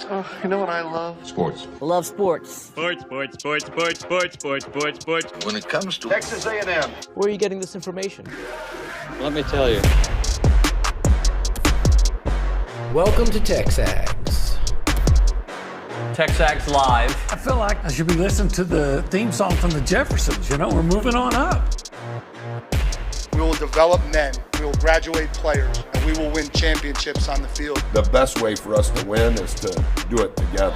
Oh, you know what I love? Sports. Love sports. Sports. When it comes to Texas A&M. Where are you getting this information? Let me tell you. Welcome to TexAgs. TexAgs Live. I feel like I should be listening to the theme song from the Jeffersons. You know, we're moving on up. We will develop men, we will graduate players, and we will win championships on the field. The best way for us to win is to do it together.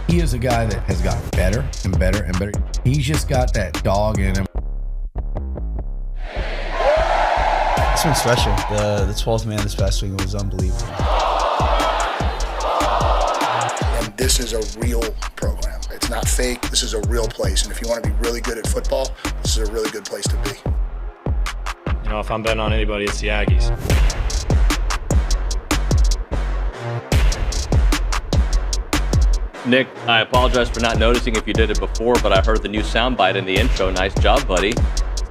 He is a guy that has gotten better and better and better. He's just got that dog in him. This one's special. The 12th man this past week was unbelievable. And this is a real program. It's not fake. This is a real place. And if you want to be really good at football, this is a really good place to be. You know, if I'm betting on anybody, it's the Aggies. Nick, I apologize for not noticing if you did it before, but I heard the new soundbite in the intro. Nice job, buddy.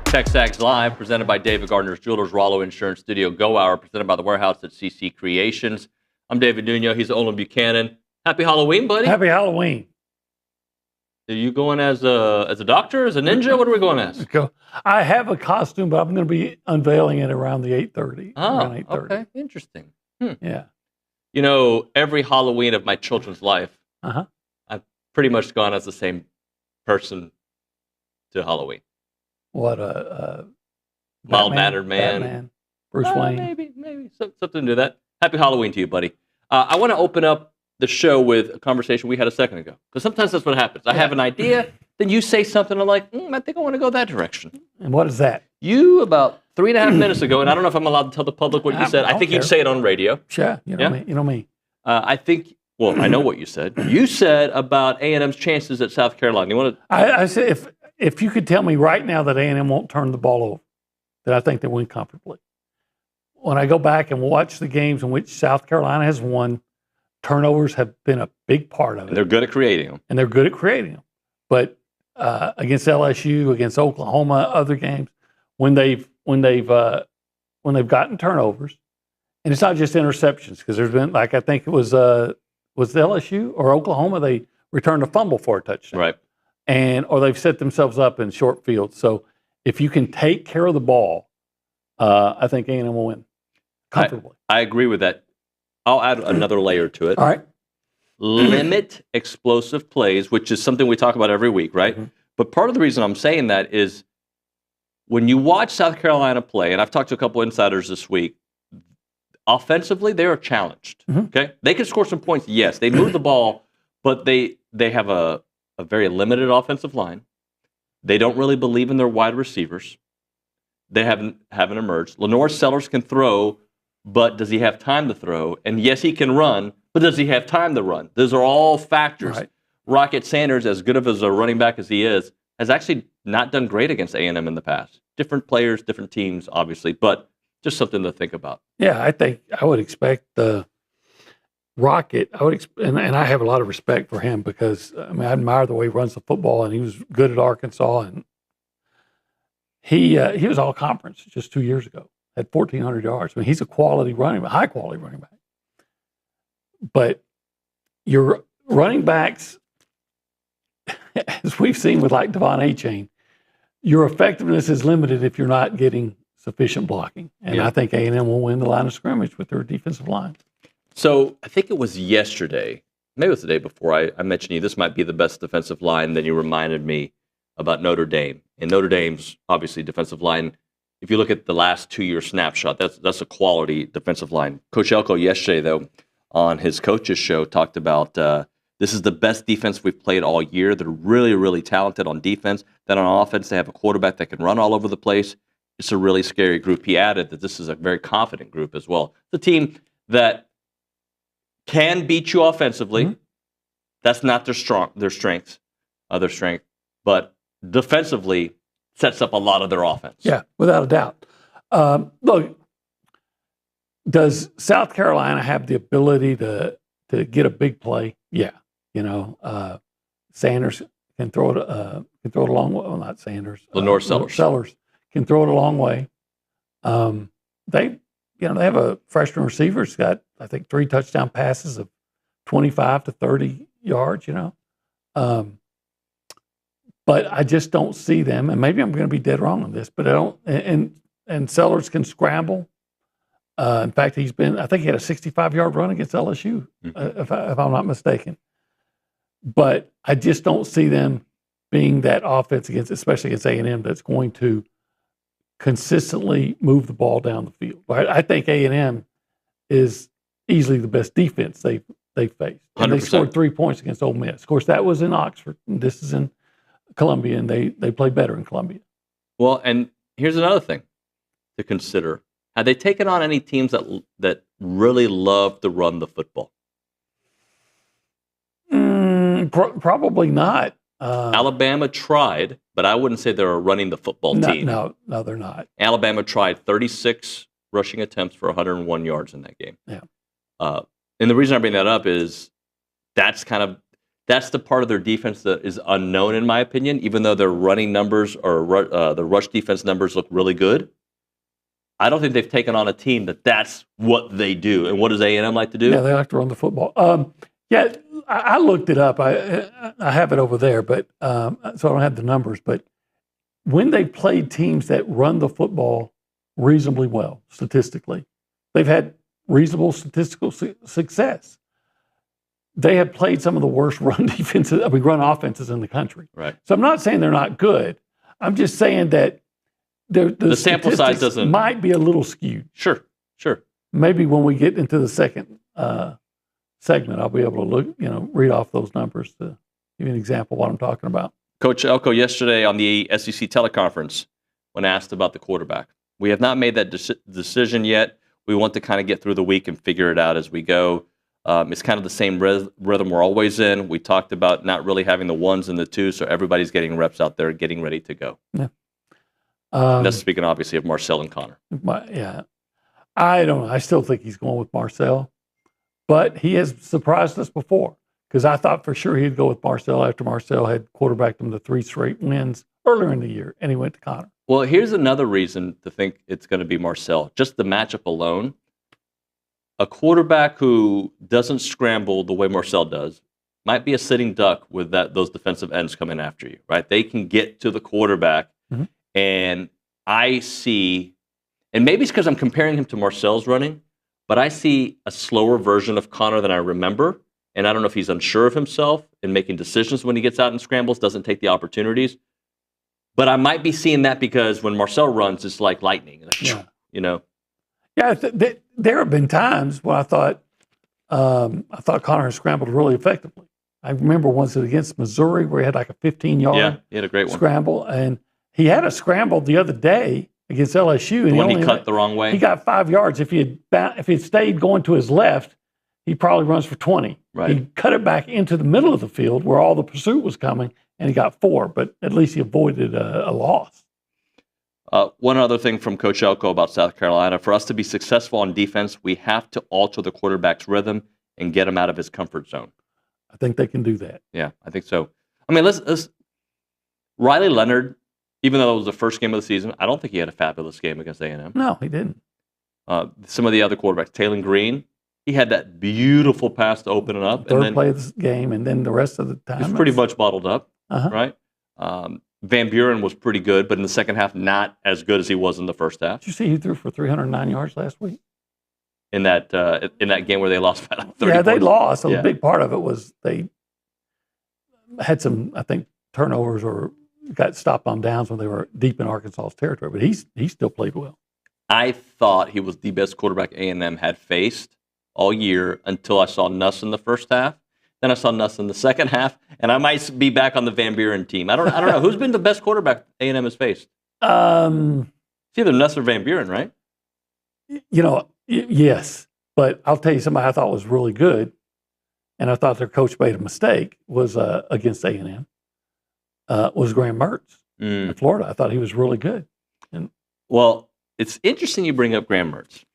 TexAgs Live, presented by David Gardner's Jewelers, Rollo Insurance Studio Go Hour, presented by The Warehouse at CC Creations. I'm David Nuño. He's Olin Buchanan. Happy Halloween, buddy. Happy Halloween. Are you going as a doctor, as a ninja? What are we going as? I have a costume, but I'm going to be unveiling it around the 8:30. Oh, okay. Interesting. Yeah. You know, every Halloween of my children's life, Uh-huh. I've pretty much gone as the same person to Halloween. What Mild-mannered man. Batman, Bruce Wayne. Maybe something to do that. Happy Halloween to you, buddy. I want to open up the show with a conversation we had a second ago, because sometimes that's what happens. I have an idea, then you say something, I'm like, I think I want to go that direction. And what is that? You, about 3.5 minutes ago, and I don't know if I'm allowed to tell the public what you said. I think you'd say it on radio. Sure, you know me. You know me. I think. Well, I know what you said. You said about A&M's chances at South Carolina. You want to? I said if you could tell me right now that A&M won't turn the ball over, that I think they win comfortably. When I go back and watch the games in which South Carolina has won, turnovers have been a big part of it. And they're good at creating them. But against LSU, against Oklahoma, other games, when they've gotten turnovers, and it's not just interceptions, because there's been, like, I think it was LSU or Oklahoma, they returned a fumble for a touchdown. Right. Or they've set themselves up in short fields. So if you can take care of the ball, I think A&M will win comfortably. I agree with that. I'll add another layer to it. All right. Limit explosive plays, which is something we talk about every week, right? Mm-hmm. But part of the reason I'm saying that is when you watch South Carolina play, and I've talked to a couple insiders this week, offensively, they are challenged. Mm-hmm. Okay, they can score some points. Yes, they move the ball, but they have a very limited offensive line. They don't really believe in their wide receivers. They haven't emerged. Lenore Sellers can throw, but does he have time to throw? And yes, he can run, but does he have time to run? Those are all factors. Right. Rocket Sanders, as good of as a running back as he is, has actually not done great against A&M in the past. Different players, different teams, obviously, but just something to think about. Yeah, I think I would expect the Rocket. And I have a lot of respect for him because I admire the way he runs the football, and he was good at Arkansas, and he was all conference just 2 years ago. Had 1,400 yards. I mean, he's a quality running back, high quality running back. But your running backs, as we've seen with like Devon Achane, your effectiveness is limited if you're not getting sufficient blocking. And I think A&M will win the line of scrimmage with their defensive line. So I think it was yesterday, maybe it was the day before, I mentioned you this might be the best defensive line. Then you reminded me about Notre Dame. And Notre Dame's obviously defensive line, if you look at the last 2-year snapshot, that's a quality defensive line. Coach Elko yesterday, though, on his coach's show, talked about this is the best defense we've played all year. They're really, really talented on defense. Then on offense, they have a quarterback that can run all over the place. It's a really scary group. He added that this is a very confident group as well. The team that can beat you offensively. Mm-hmm. That's not their strength, but defensively sets up a lot of their offense. Yeah, without a doubt. Look, does South Carolina have the ability to get a big play? Yeah, Sanders can throw it a long way. Well, not Sanders. Lenore Sellers. Sellers can throw it a long way. they have a freshman receiver who's got, I think, 3 touchdown passes of 25 to 30 yards, But I just don't see them, and maybe I'm going to be dead wrong on this, but I don't. And Sellers can scramble. In fact, I think he had a 65-yard run against LSU, if I'm not mistaken. But I just don't see them being that offense especially against A&M, that's going to consistently move the ball down the field. Right? I think A&M is easily the best defense they've faced. And 100%. they scored 3 points against Ole Miss. Of course, that was in Oxford. And this is in Columbia, and they play better in Columbia. Well, and here's another thing to consider. Have they taken on any teams that really love to run the football? Probably not. Alabama tried, but I wouldn't say they're a running the football team. No, they're not. Alabama tried 36 rushing attempts for 101 yards in that game. Yeah. And the reason I bring that up is that's the part of their defense that is unknown, in my opinion, even though their running numbers or the rush defense numbers look really good. I don't think they've taken on a team that's what they do. And what does A&M like to do? Yeah, they like to run the football. I looked it up. I have it over there, but so I don't have the numbers. But when they played teams that run the football reasonably well, statistically, they've had reasonable statistical success. They have played some of the worst run offenses in the country. Right. So I'm not saying they're not good. I'm just saying that the sample size might be a little skewed. Sure. Maybe when we get into the second segment, I'll be able to read off those numbers to give you an example of what I'm talking about. Coach Elko yesterday on the SEC teleconference, when asked about the quarterback, we have not made that decision yet. We want to kind of get through the week and figure it out as we go. It's kind of the same rhythm we're always in. We talked about not really having the 1s and the 2s, so everybody's getting reps out there, getting ready to go. Yeah. That's speaking, obviously, of Marcel and Connor. I don't know. I still think he's going with Marcel, but he has surprised us before because I thought for sure he'd go with Marcel after Marcel had quarterbacked him to 3 straight wins earlier in the year, and he went to Connor. Well, here's another reason to think it's going to be Marcel. Just the matchup alone. A quarterback who doesn't scramble the way Marcel does might be a sitting duck with those defensive ends coming after you, right? They can get to the quarterback, and I see, and maybe it's because I'm comparing him to Marcel's running, but I see a slower version of Connor than I remember, and I don't know if he's unsure of himself in making decisions when he gets out and scrambles, doesn't take the opportunities. But I might be seeing that because when Marcel runs, it's like lightning, Yeah, there have been times when I thought Connor scrambled really effectively. I remember once against Missouri where he had like a 15-yard he had a great one. Scramble, and he had a scramble the other day against LSU. And when he cut the wrong way? He got 5 yards. If he had stayed going to his left, he probably runs for 20. Right. He cut it back into the middle of the field where all the pursuit was coming, and he got 4, but at least he avoided a loss. One other thing from Coach Elko about South Carolina, for us to be successful on defense, we have to alter the quarterback's rhythm and get him out of his comfort zone. I think they can do that. Yeah, I think so. I mean, let's Riley Leonard, even though it was the first game of the season, I don't think he had a fabulous game against A&M. No, he didn't. Some of the other quarterbacks, Taylor Green, he had that beautiful pass to open it up. Third play of the game, and then the rest of the time. He was pretty much bottled up, right? Van Buren was pretty good, but in the second half, not as good as he was in the first half. Did you see he threw for 309 yards last week? In that game where they lost by 30 Yeah, they points. lost. So a big part of it was they had some, I think, turnovers or got stopped on downs when they were deep in Arkansas's territory. But he still played well. I thought he was the best quarterback A&M had faced all year until I saw Nuss in the first half. Then I saw Nuss in the second half, and I might be back on the Van Buren team. I don't know. Who's been the best quarterback A&M has faced? It's either Nuss or Van Buren, right? Yes. But I'll tell you somebody I thought was really good, and I thought their coach made a mistake, was against A&M, was Graham Mertz in Florida. I thought he was really good. Well, it's interesting you bring up Graham Mertz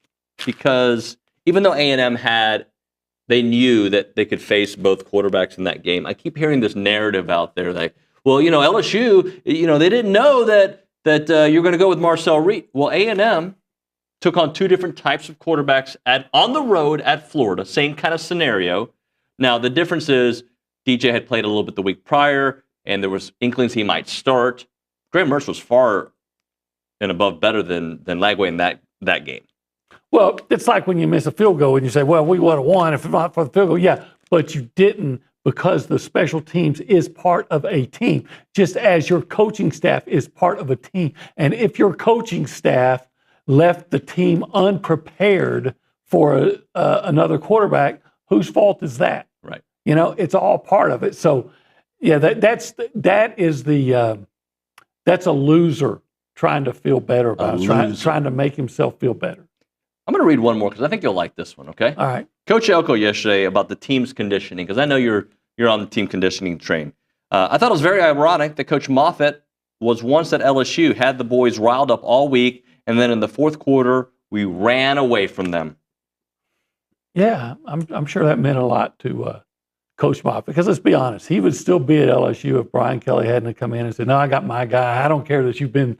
because even though A&M they knew that they could face both quarterbacks in that game. I keep hearing this narrative out there like, well, LSU, they didn't know that you're going to go with Marcel Reed. Well, A&M took on two different types of quarterbacks on the road at Florida, same kind of scenario. Now, the difference is DJ had played a little bit the week prior, and there was inklings he might start. Graham Mertz was far and above better than Lagway in that game. Well, it's like when you miss a field goal and you say, well, we would have won if not for the field goal. Yeah, but you didn't, because the special teams is part of a team, just as your coaching staff is part of a team. And if your coaching staff left the team unprepared for another quarterback, whose fault is that? Right. You know, it's all part of it. So, yeah, that's a loser trying to feel better about it, trying to make himself feel better. I'm going to read one more because I think you'll like this one, okay? All right. Coach Elko yesterday about the team's conditioning, because I know you're on the team conditioning train. I thought it was very ironic that Coach Moffitt was once at LSU, had the boys riled up all week, and then in the fourth quarter, we ran away from them. Yeah, I'm sure that meant a lot to Coach Moffitt, because let's be honest, he would still be at LSU if Brian Kelly hadn't come in and said, no, I got my guy. I don't care that you've been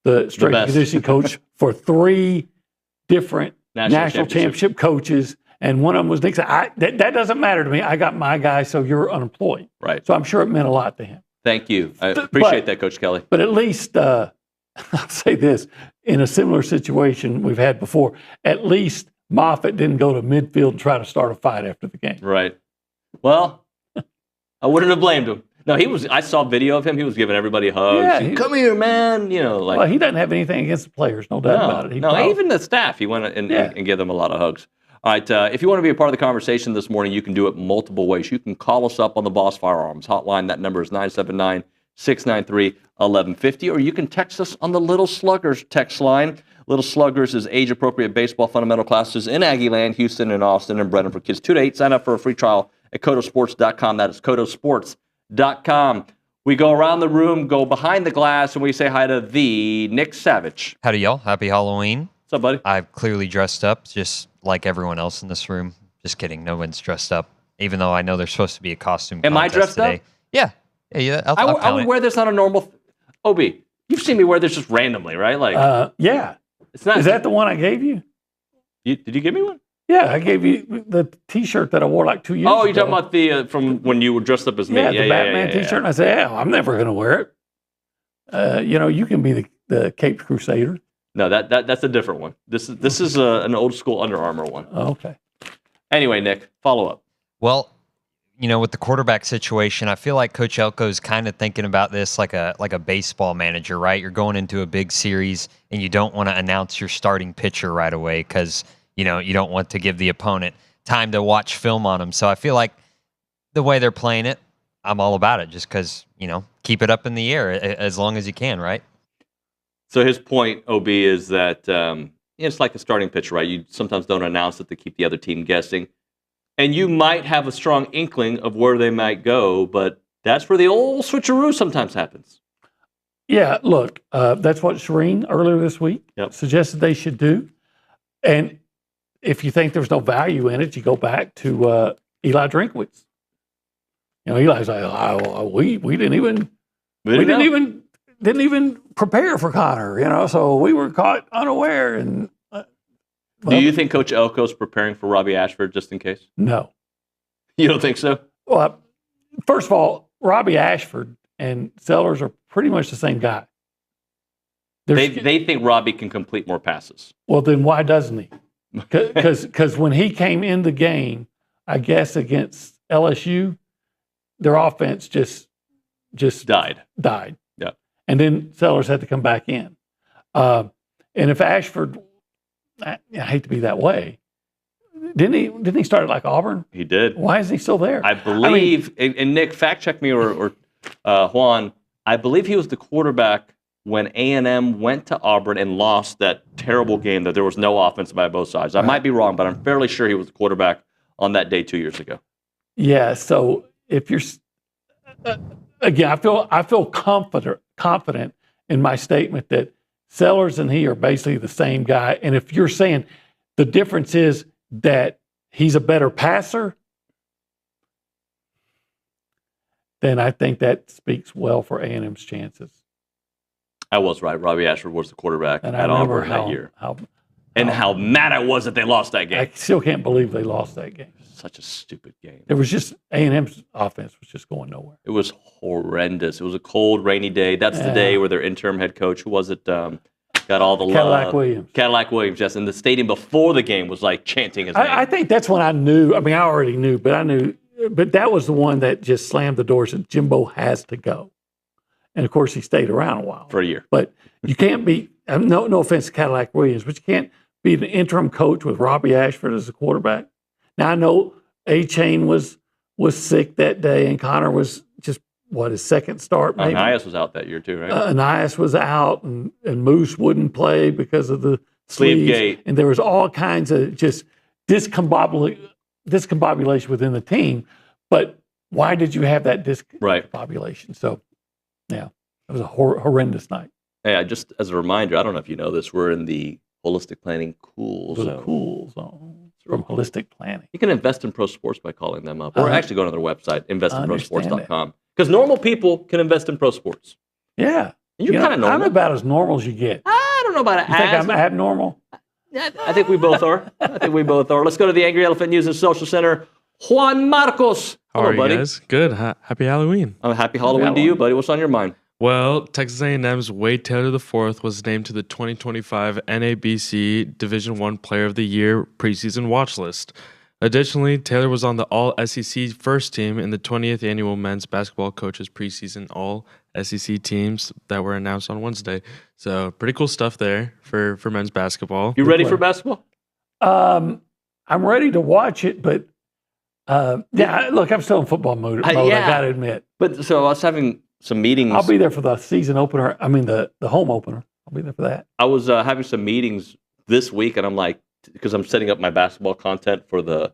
the strength and conditioning coach for 3 different national championship coaches, and one of them was Nick. That doesn't matter to me. I got my guy, so you're unemployed. Right. So I'm sure it meant a lot to him. Thank you. I appreciate that, Coach Kelly. But at least, I'll say this, in a similar situation we've had before, at least Moffitt didn't go to midfield and try to start a fight after the game. Right. Well, I wouldn't have blamed him. No, I saw video of him. He was giving everybody hugs. Yeah, come here, man. You know, well, he doesn't have anything against the players, no doubt about it. Even the staff. He went and gave them a lot of hugs. All right, if you want to be a part of the conversation this morning, you can do it multiple ways. You can call us up on the Boss Firearms hotline. That number is 979-693-1150, or you can text us on the Little Sluggers text line. Little Sluggers is age-appropriate baseball fundamental classes in Aggieland, Houston, and Austin, and Brennan for kids 2 to 8. Sign up for a free trial at codosports.com. That is codosports.com. We go around the room, go behind the glass, and we say hi to the Nick Savage. Howdy, y'all. Happy Halloween. What's up, buddy? I've clearly dressed up, just like everyone else in this room. Just kidding. No one's dressed up, even though I know there's supposed to be a costume Am I contest dressed today. up? Yeah. I would wear this on a normal... Obi, you've seen me wear this just randomly, right? Yeah. It's not. Is that the one I gave you? Did you give me one? Yeah, I gave you the T-shirt that I wore like 2 years ago. Oh, you're talking about the from when you were dressed up as me? Yeah, the Batman T-shirt. And I said, yeah, I'm never going to wear it. You can be the Caped Crusader. No, that's a different one. This is an old school Under Armour one. Oh, okay. Anyway, Nick, follow up. Well, with the quarterback situation, I feel like Coach Elko's kind of thinking about this like a baseball manager, right? You're going into a big series and you don't want to announce your starting pitcher right away because you don't want to give the opponent time to watch film on them. So I feel like the way they're playing it, I'm all about it just because, keep it up in the air as long as you can, right? So his point, OB, is that it's like a starting pitcher, right? You sometimes don't announce it to keep the other team guessing. And you might have a strong inkling of where they might go, but that's where the old switcheroo sometimes happens. Yeah, look, that's what Shireen earlier this week suggested they should do. And if you think there's no value in it, you go back to Eli Drinkwitz. Eli's like, we didn't even prepare for Connor, so we were caught unaware. And do you think Coach Elko's preparing for Robbie Ashford just in case? No. You don't think so? Well, first of all, Robbie Ashford and Sellers are pretty much the same guy. They think Robbie can complete more passes. Well, then why doesn't he? Because when he came in the game, I guess against LSU, their offense just died. Yeah. And then Sellers had to come back in. And if Ashford, I hate to be that way, didn't he start at like Auburn? He did. Why isn't he still there? I believe, and Nick, fact check me or Juan, I believe he was the quarterback when A&M went to Auburn and lost that terrible game that there was no offense by both sides. I might be wrong, but I'm fairly sure he was the quarterback on that day 2 years ago. Yeah, so if you're again, I feel confident in my statement that Sellers and he are basically the same guy. And if you're saying the difference is that he's a better passer, then I think that speaks well for A&M's chances. I was right. Robbie Ashford was the quarterback at Auburn that year. How and how mad I was that they lost that game. I still can't believe they lost that game. Such a stupid game. It was just A&M's offense was just going nowhere. It was horrendous. It was a cold, rainy day. That's the day where their interim head coach, who was it, got all the Cadillac love. Cadillac Williams, yes. And the stadium before the game was like chanting his name. I think that's when I knew. I mean, I already knew, but I knew. But that was the one that just slammed the doors and Jimbo has to go. And of course, he stayed around a while. For a year. But you can't be, no offense to Cadillac Williams, but you can't be an interim coach with Robbie Ashford as a quarterback. Now, I know A-Chain was sick that day, and Connor was just, his second start, maybe? Anias was out that year too, right? Anias was out, and Moose wouldn't play because of the sleeves. Gate. And there was all kinds of just discombobulation within the team. But why did you have that discombobulation? So, yeah, it was a horrendous night. Hey, just as a reminder, I don't know if you know this, we're in the holistic planning cool zone. The cool zone. From Holistic Planning. You can invest in pro sports by calling them up, or actually go to their website, investinprosports.com. Because normal people can invest in pro sports. Yeah. You're kind of normal. I'm about as normal as you get. I don't know about you think I'm abnormal? I think we both are. Let's go to the Angry Elephant News and Social Center. Juan Marcos. How are you guys? Good. Happy Halloween. Happy Halloween to you, buddy. What's on your mind? Well, Texas A&M's Wade Taylor IV was named to the 2025 NABC Division I Player of the Year preseason watch list. Additionally, Taylor was on the All-SEC first team in the 20th Annual Men's Basketball Coaches Preseason All-SEC teams that were announced on Wednesday. So pretty cool stuff there for men's basketball. You ready for basketball? I'm ready to watch it, but look, I'm still in football mode, I got to admit. But so I was having some meetings. I'll be there for the season opener. I mean, the home opener. I'll be there for that. I was having some meetings this week, and I'm like, because I'm setting up my basketball content for the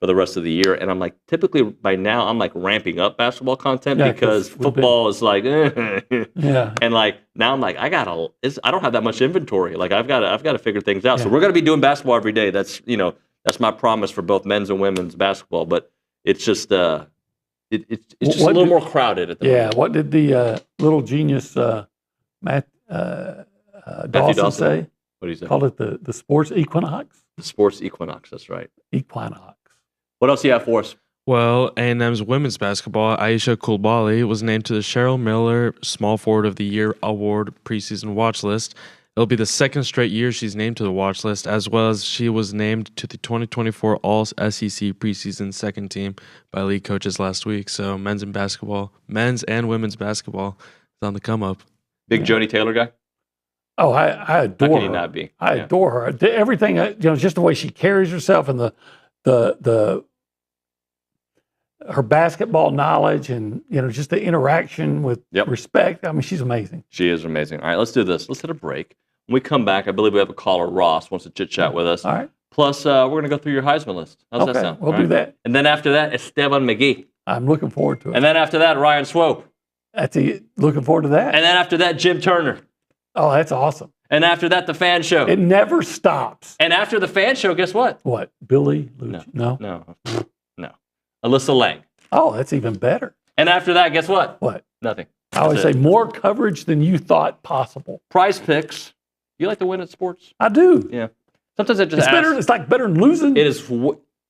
rest of the year, and I'm like, typically by now I'm like ramping up basketball content because football is like, and like now I'm like, I don't have that much inventory. Like I've got to figure things out. So we're gonna be doing basketball every day. That's my promise for both men's and women's basketball. But it's just it's just a little more crowded at the moment. What did the little genius Matthew Dawson say? What did he say? Called it the sports equinox? The sports equinox, that's right. Equinox. What else do you have for us? Well, A&M's women's basketball, Aisha Coulibaly, was named to the Cheryl Miller Small Forward of the Year Award preseason watch list. It'll be the second straight year she's named to the watch list, as well as she was named to the 2024 All-SEC preseason second team by league coaches last week. So men's and women's basketball is on the come up. Big Joni Taylor guy? Oh, I adore her. How can you not be? I adore her. Everything, just the way she carries herself and her basketball knowledge and, just the interaction with respect. I mean, she's amazing. She is amazing. All right, let's do this. Let's hit a break. When we come back, I believe we have a caller, Ross, wants to chit-chat with us. All right. Plus, we're going to go through your Heisman list. How's that sound? We'll do that. And then after that, Stephen McGee. I'm looking forward to it. And then after that, Ryan Swope. Looking forward to that. And then after that, Jim Turner. Oh, that's awesome. And after that, the fan show. It never stops. And after the fan show, guess what? What? Billy Lucci? No. Alyssa Lang. Oh, that's even better. And after that, guess what? What? Nothing. I always say more coverage than you thought possible. Prize Picks. You like to win at sports? I do. Yeah. Sometimes I just better. It's like better than losing. It is.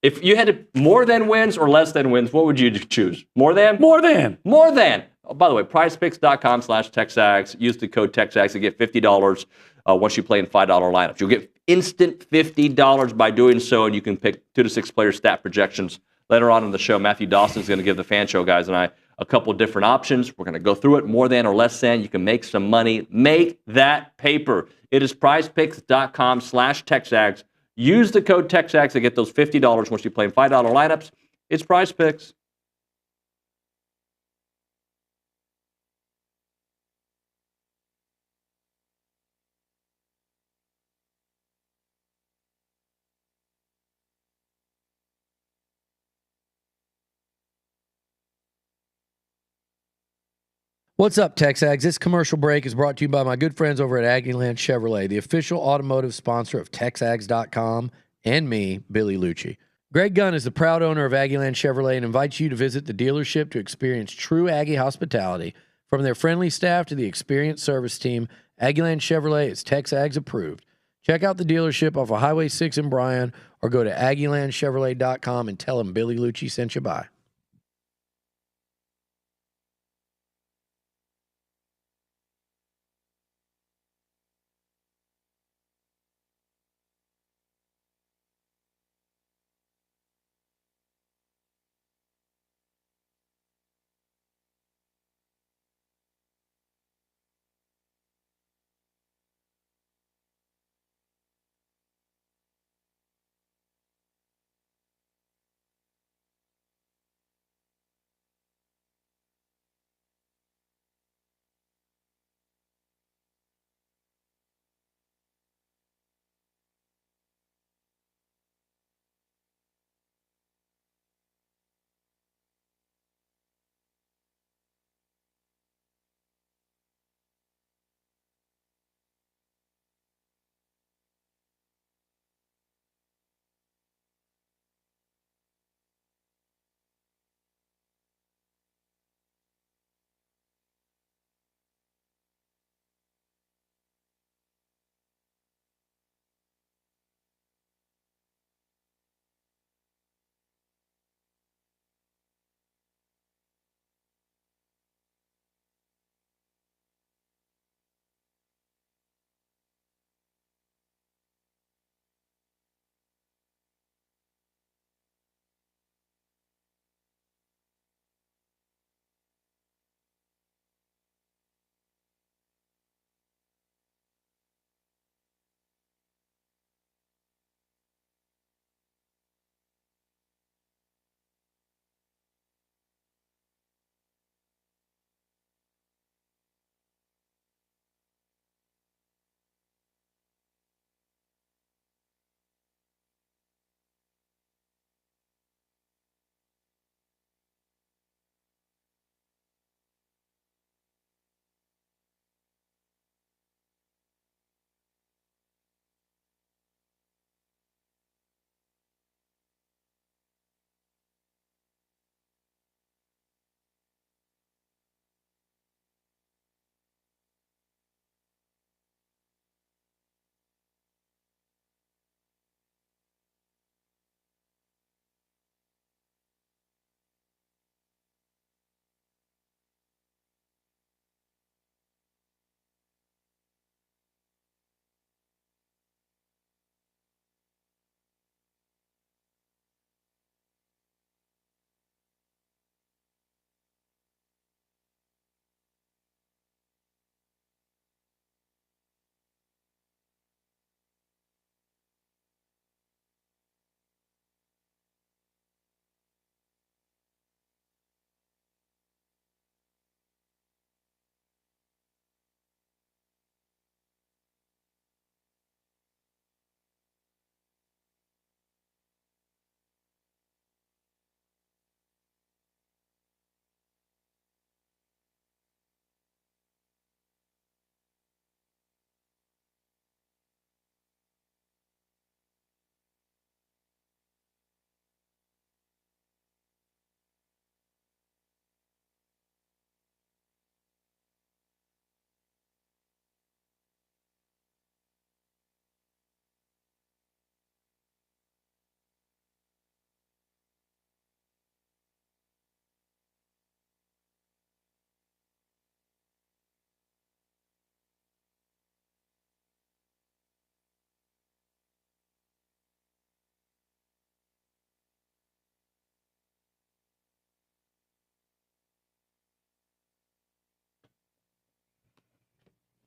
If you had more than wins or less than wins, what would you choose? More than? More than. More than. Oh, by the way, prizepicks.com/TexAgs. Use the code TexAgs to get $50 once you play in $5 lineups. You'll get instant $50 by doing so, and you can pick 2 to 6 player stat projections. Later on in the show, Matthew Dawson is going to give the fan show guys and I a couple different options. We're going to go through it, more than or less than. You can make some money. Make that paper. It is prizepicks.com/TexAgs. Use the code TexAgs to get those $50 once you play in $5 lineups. It's Prize Picks. What's up, TexAgs? This commercial break is brought to you by my good friends over at Aggie Chevrolet, the official automotive sponsor of TexAgs.com and me, Billy Lucci. Greg Gunn is the proud owner of Aggie Chevrolet and invites you to visit the dealership to experience true Aggie hospitality. From their friendly staff to the experienced service team, Aggie Chevrolet is TexAgs approved. Check out the dealership off of Highway 6 in Bryan or go to AggielandChevrolet.com and tell them Billy Lucci sent you by.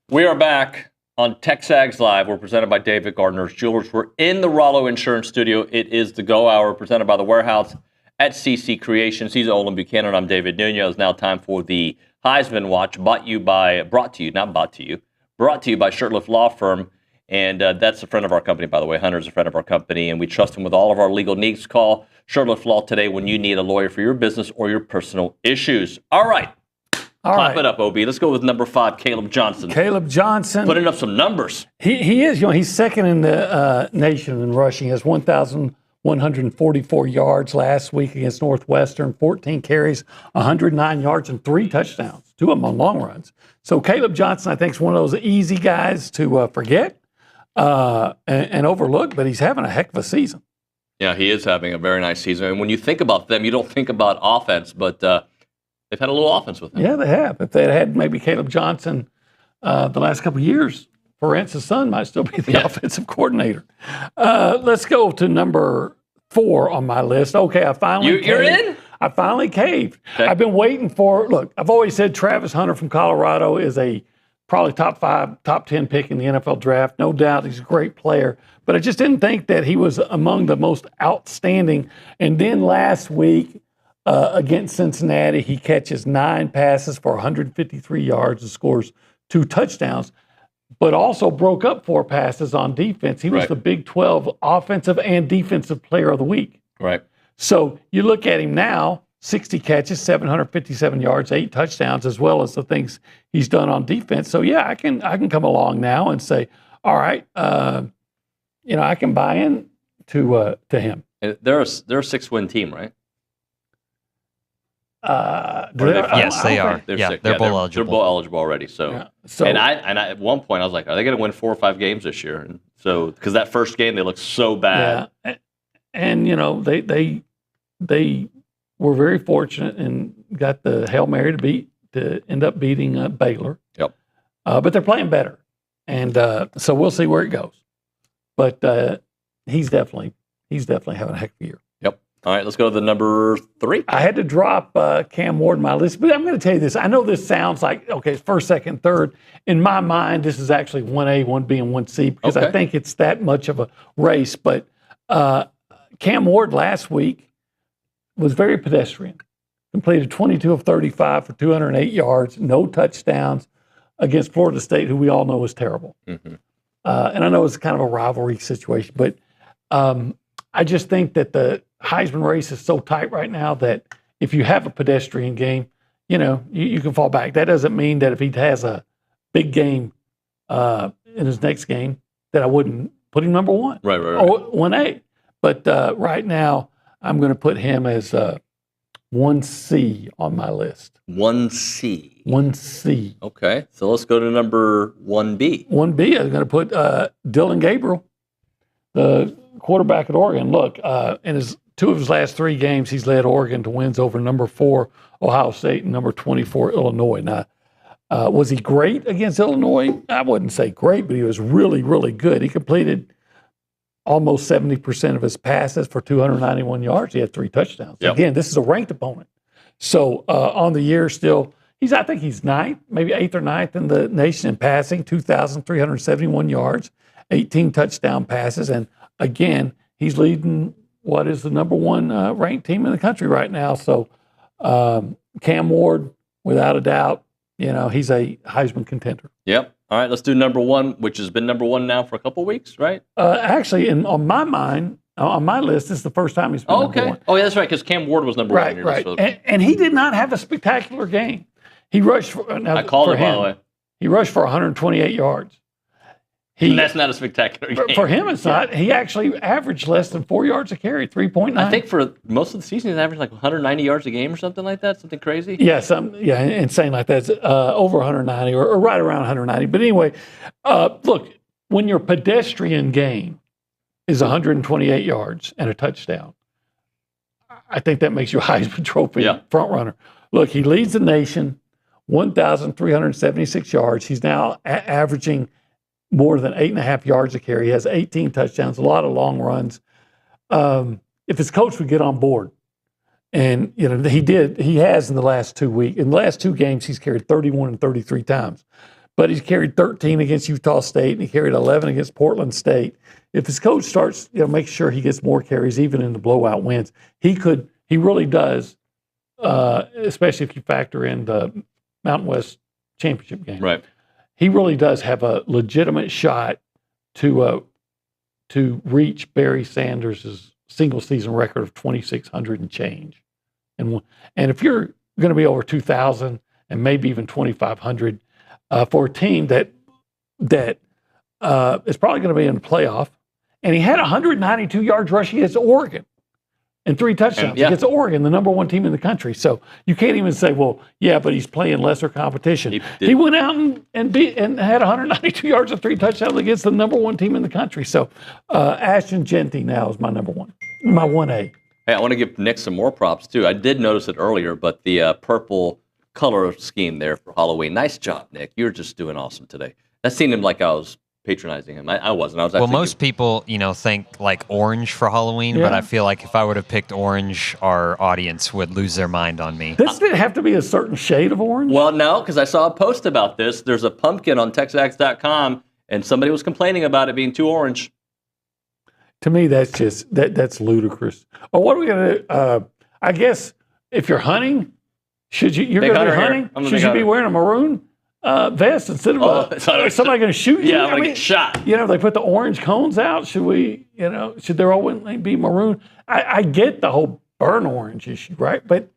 We are back on TexAgs Live. We're presented by David Gardner's Jewelers. We're in the Rollo Insurance Studio. It is the Go Hour presented by The Warehouse at CC Creations. He's Olin Buchanan. I'm David Nuño. It's now time for the Heisman Watch, brought to you by Shirtlift Law Firm. And that's a friend of our company, by the way. Hunter's a friend of our company, and we trust him with all of our legal needs. Call Shirtlift Law today when you need a lawyer for your business or your personal issues. All right. Pop it up, OB. Let's go with number 5, Caleb Johnson. Caleb Johnson. Putting up some numbers. He is, he's second in the nation in rushing. He has 1,144 yards last week against Northwestern, 14 carries, 109 yards, and 3 touchdowns, 2 of them on long runs. So Caleb Johnson, I think, is one of those easy guys to forget. and overlooked, but he's having a heck of a season. Yeah, he is having a very nice season. And when you think about them, you don't think about offense, but they've had a little offense with him. Yeah, they have. If they had maybe Caleb Johnson the last couple of years, Ferentz's son might still be the offensive coordinator. Let's go to number 4 on my list. Okay, I finally You're in? I finally caved. Okay. I've been waiting for, look, I've always said Travis Hunter from Colorado is a probably top 5, top 10 pick in the NFL draft. No doubt he's a great player, but I just didn't think that he was among the most outstanding. And then last week against Cincinnati, he catches 9 passes for 153 yards and scores 2 touchdowns, but also broke up 4 passes on defense. He was the Big 12 offensive and defensive player of the week. Right. So you look at him now, 60 catches, 757 yards, 8 touchdowns, as well as the things he's done on defense. So yeah, I can come along now and say, all right, I can buy in to him. And they're a 6-win team, right? Yes, they are. They're bowl eligible. They're bowl eligible already. So, and I at one point I was like, are they going to win 4 or 5 games this year? And so because that first game they looked so bad. Yeah. And they were very fortunate and got the Hail Mary to end up beating Baylor. Yep. But they're playing better, and so we'll see where it goes. But he's definitely having a heck of a year. Yep. All right, let's go to the number 3. I had to drop Cam Ward on my list, but I'm going to tell you this. I know this sounds like, okay, first, second, third. In my mind, this is actually 1A, 1B, and 1C because I think it's that much of a race. But Cam Ward last week was very pedestrian. Completed 22 of 35 for 208 yards, no touchdowns against Florida State, who we all know is terrible. Mm-hmm. And I know it's kind of a rivalry situation, but I just think that the Heisman race is so tight right now that if you have a pedestrian game, you can fall back. That doesn't mean that if he has a big game in his next game, that I wouldn't put him number 1. Right. Or 1A. But right now, I'm going to put him as 1C on my list. 1C. 1C. Okay. So let's go to number 1B. 1B, I'm going to put Dylan Gabriel, the quarterback at Oregon. Look, in 2 of his last 3 games, he's led Oregon to wins over number 4 Ohio State and number 24 Illinois. Now, was he great against Illinois? I wouldn't say great, but he was really, really good. He completed almost 70% of his passes for 291 yards. He had 3 touchdowns. Yep. Again, this is a ranked opponent. So on the year still, I think he's 9th, maybe 8th or 9th in the nation in passing, 2,371 yards, 18 touchdown passes. And again, he's leading what is the number 1 ranked team in the country right now. So Cam Ward, without a doubt, he's a Heisman contender. Yep. All right, let's do number 1, which has been number 1 now for a couple of weeks, right? Actually, on my mind, on my list, this is the first time he's been number 1. Oh, yeah, that's right, because Cam Ward was number 1 on your list. Right. And he did not have a spectacular game. He rushed for, I called him, by the way. He rushed for 128 yards. And that's not a spectacular game. For him, it's not. He actually averaged less than 4 yards a carry, 3.9. I think for most of the season, he's averaged like 190 yards a game or something like that, something crazy. Yeah, insane like that. Over 190 or right around 190. But anyway, look, when your pedestrian game is 128 yards and a touchdown, I think that makes you a Heisman Trophy front runner. Look, he leads the nation, 1,376 yards. He's now averaging more than 8.5 yards a carry. He has 18 touchdowns, a lot of long runs. If his coach would get on board, and he has in the last 2 weeks. In the last 2 games, he's carried 31 and 33 times. But he's carried 13 against Utah State, and he carried 11 against Portland State. If his coach starts, make sure he gets more carries, even in the blowout wins, he really does, especially if you factor in the Mountain West championship game. Right. He really does have a legitimate shot to reach Barry Sanders' single season record of 2,600 and change. And if you're going to be over 2,000 and maybe even 2,500 for a team that is probably going to be in the playoff, and he had 192 yards rushing against Oregon. and 3 touchdowns yeah. against Oregon, the number 1 team in the country. So you can't even say, well, yeah, but he's playing lesser competition. He went out and had 192 yards and 3 touchdowns against the number 1 team in the country. So Ashton Jeanty now is my number 1, my 1A. Hey, I want to give Nick some more props, too. I did notice it earlier, but the purple color scheme there for Halloween. Nice job, Nick. You're just doing awesome today. That seemed like I was patronizing him. I wasn't. I was actually. Well, most people, think like orange for Halloween, but I feel like if I would have picked orange, our audience would lose their mind on me. Does it have to be a certain shade of orange? Well, no, because I saw a post about this. There's a pumpkin on TexAgs.com, and somebody was complaining about it being too orange. To me, that's just that's ludicrous. Oh, what are we gonna do? I guess if you're hunting, you're going to be hunting? Should you be wearing a maroon vest instead of is somebody going to shoot you? Yeah, I'm going to get shot. They put the orange cones out. Should we? Should there always be maroon? I get the whole burn orange issue, right? But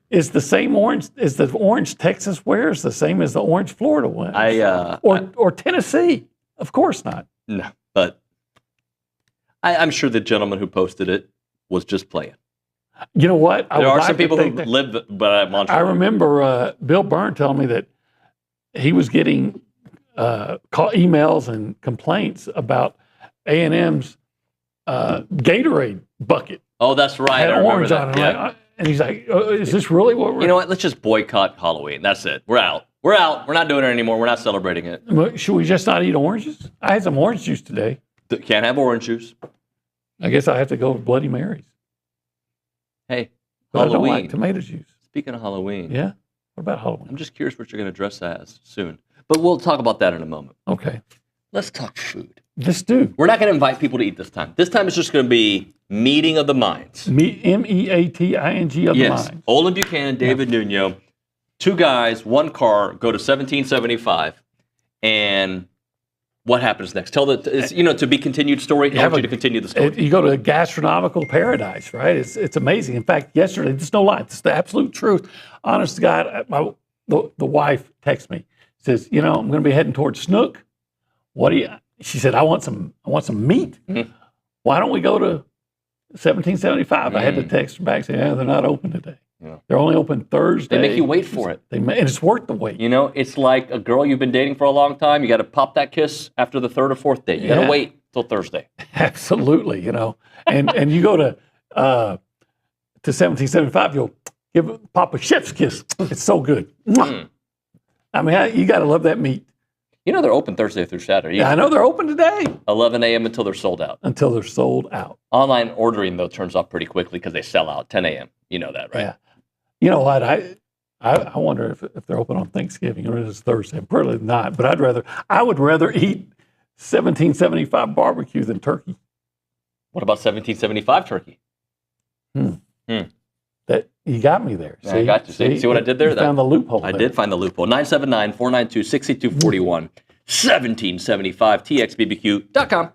is the same orange? Is the orange Texas wears the same as the orange Florida wears? Or Tennessee? Of course not. No, but. I'm sure the gentleman who posted it was just playing. You know what? There are some people who live by Montreal. I remember Bill Byrne telling me that he was getting emails and complaints about A&M's Gatorade bucket. Oh, that's right. Had I orange remember that. on it. Yeah. And he's like, is this really what we're... You know what? Let's just boycott Halloween. That's it. We're out. We're out. We're not doing it anymore. We're not celebrating it. Should we just not eat oranges? I had some orange juice today. Can't have orange juice. I guess I have to go with Bloody Marys. Hey, but Halloween. I don't like tomato juice. Speaking of Halloween. Yeah? What about Halloween? I'm just curious what you're going to dress as soon. But we'll talk about that in a moment. Okay. Let's talk food. Let's do. We're not going to invite people to eat this time. This time it's just going to be meeting of the minds. MEATING of the minds. Olin Buchanan, David Nuño, 2 guys, 1 car, go to 1775, and what happens next? Tell to be continued story. I want you to continue the story. You go to a gastronomical paradise, right? It's amazing. In fact, yesterday, there's no lie. It's the absolute truth. Honest to God, the wife texts me, says, I'm going to be heading towards Snook. She said, I want some meat. Mm-hmm. Why don't we go to 1775? Mm-hmm. I had to text her back saying, they're not open today. Yeah. They're only open Thursday. They make you wait for it. And it's worth the wait. It's like a girl you've been dating for a long time. You got to pop that kiss after the 3rd or 4th date. You got to wait till Thursday. Absolutely, And you go to 1775, you'll pop a chef's kiss. It's so good. Mm. I mean, you got to love that meat. They're open Thursday through Saturday. Yeah, I know they're open today. 11 a.m. until they're sold out. Online ordering, though, turns off pretty quickly because they sell out 10 a.m. You know that, right? Yeah. You know what? I wonder if they're open on Thanksgiving or it's Thursday. Probably not. But I would rather eat 1775 barbecue than turkey. What about 1775 turkey? That you got me there. See? I got you. See what I did there? You found the loophole. I did find the loophole. 979-492-6241. 1775txbbq.com.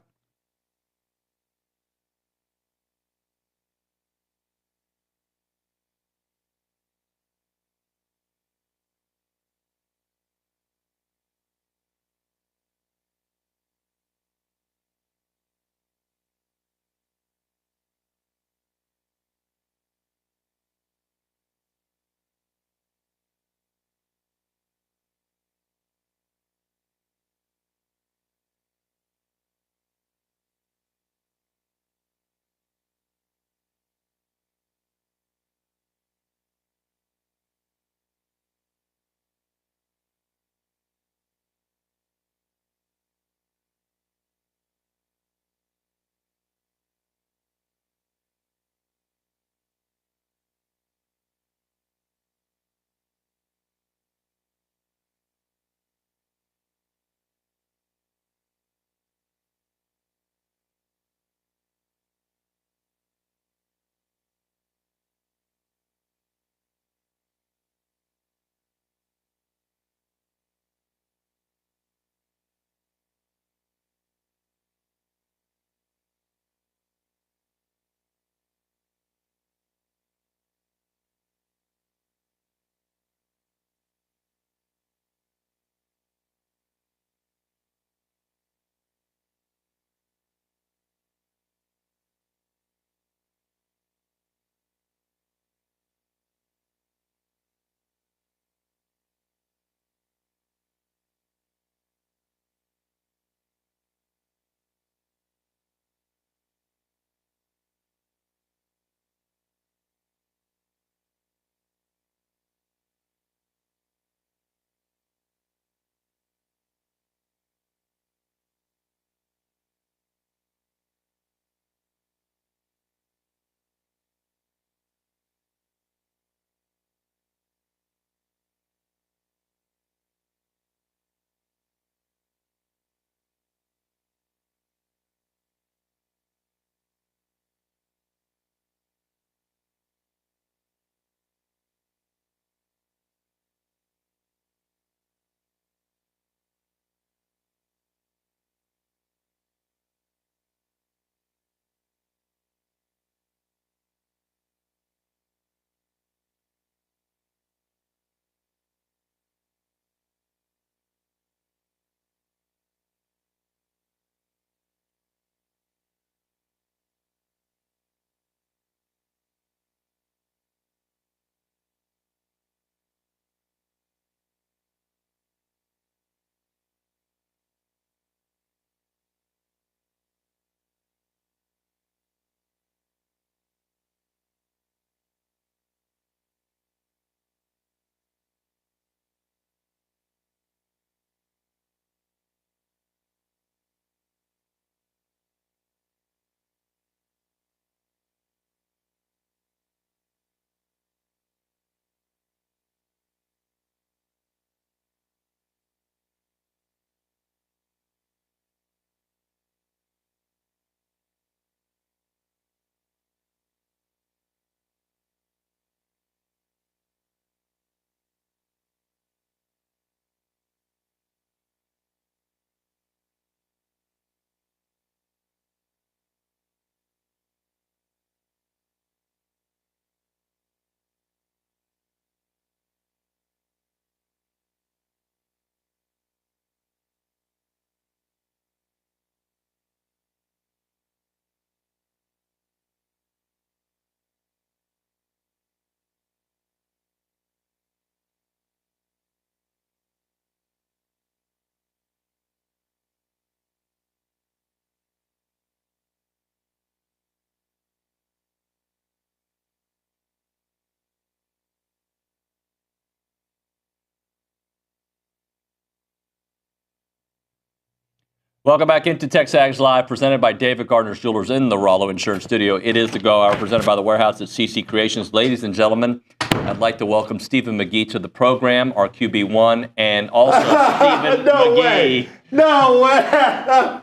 Welcome back into TexAgs Live, presented by David Gardner's Jewelers in the Rollo Insurance Studio. It is the Go Hour, presented by the Warehouse at CC Creations. Ladies and gentlemen, I'd like to welcome Stephen McGee to the program, our QB1, and also Stephen No McGee. way. No way.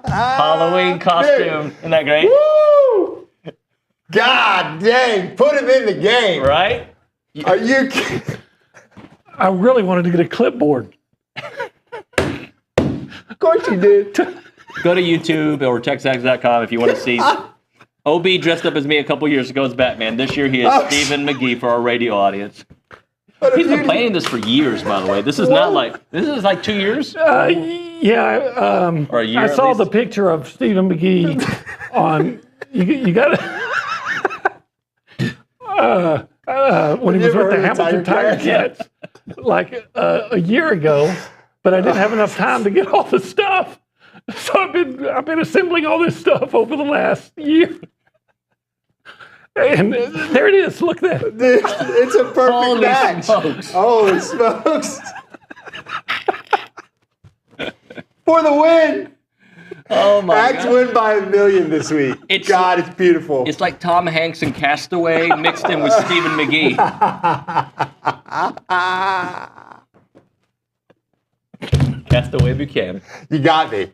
Halloween costume. Isn't that great? Woo! God dang. Put him in the game. Right? Are you kidding? I really wanted to get a clipboard. Of course you did. Go to YouTube or TexAgs.com if you want to see. OB dressed up as me a couple years ago as Batman. This year he is Stephen McGee for our radio audience. He's been planning this for years, by the way. This is not like, this is like 2 years? Yeah. Or a year I at saw least? the picture of Stephen McGee on, you got when he was with the Hamilton Tiger Cats, like a year ago, but I didn't have enough time to get all the stuff. So I've been assembling all this stuff over the last year. And there it is. Look at that. It's a perfect Holy match. smokes. Holy smokes. For the win. Oh my Ags God. win by 1 million this week. God, it's beautiful. It's like Tom Hanks and Castaway mixed in with Stephen McGee. Castaway Buchanan. You got me.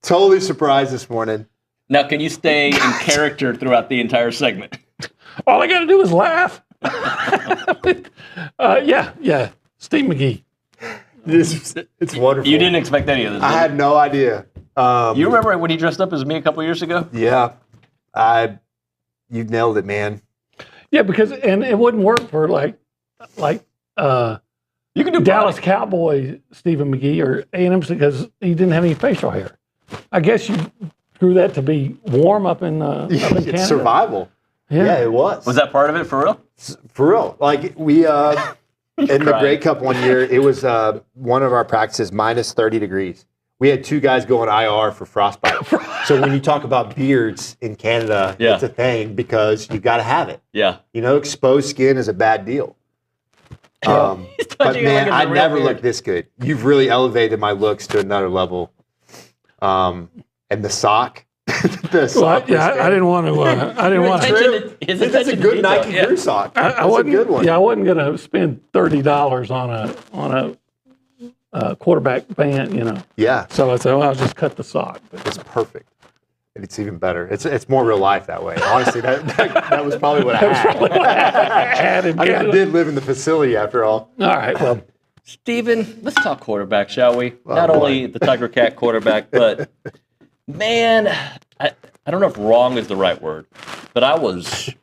Totally surprised this morning. Now, can you stay in character throughout the entire segment? All I got to do is laugh. Yeah. Steve McGee. It's wonderful. You didn't expect any of this. I had no idea. You remember when he dressed up as me a couple years ago? Yeah. You nailed it, man. Yeah, because it wouldn't work for like you can do Dallas Cowboy Stephen McGee or A&M because he didn't have any facial hair. I guess you grew that to be warm up in Canada. It's survival. Yeah, it was. Was that part of it for real? For real. Like we in the Grey Cup one year, it was one of our practices minus 30 degrees. We had 2 guys go on IR for frostbite. So when you talk about beards in Canada, it's a thing because you got to have it. Yeah. You know, exposed skin is a bad deal. But man, I never looked this good. You've really elevated my looks to another level. And the sock. I didn't want to. I didn't want to. That's a good Nike Drew sock. That's a good one. Yeah, I wasn't going to spend $30 on a quarterback band, you know. Yeah. So I said, well, I'll just cut the sock. It's perfect. And it's even better. It's more real life that way. Honestly, that was probably what I had. I mean, I did live in the facility after all. All right, well. Steven, let's talk quarterback, shall we? Not only the Tiger Cat quarterback, but man, I don't know if wrong is the right word, but I was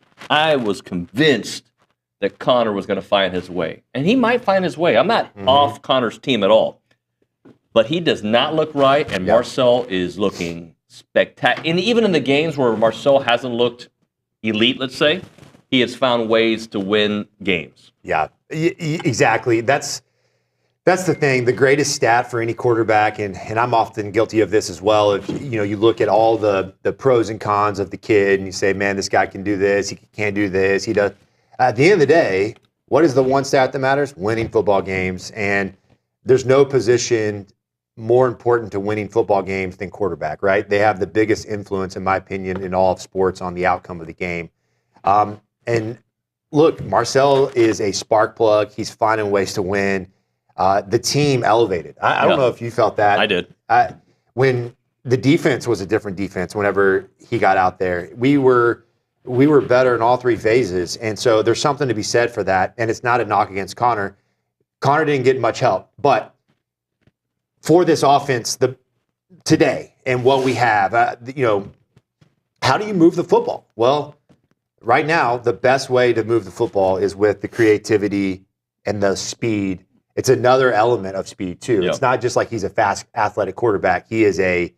convinced that Connor was going to find his way. And he might find his way. I'm not off Connor's team at all. But he does not look right, and Marcel is looking spectacular. And even in the games where Marcel hasn't looked elite, let's say, he has found ways to win games. Yeah, exactly. That's the thing. The greatest stat for any quarterback, and I'm often guilty of this as well. If you look at all the pros and cons of the kid, and you say, "Man, this guy can do this. He can't do this. He does." At the end of the day, what is the one stat that matters? Winning football games, and there's no position more important to winning football games than quarterback. Right? They have the biggest influence, in my opinion, in all of sports on the outcome of the game. And look, Marcel is a spark plug. He's finding ways to win. The team elevated. I don't know if you felt that. I did. When the defense was a different defense whenever he got out there. We were better in all 3 phases. And so there's something to be said for that. And it's not a knock against Connor. Connor didn't get much help. But for this offense today and what we have, how do you move the football? Well, right now, the best way to move the football is with the creativity and the speed. It's another element of speed, too. Yep. It's not just like he's a fast, athletic quarterback. He is a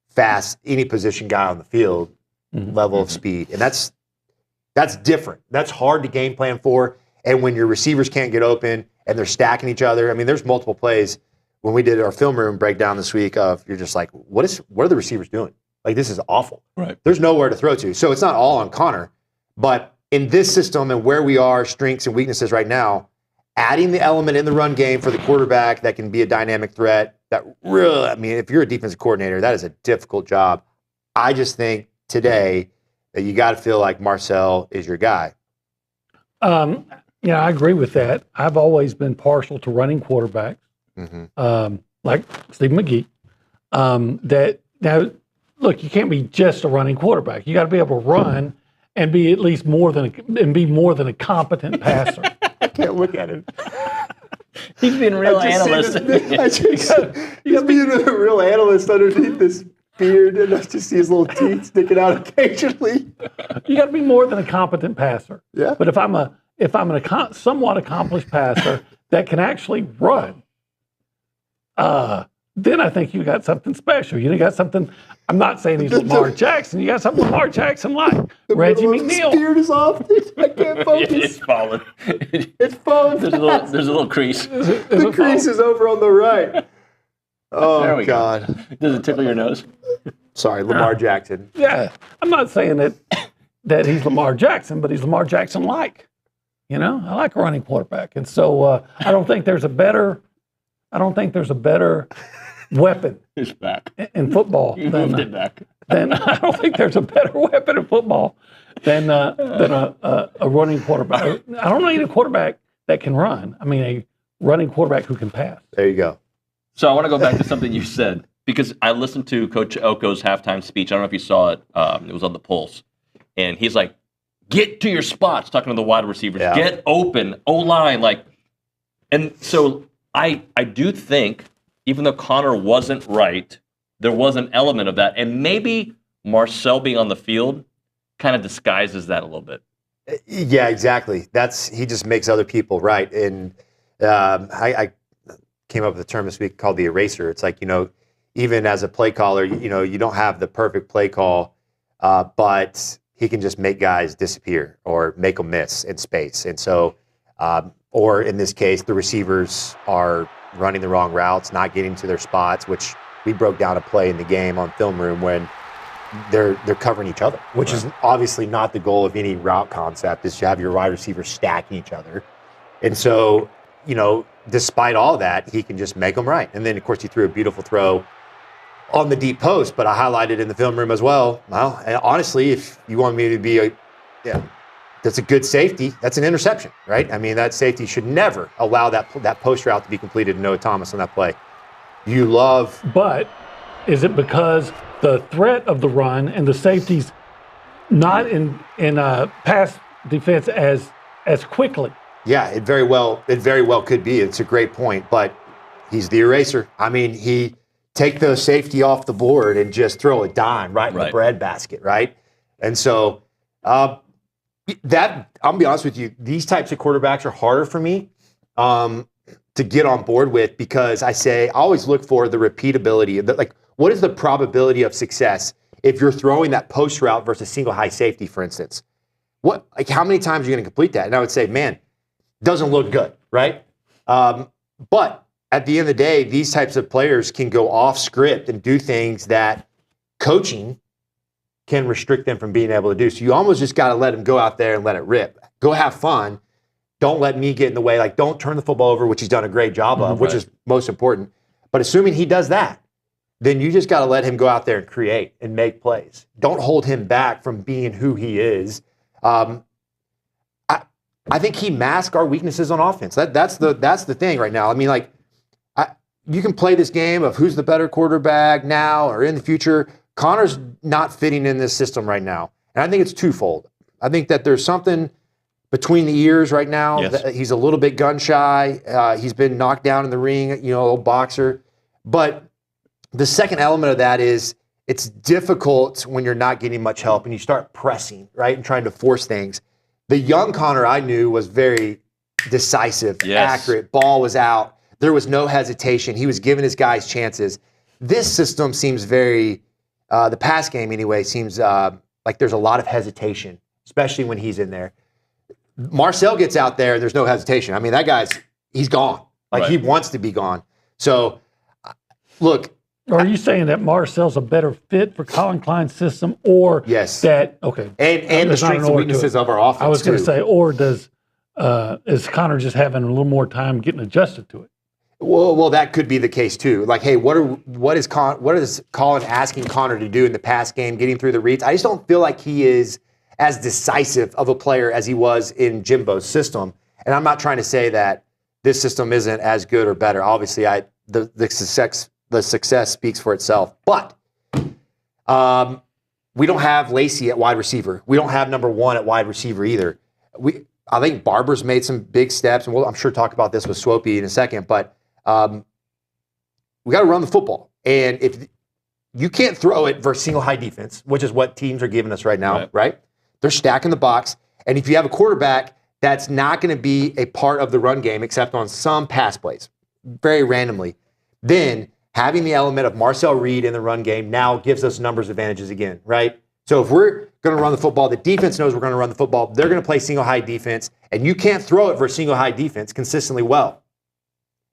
fast, any position guy on the field level of speed. And that's different. That's hard to game plan for. And when your receivers can't get open and they're stacking each other, I mean, there's multiple plays. When we did our film room breakdown this week, you're just like, what are the receivers doing? Like, this is awful. Right. There's nowhere to throw to. So it's not all on Connor. But in this system and where we are, strengths and weaknesses right now, adding the element in the run game for the quarterback that can be a dynamic threat, that really, I mean, if you're a defensive coordinator, that is a difficult job. I just think today that you got to feel like Marcel is your guy. Yeah, I agree with that. I've always been partial to running quarterbacks, like Stephen McGee. That now, look, you can't be just a running quarterback. You got to be able to run and be at least more than a competent passer. I can't look at him. He's being a real analyst. He's being a real analyst underneath this beard, and I just see his little teeth sticking out occasionally. You got to be more than a competent passer. Yeah. But if I'm an somewhat accomplished passer that can actually run, then I think you got something special. You got something. I'm not saying he's Lamar Jackson. You got something Lamar Jackson like Reggie McNeil. The beard is off. I can't focus. It's falling. It's falling. There's a little crease. The crease is over on the right. Oh, there we God. Go. Does it tickle your nose? Sorry, Lamar Jackson. Yeah. I'm not saying that he's Lamar Jackson, but he's Lamar Jackson-like. I like a running quarterback. And so I don't think there's a better weapon It's back. in football. You moved it back. I don't think there's a better weapon in football than a running quarterback. I don't need a quarterback that can run. I mean, a running quarterback who can pass. There you go. So I want to go back to something you said, because I listened to Coach Elko's halftime speech. I don't know if you saw it. It was on the Pulse. And he's like, get to your spots, talking to the wide receivers. Yeah. Get open, O-line. And so I do think, even though Connor wasn't right, there was an element of that. And maybe Marcel being on the field kind of disguises that a little bit. Yeah, exactly. He just makes other people right. And I came up with a term this week called the eraser. It's like, even as a play caller, you don't have the perfect play call, but he can just make guys disappear or make them miss in space. And so, or in this case, the receivers are running the wrong routes, not getting to their spots, which we broke down a play in the game on film room when they're covering each other, which is obviously not the goal of any route concept, is to have your wide receivers stacking each other. And so, despite all that, he can just make them right. And then, of course, he threw a beautiful throw on the deep post, but I highlighted in the film room as well. Well, and honestly, if you want me to be that's a good safety, that's an interception, right? I mean, that safety should never allow that post route to be completed and Noah Thomas on that play. But is it because the threat of the run and the safeties not in pass defense as quickly? Yeah, it very well could be. It's a great point, but he's the eraser. I mean, he take the safety off the board and just throw a dime right in the bread basket, right? And so that, I'll be honest with you, these types of quarterbacks are harder for me to get on board with, because I always look for the repeatability. What is the probability of success if you're throwing that post route versus single high safety, for instance? How many times are you going to complete that? And I would say, man, doesn't look good, right? But at the end of the day, these types of players can go off script and do things that coaching can restrict them from being able to do. So you almost just got to let them go out there and let it rip. Go have fun. Don't let me get in the way. Don't turn the football over, which he's done a great job of, which is most important. But assuming he does that, then you just got to let him go out there and create and make plays. Don't hold him back from being who he is. I think he masks our weaknesses on offense. That's the thing right now. I mean, you can play this game of who's the better quarterback now or in the future. Connor's not fitting in this system right now. And I think it's twofold. I think that there's something between the ears right now. Yes. He's a little bit gun shy. He's been knocked down in the ring, old boxer. But the second element of that is it's difficult when you're not getting much help and you start pressing, right, and trying to force things. The young Connor I knew was very decisive, accurate. Ball was out. There was no hesitation. He was giving his guys chances. This system seems very, the pass game anyway, seems like there's a lot of hesitation, especially when he's in there. Marcel gets out there and there's no hesitation. I mean, that he's gone. He wants to be gone. So, look. Are you saying that Marcel's a better fit for Colin Klein's system, or that okay? And the strengths and weaknesses of our offense. I was going to say, or is Connor just having a little more time getting adjusted to it? Well, that could be the case too. Like, hey, what is Colin asking Connor to do in the pass game, getting through the reads? I just don't feel like he is as decisive of a player as he was in Jimbo's system. And I'm not trying to say that this system isn't as good or better. Obviously, the success speaks for itself. But we don't have Lacey at wide receiver. We don't have number 1 at wide receiver either. I think Barber's made some big steps, and we'll, I'm sure, talk about this with Swope in a second. But we got to run the football, and if you can't throw it versus single high defense, which is what teams are giving us right now, right? They're stacking the box, and if you have a quarterback that's not going to be a part of the run game except on some pass plays, very randomly, then having the element of Marcel Reed in the run game now gives us numbers advantages again, right? So if we're going to run the football, the defense knows we're going to run the football. They're going to play single high defense, and you can't throw it versus single high defense consistently well.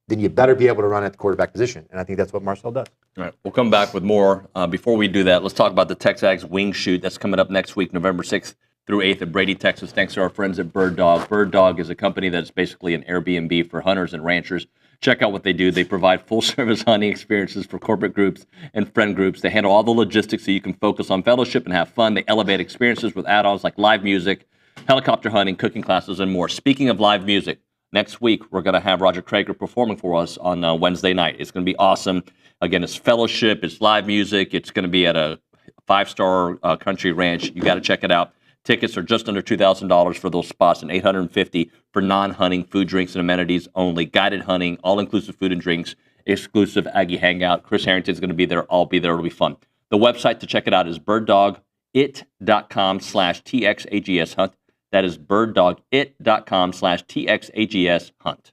Then you better be able to run at the quarterback position. And I think that's what Marcel does. All right, we'll come back with more. Before we do that, let's talk about the TexAgs Wing Shoot that's coming up next week, November 6th through 8th at Brady, Texas. Thanks to our friends at Bird Dog. Bird Dog is a company that's basically an Airbnb for hunters and ranchers. Check out what they do. They provide full-service hunting experiences for corporate groups and friend groups. They handle all the logistics so you can focus on fellowship and have fun. They elevate experiences with add-ons like live music, helicopter hunting, cooking classes, and more. Speaking of live music, next week, we're going to have Roger Krager performing for us on Wednesday night. It's going to be awesome. Again, it's fellowship, it's live music. It's going to be at a 5-star country ranch. You got to check it out. Tickets are just under $2,000 for those spots and $850 for non-hunting food, drinks, and amenities only. Guided hunting, all-inclusive food and drinks, exclusive Aggie hangout. Chris Harrington's going to be there. I'll be there. It'll be fun. The website to check it out is birddogit.com/TXAGS hunt. That is birddogit.com/TXAGS hunt.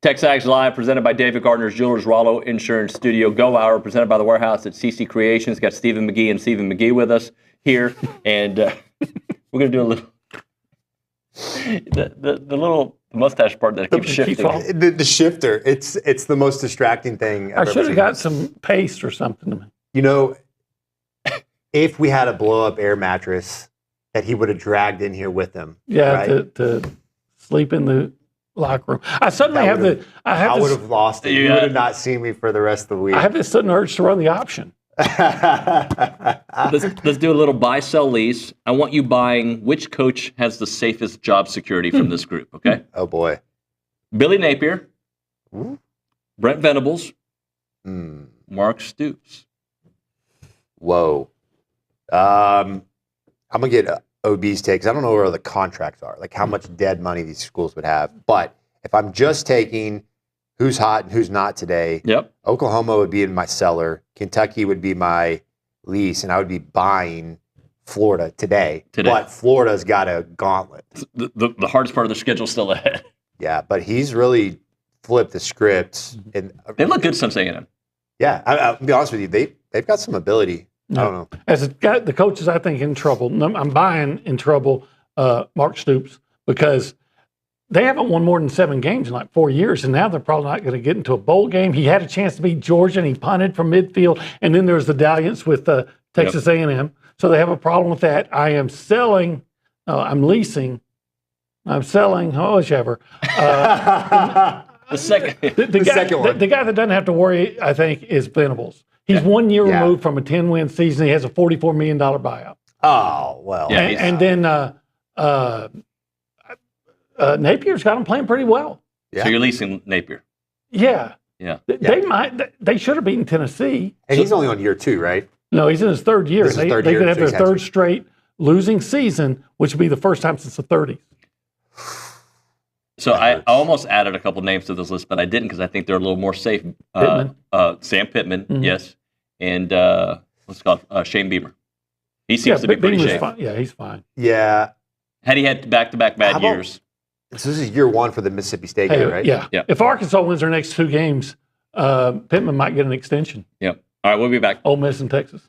TexAgs Live, presented by David Gardner's Jewelers, Rollo Insurance Studio, Go Hour, presented by The Warehouse at CC Creations. Got Stephen McGee and Stephen McGee with us here, and we're going to do a little the little mustache part that keeps shifting. The shifter. It's the most distracting thing. I should have got some paste or something. You know, if we had a blow-up air mattress that he would have dragged in here with him. Yeah, right? to sleep in the locker room. I suddenly I would have lost it. You would have not seen me for the rest of the week. I have this sudden urge to run the option. Let's do a little buy-sell lease. I want you buying which coach has the safest job security from this group, okay? Oh, boy. Billy Napier, Ooh. Brent Venables, Mark Stoops. Whoa. I'm going to get OB's take because I don't know where the contracts are, like how much dead money these schools would have. But if I'm just taking who's hot and who's not today, Oklahoma would be in my cellar, Kentucky would be my lease, and I would be buying Florida today. But Florida's got a gauntlet. The hardest part of the schedule still ahead. Yeah, but he's really flipped the script. And they look good since A&M. Yeah, I'll be honest with you, they've got some ability. I don't know. As the coaches, I think, in trouble. I'm buying in trouble Mark Stoops because they haven't won more than 7 games in like 4 years, and now they're probably not going to get into a bowl game. He had a chance to beat Georgia, and he punted from midfield, and then there's the dalliance with Texas A&M. So they have a problem with that. I am selling. I'm leasing. I'm selling. Whichever. The second one. The guy that doesn't have to worry, I think, is Venables. He's 1 year removed from a 10-win season. He has a $44 million buyout. Oh, well. Yeah, and then Napier's got him playing pretty well. Yeah. So you're leasing Napier. Yeah. Yeah. They should have beaten Tennessee. And he's only on year 2, right? No, he's in his 3rd year. They could have their 3rd straight losing season, which would be the first time since the 30s. So I almost added a couple names to this list, but I didn't because I think they're a little more safe. Sam Pittman, yes, and let's call it Shane Beamer. He seems to be pretty safe. Yeah, he's fine. Yeah. Had he had back-to-back bad years. So this is year 1 for the Mississippi State game, right? Yeah. If Arkansas wins their next 2 games, Pittman might get an extension. Yep. All right, we'll be back. Ole Miss and Texas.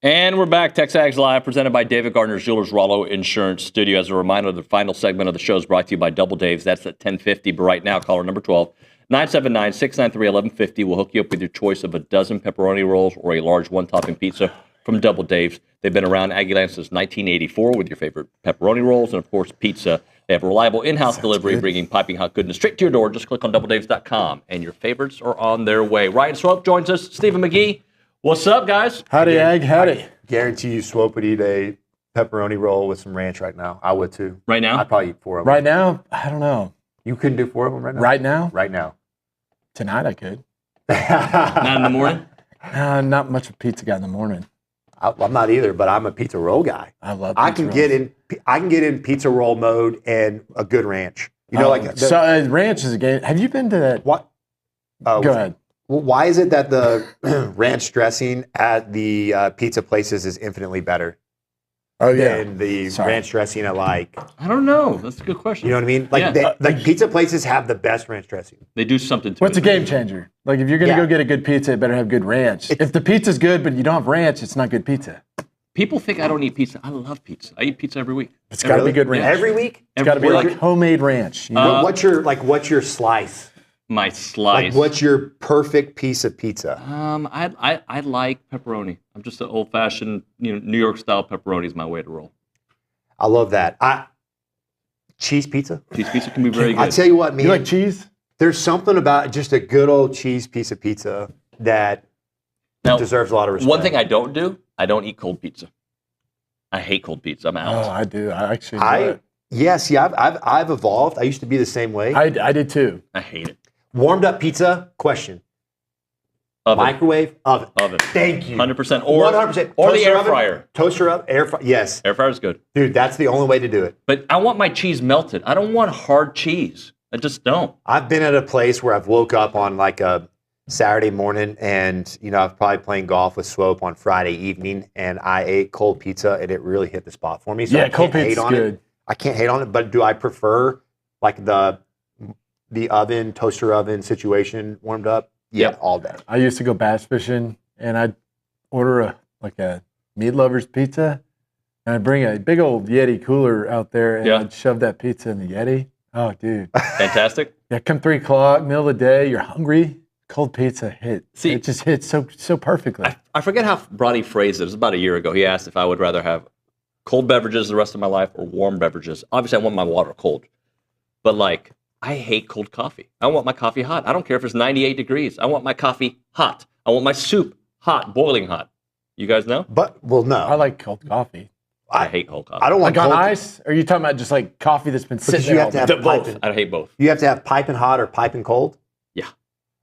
And we're back. TexAgs Live, presented by David Gardner's Jewelers Rollo Insurance Studio. As a reminder, the final segment of the show is brought to you by Double Dave's. That's at 10:50. But right now, caller number 12, 979-693-1150 will hook you up with your choice of a dozen pepperoni rolls or a large one-topping pizza from Double Dave's. They've been around Aggieland since 1984 with your favorite pepperoni rolls and, of course, pizza. They have reliable in-house delivery, bringing piping hot goodness straight to your door. Just click on doubledaves.com, and your favorites are on their way. Ryan Swope joins us. Stephen McGee. What's up, guys? Howdy, Ag. Howdy. I guarantee you Swope would eat a pepperoni roll with some ranch right now. I would too. Right now? I'd probably eat 4 of them. Right now, I don't know. You couldn't do 4 of them right now? Right now? Right now. Tonight I could. Not in the morning? Not much of a pizza guy in the morning. I'm not either, but I'm a pizza roll guy. I love I pizza can get in pizza roll mode and a good ranch. You know, ranch is a game. Have you been to that? What? Go ahead. Well, why is it that the ranch dressing at the pizza places is infinitely better? Oh yeah, than the ranch dressing at I don't know. That's a good question. You know what I mean? Like pizza places have the best ranch dressing. They do something to What's it. a game changer? Like if you're gonna go get a good pizza, it better have good ranch. If the pizza's good but you don't have ranch, it's not good pizza. People think I don't eat pizza. I love pizza. I eat pizza every week. It's got to be good ranch. Every week? It's got to be like homemade ranch. You know? What's your slice? My slice. Like what's your perfect piece of pizza? I like pepperoni. I'm just an old-fashioned, New York style pepperoni is my way to roll. I love that. Cheese pizza? Cheese pizza can be very good. I tell you what, man. You like cheese? There's something about just a good old cheese piece of pizza that deserves a lot of respect. One thing I don't do, I don't eat cold pizza. I hate cold pizza. I'm out. Oh, I do. I actually do it. Yeah, see, I've evolved. I used to be the same way. I did too. I hate it. Warmed up pizza, question. Oven. Microwave, oven. Thank you. 100%. Or 100%. Or the air oven, fryer. Toaster oven, air fryer. Yes. Air fryer's good. Dude, that's the only way to do it. But I want my cheese melted. I don't want hard cheese. I just don't. I've been at a place where I've woke up on like a Saturday morning and, I was probably playing golf with Swope on Friday evening and I ate cold pizza and it really hit the spot for me. So I cold can't hate pizza's on good. it. I can't hate on it, but do I prefer like the oven, toaster oven situation warmed up? Yeah, all day. I used to go bass fishing and I'd order a meat lover's pizza and I'd bring a big old Yeti cooler out there and I'd shove that pizza in the Yeti. Oh, dude. Fantastic. Yeah, come 3 o'clock, middle of the day, you're hungry. Cold pizza it just hits so perfectly. I forget how Bronny phrased it. It was about a year ago. He asked if I would rather have cold beverages the rest of my life or warm beverages. Obviously, I want my water cold. But, I hate cold coffee. I want my coffee hot. I don't care if it's 98 degrees. I want my coffee hot. I want my soup hot, boiling hot. You guys know? No. I like cold coffee. I hate cold coffee. I don't like want on cold ice? Or are you talking about just like coffee that's been sitting there? You have to have both. I hate both. You have to have piping hot or piping cold? Yeah.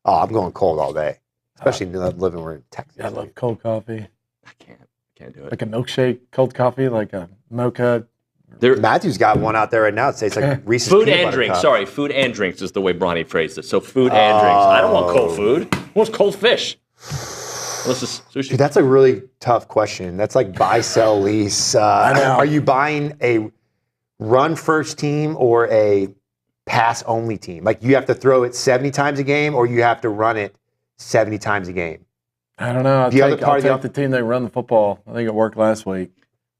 Oh, I'm going cold all day. Especially living where in Texas. I love cold coffee. I can't do it. Like a milkshake, cold coffee, like a mocha. Matthew's got one out there right now. It says like Reese's food peanut and butter drinks. cup. Sorry, food and drinks is the way Bronny phrased it. So food and drinks. I don't want cold food. I want cold fish. This is sushi. Dude, that's a really tough question. That's like buy, sell, lease. Are you buying a run first team or a pass only team? Like you have to throw it 70 times a game or you have to run it 70 times a game? I don't know. I'll take the team that run the football. I think it worked last week.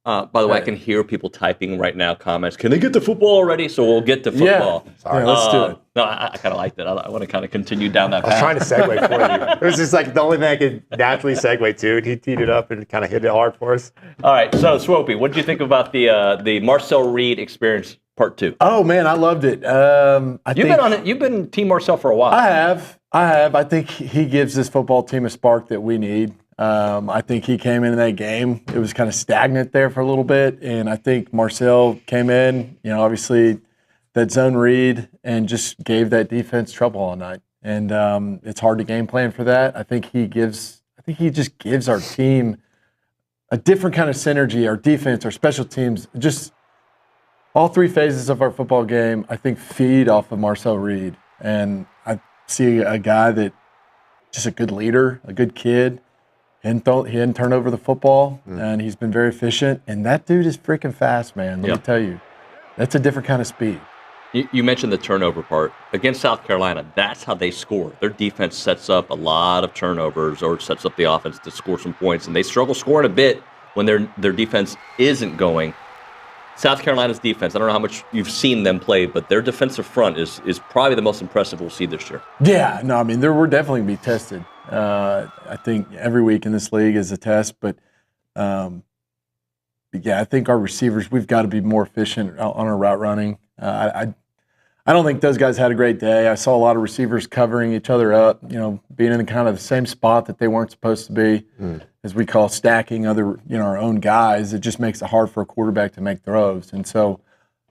By the way, I can hear people typing right now comments. Can they get to football already? So we'll get to football. Yeah, let's do it. No, I kind of liked it. I want to kind of continue down that path. I was trying to segue for you. It was just like the only thing I could naturally segue to. And he teed it up and kind of hit it hard for us. All right. So, Swopey, what did you think about the Marcel Reed experience part 2? Oh, man, I loved it. You've been Team Marcel for a while. I have. I think he gives this football team a spark that we need. I think he came into that game. It was kind of stagnant there for a little bit, and I think Marcel came in, obviously that zone read and just gave that defense trouble all night. And it's hard to game plan for that. I think he just gives our team a different kind of synergy. Our defense, our special teams, just all 3 phases of our football game, I think feed off of Marcel Reed. And I see a guy that just a good leader, a good kid. He didn't turn over the football, and he's been very efficient. And that dude is freaking fast, man. Let me tell you. That's a different kind of speed. You mentioned the turnover part. Against South Carolina, that's how they score. Their defense sets up a lot of turnovers or sets up the offense to score some points, and they struggle scoring a bit when their defense isn't going. South Carolina's defense, I don't know how much you've seen them play, but their defensive front is probably the most impressive we'll see this year. Yeah, no, I mean, we're definitely going to be tested. I think every week in this league is a test, but yeah, I think our receivers, we've got to be more efficient on our route running. I don't think those guys had a great day. I saw a lot of receivers covering each other up, being in the kind of the same spot that they weren't supposed to be, as we call stacking other, our own guys. It just makes it hard for a quarterback to make throws. And so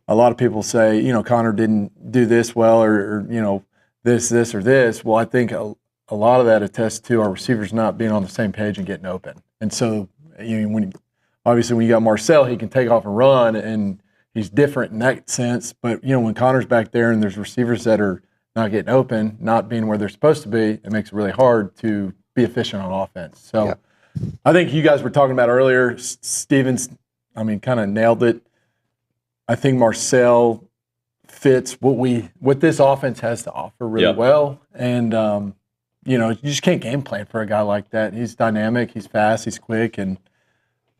a lot of people say, Connor didn't do this well or this or this. Well, I think a lot of that attests to our receivers not being on the same page and getting open. And so obviously when you got Marcel, he can take off and run, and he's different in that sense. But, when Connor's back there and there's receivers that are not getting open, not being where they're supposed to be, it makes it really hard to be efficient on offense. So I think you guys were talking about earlier, Stevens, kind of nailed it. I think Marcel fits what this offense has to offer really well. And, you just can't game plan for a guy like that. He's dynamic, he's fast, he's quick. And,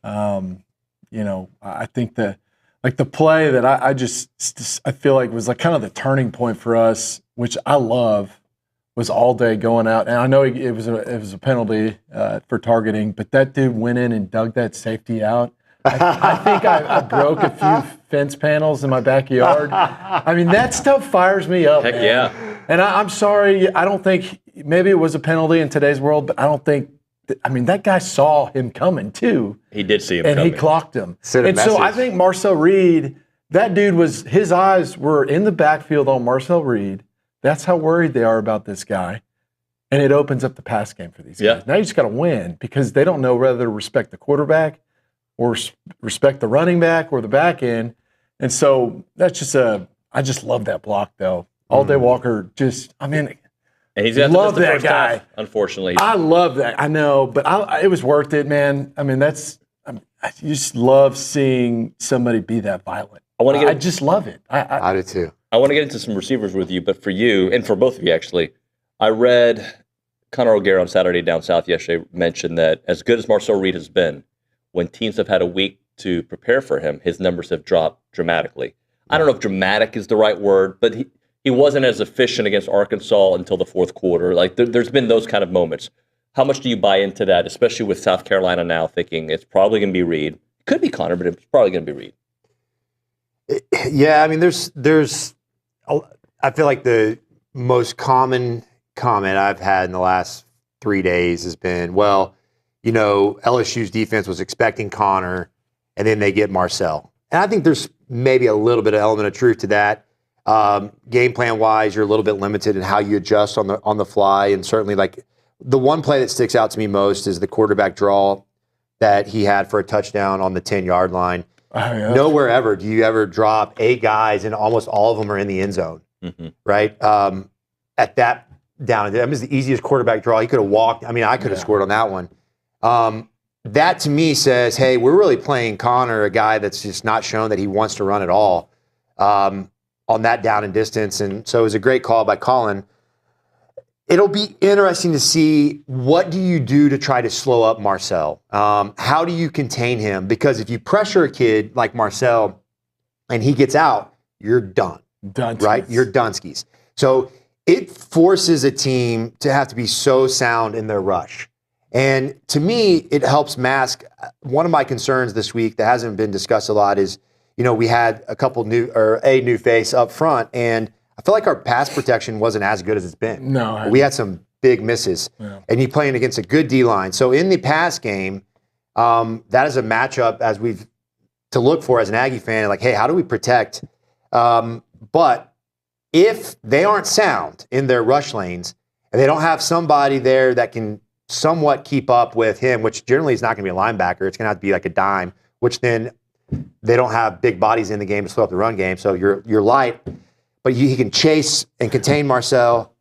I think the play that I feel like was like kind of the turning point for us, which I love, was all day going out. And I know it was a penalty for targeting, but that dude went in and dug that safety out. I think I broke a few fence panels in my backyard. That stuff fires me up. Heck man. yeah. And I'm sorry, I don't think, maybe it was a penalty in today's world, but I don't think, that guy saw him coming too. He did see him and coming. he clocked him. Sent a And so message. I think Marcel Reed, that dude his eyes were in the backfield on Marcel Reed. That's how worried they are about this guy. And it opens up the pass game for these guys. Now you just got to win, because they don't know whether to respect the quarterback or respect the running back or the back end. And so that's just I just love that block though. All Day Walker and he's got love the that first guy. half, unfortunately. I love that. I know, but it was worth it, man. I just love seeing somebody be that violent. I just love it. I do too. I want to get into some receivers with you, but for you, and for both of you actually, I read Connor O'Gara on Saturday Down South yesterday mentioned that as good as Marcel Reed has been, when teams have had a week to prepare for him, his numbers have dropped dramatically. I don't know if dramatic is the right word, but he wasn't as efficient against Arkansas until the fourth quarter. Like there's been those kind of moments. How much do you buy into that, especially with South Carolina now thinking it's probably going to be Reed? It could be Connor, but it's probably going to be Reed. Yeah, there's I feel like the most common comment I've had in the last 3 days has been, LSU's defense was expecting Connor, and then they get Marcel. And I think there's maybe a little bit of element of truth to that. Game plan wise, you're a little bit limited in how you adjust on the fly, and certainly like the one play that sticks out to me most is the quarterback draw that he had for a touchdown on the 10-yard line. Nowhere ever do you ever drop 8 guys, and almost all of them are in the end zone, right? At that down, that was the easiest quarterback draw. He could have walked. I could have scored on that one. That to me says, hey, we're really playing Connor, a guy that's just not shown that he wants to run at all. On that down and distance. And so it was a great call by Colin. It'll be interesting to see, what do you do to try to slow up Marcel? How do you contain him? Because if you pressure a kid like Marcel and he gets out, you're done. Right? You're Dunskies. So it forces a team to have to be so sound in their rush. And to me, it helps mask one of my concerns this week that hasn't been discussed a lot is, we had a new face up front, and I feel like our pass protection wasn't as good as it's been. No. We had some big misses. Yeah. And you're playing against a good D-line. So in the pass game, that is a matchup as we've to look for as an Aggie fan, like, hey, how do we protect? But if they aren't sound in their rush lanes, and they don't have somebody there that can somewhat keep up with him, which generally is not going to be a linebacker, it's going to have to be like a dime, which then they don't have big bodies in the game to slow up the run game. So you're light, but he can chase and contain Marcel.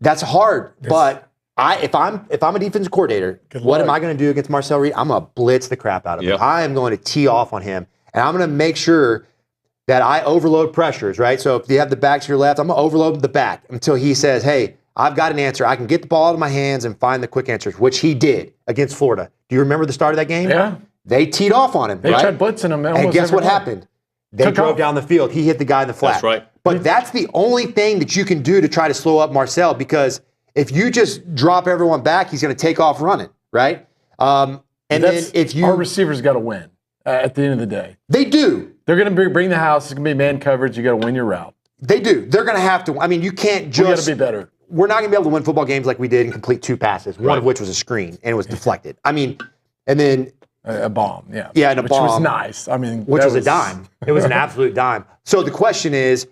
That's hard. Yes. But if I'm a defensive coordinator, what am I going to do against Marcel Reed? I'm going to blitz the crap out of him. I am going to tee off on him, and I'm going to make sure that I overload pressures, right? So if you have the back to your left, I'm going to overload the back until he says, hey, I've got an answer. I can get the ball out of my hands and find the quick answers, which he did against Florida. Do you remember the start of that game? Yeah. They teed off on him, They right? tried blitzing him. And guess what happened? They Took drove off. down the field. He hit the guy in the flat. That's right. But that's the only thing that you can do to try to slow up Marcel, because if you just drop everyone back, he's going to take off running, right? And then if you... Our receivers got to win at the end of the day. They do. They're going to bring the house. It's going to be man coverage. You got to win your route. They do. They're going to have to. I mean, you can't just... We got to be better. We're not going to be able to win football games like we did and complete 2 passes, one of which was a screen, and it was deflected. I mean, and then... A bomb, yeah. Yeah, and a bomb. Which was nice. I mean... Which was a dime. It was an absolute dime. So the question is,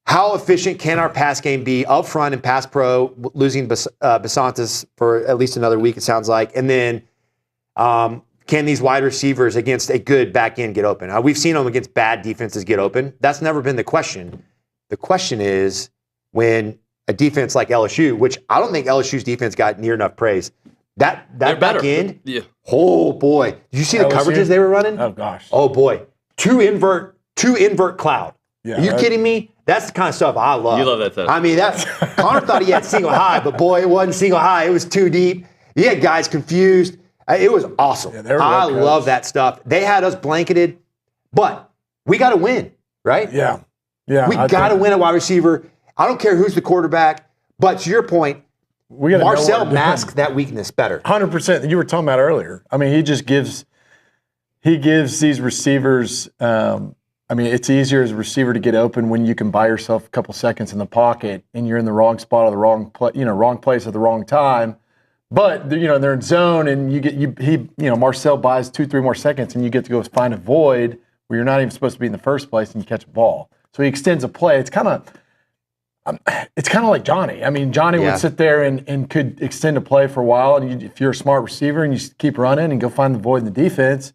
how efficient can our pass game be up front in pass pro, losing Basantis for at least another week, it sounds like, and then can these wide receivers against a good back end get open? We've seen them against bad defenses get open. That's never been the question. The question is when a defense like LSU, which I don't think LSU's defense got near enough praise, that back end, oh boy. Did you see the coverages they were running? Oh gosh. Oh boy. Two invert cloud. Yeah, Are you kidding me? That's the kind of stuff I love. You love that stuff. I mean, Connor thought he had single high, but boy, it wasn't single high. It was too deep. He had guys confused. It was awesome. Yeah, I love that stuff. They had us blanketed, but we got to win, right? Yeah. Yeah. We got to win a wide receiver. I don't care who's the quarterback, but to your point, Marcel masks that weakness better. 100%. You were talking about earlier. I mean, he gives these receivers. I mean, it's easier as a receiver to get open when you can buy yourself a couple seconds in the pocket and you're in the wrong spot or the wrong place at the wrong time. But they're in zone, and Marcel buys 2-3 more seconds, and you get to go find a void where you're not even supposed to be in the first place, and you catch a ball. So he extends a play. It's kind of like Johnny. I mean, Johnny would sit there and could extend a play for a while, and if you're a smart receiver and you keep running and go find the void in the defense,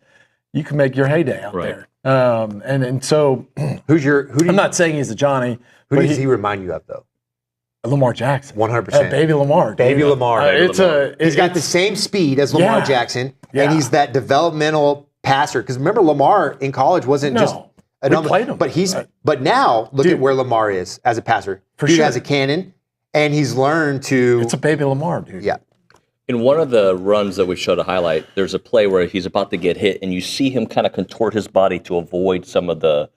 you can make your heyday out there. And so, I'm not saying he's a Johnny. Who does he remind you of, though? Lamar Jackson. 100%. Baby Lamar. Baby Lamar. He's got the same speed as Lamar Jackson, and he's that developmental passer. Because remember, Lamar in college wasn't just a number. Played him. But now, look at where Lamar is as a passer. He has a cannon, and he's learned to... It's a baby Lamar, dude. Yeah. In one of the runs that we showed a highlight, there's a play where he's about to get hit, and you see him kind of contort his body to avoid some of the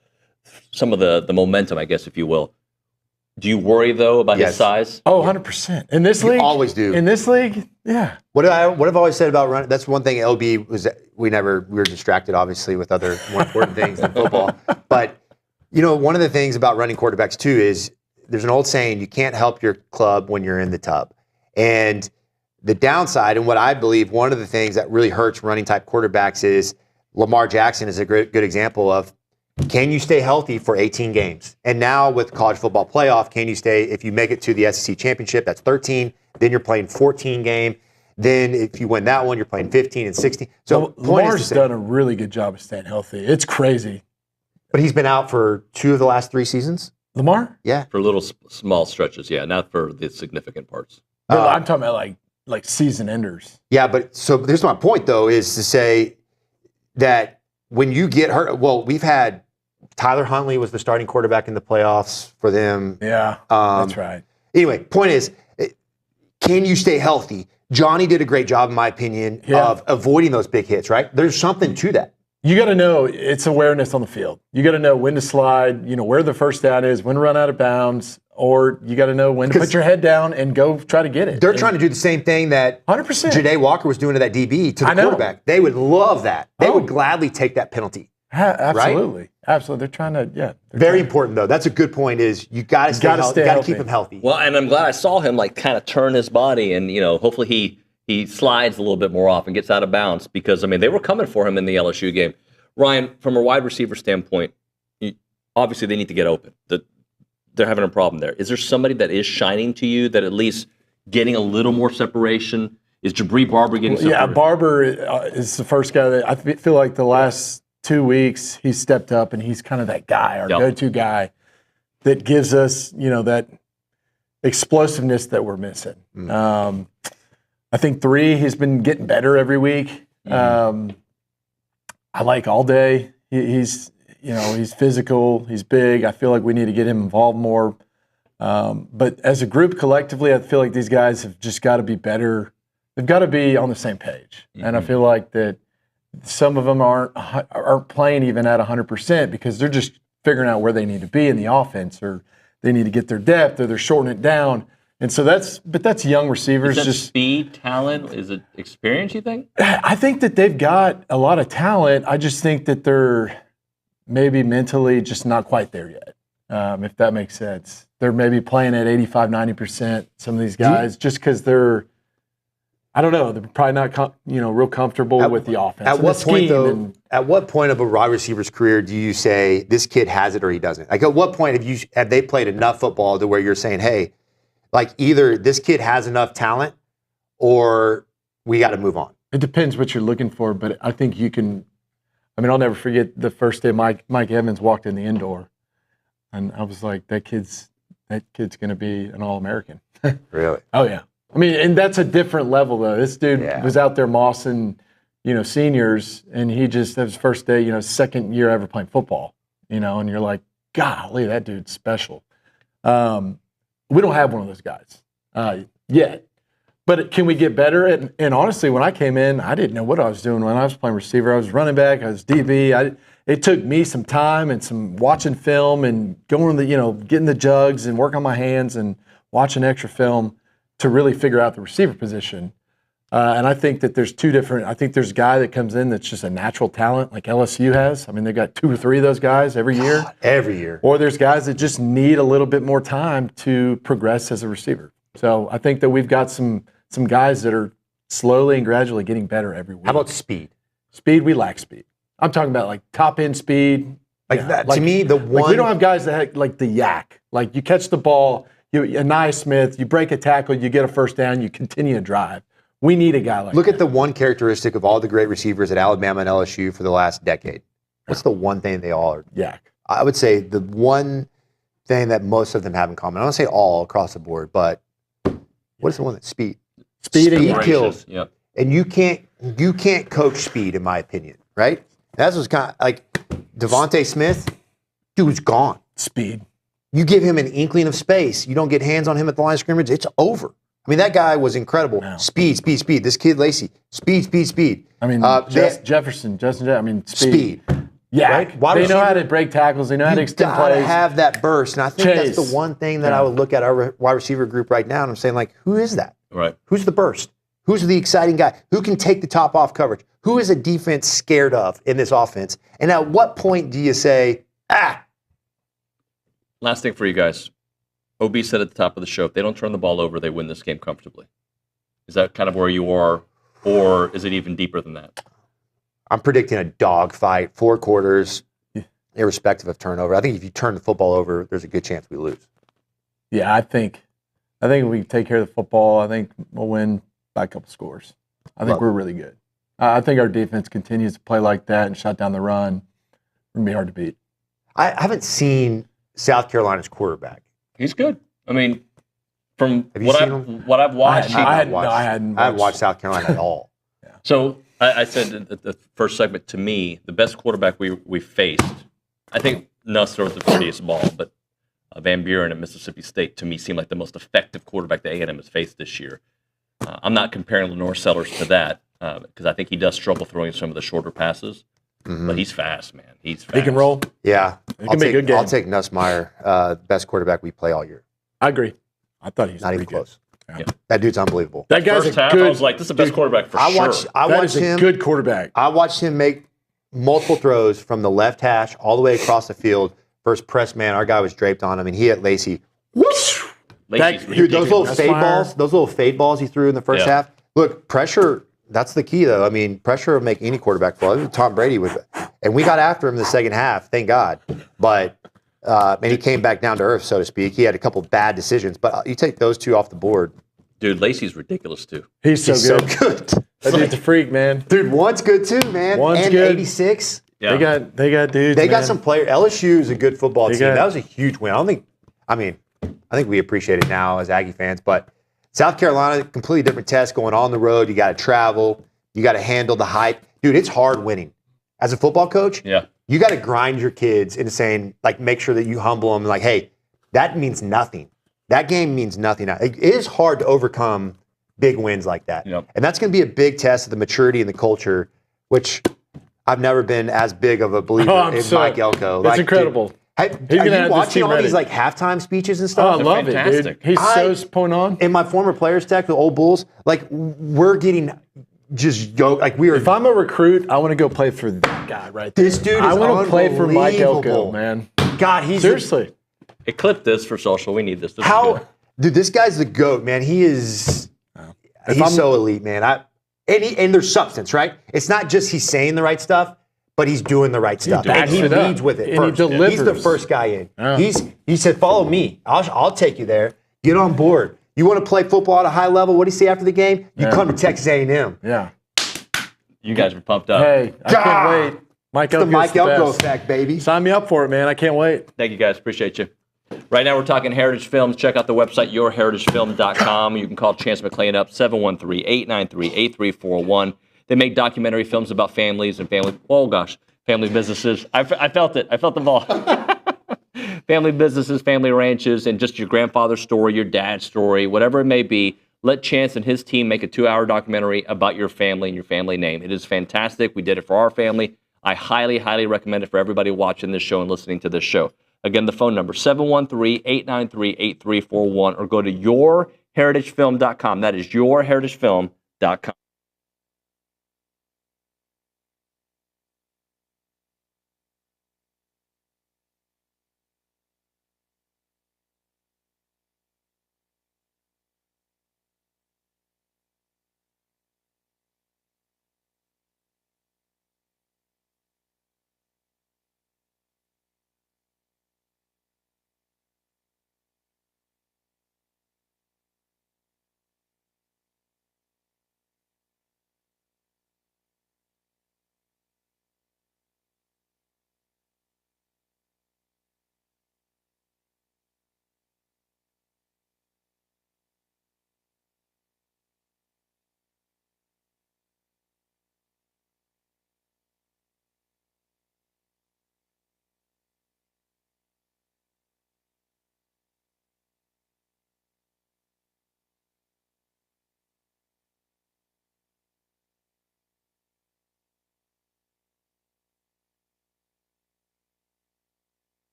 momentum, I guess, if you will. Do you worry though about his size? Oh, 100%. In this league, always do. In this league, yeah. What I've always said about running. That's one thing. LB was we were distracted obviously with other more important things than football. But one of the things about running quarterbacks too is there's an old saying: you can't help your club when you're in the tub. And the downside, and what I believe, one of the things that really hurts running type quarterbacks is Lamar Jackson is a good example of. Can you stay healthy for 18 games? And now with college football playoff, can you stay, if you make it to the SEC championship, that's 13, then you're playing 14 game. Then if you win that one, you're playing 15 and 16. So Lamar's done a really good job of staying healthy. It's crazy. But he's been out for 2 of the last 3 seasons? Lamar? Yeah. For little small stretches, yeah, not for the significant parts. I'm talking about like season enders. Yeah, but so here's my point though, is to say that when you get hurt, well, we've had Tyler Huntley was the starting quarterback in the playoffs for them. Yeah, that's right. Anyway, point is, can you stay healthy? Johnny did a great job, in my opinion, of avoiding those big hits, right? There's something to that. You got to know it's awareness on the field. You got to know when to slide, where the first down is, when to run out of bounds, or you got to know when to put your head down and go try to get it. They're trying to do the same thing that 100%. Janae Walker was doing to that DB, to the quarterback. They would love that. They would gladly take that penalty. Absolutely. Right? Absolutely. They're trying to, Very important, though. That's a good point, is you got to stay healthy. You got to keep him healthy. Well, and I'm glad I saw him kind of turn his body and, hopefully he slides a little bit more off and gets out of bounds because, they were coming for him in the LSU game. Ryan, from a wide receiver standpoint, obviously they need to get open. They're having a problem there. Is there somebody that is shining to you that at least getting a little more separation? Is Jabri Barber getting separation? Yeah, Barber is the first guy that I feel like the last 2 weeks he's stepped up and he's kind of that guy, our go-to guy that gives us, that explosiveness that we're missing. I think 3, he's been getting better every week. I like All Day. He's he's physical, he's big. I feel like we need to get him involved more. But as a group collectively, I feel like these guys have just got to be better. They've got to be on the same page. Mm-hmm. And I feel like that some of them aren't playing even at 100% because they're just figuring out where they need to be in the offense, or they need to get their depth, or they're shortening it down. And so that's young receivers. Is that just speed, talent? Is it experience, you think? I think that they've got a lot of talent. I just think that they're maybe mentally just not quite there yet, if that makes sense. They're maybe playing at 85, 90%, some of these guys, just because they're, I don't know, they're probably not real comfortable with the offense. At what point, though, at what point of a wide receiver's career do you say this kid has it or he doesn't? Like, at what point have they played enough football to where you're saying, hey, like either this kid has enough talent or we got to move on? It depends what you're looking for, but I think you can. I mean, I'll never forget the first day Mike Evans walked in the indoor, and I was like, that kid's going to be an All-American. Really? Oh, yeah. I mean, and that's a different level, though. This dude was out there mossing, seniors, and that was his first day, second year ever playing football, and you're like, golly, that dude's special. We don't have one of those guys yet. But can we get better? And honestly, when I came in, I didn't know what I was doing when I was playing receiver. I was running back. I was DB. It took me some time and some watching film and going getting the jugs and working on my hands and watching extra film to really figure out the receiver position. And I think that there's two different. I think there's a guy that comes in that's just a natural talent, like LSU has. I mean, they've got 2 or 3 of those guys every year. Every year. Or there's guys that just need a little bit more time to progress as a receiver. So I think that we've got some guys that are slowly and gradually getting better every week. How about speed? Speed, we lack speed. I'm talking about like top end speed. Like that. To me, the one. Like we don't have guys that have like the yak. Like you catch the ball, Anaya Smith, you break a tackle, you get a first down, you continue to drive. We need a guy like that. Look at the one characteristic of all the great receivers at Alabama and LSU for the last decade. What's the one thing they all are? Yak. I would say the one thing that most of them have in common. I don't say all across the board, but what is the one that's speed? Speed kills. Yep. And you can't coach speed, in my opinion, right? That's what's kind of like Devontae Smith, dude's gone. Speed. You give him an inkling of space, you don't get hands on him at the line of scrimmage, it's over. I mean, that guy was incredible. Wow. Speed. This kid, Lacey, speed. I mean, Justin, I mean, speed. Yeah, right? They know how to break tackles. They know how to extend plays. You got to have that burst. And I think that's the one thing that I would look at our wide receiver group right now, and I'm saying, like, who is that? Right. Who's the burst? Who's the exciting guy? Who can take the top off coverage? Who is a defense scared of in this offense? And at what point do you say, Last thing for you guys. OB said at the top of the show, if they don't turn the ball over, they win this game comfortably. Is that kind of where you are, or is it even deeper than that? I'm predicting a dogfight, 4 quarters, irrespective of turnover. I think if you turn the football over, there's a good chance we lose. Yeah, I think we take care of the football. I think we'll win by a couple scores. I think we're really good. I think our defense continues to play like that and shut down the run. It's going to be hard to beat. I haven't seen South Carolina's quarterback. He's good. I mean, from what I've watched, I hadn't watched South Carolina at all. Yeah. So I said at the first segment, to me, the best quarterback we faced, I think Nuss throws the prettiest ball, but Van Buren at Mississippi State, to me, seemed like the most effective quarterback that A&M has faced this year. I'm not comparing Lenore Sellers to that because I think he does struggle throwing some of the shorter passes. Mm-hmm. But he's fast, man. He's fast. He can roll. Yeah. It can be a good game. I'll take Nussmeier, best quarterback we play all year. I agree. I thought he was not even close. Yeah. That dude's unbelievable. That guy's First half, I was like, this is the best quarterback for sure. I watched him. Good quarterback. I watched him make multiple throws from the left hash all the way across the field. First press man, our guy was draped on him, and he hit Lacey. Whoosh! Dude, those little fade balls he threw in the first half. Look, pressure. That's the key, though. I mean, pressure will make any quarterback fall. Tom Brady would, and we got after him in the second half. Thank God. But and he came back down to earth, so to speak. He had a couple bad decisions, but you take those 2 off the board. Dude, Lacey's ridiculous too. He's so good. That dude's a freak, man. Dude, one's good too, man. One's and good. 86. Yeah. They got dudes. They got some players. LSU is a good football team. That was a huge win. I think we appreciate it now as Aggie fans, but South Carolina, completely different test going on the road. You got to travel. You got to handle the hype. Dude, it's hard winning. As a football coach, you got to grind your kids into saying, like, make sure that you humble them. Like, hey, that means nothing. That game means nothing. It is hard to overcome big wins like that. Yep. And that's going to be a big test of the maturity and the culture, which I've never been as big of a believer in Mike Elko. It's incredible. Dude, are you watching all these like halftime speeches and stuff? Oh, I love it, dude. He's so point on. In my former players tech, the old Bulls, like we're getting just like we are. If I'm a recruit, I want to go play for that guy right there. This dude is I want to play for Mike Elko, unbelievable. man. God, he's seriously. Hey, clip this for social. We need this. This is How, good. dude? This guy's the GOAT, man. He is. He's so elite, man. And there's substance, right? It's not just he's saying the right stuff, but he's doing the right stuff, and he leads with it And first. he delivers. He's the first guy in. Yeah. He said, "Follow me. I'll take you there. Get on board. You want to play football at a high level? What do you say after the game? You come to Texas A&M." Yeah. You guys are pumped up. Hey, I can't wait. Mike Elko's the Mike Elko best. effect, baby. Sign me up for it, man. I can't wait. Thank you, guys. Appreciate you. Right now, we're talking Heritage Films. Check out the website, yourheritagefilm.com. You can call Chance McClain up, 713-893-8341. They make documentary films about families and family businesses. I felt it. I felt the ball. Family businesses, family ranches, and just your grandfather's story, your dad's story, whatever it may be. Let Chance and his team make a 2-hour documentary about your family and your family name. It is fantastic. We did it for our family. I highly, highly recommend it for everybody watching this show and listening to this show. Again, the phone number, 713-893-8341, or go to yourheritagefilm.com. That is yourheritagefilm.com.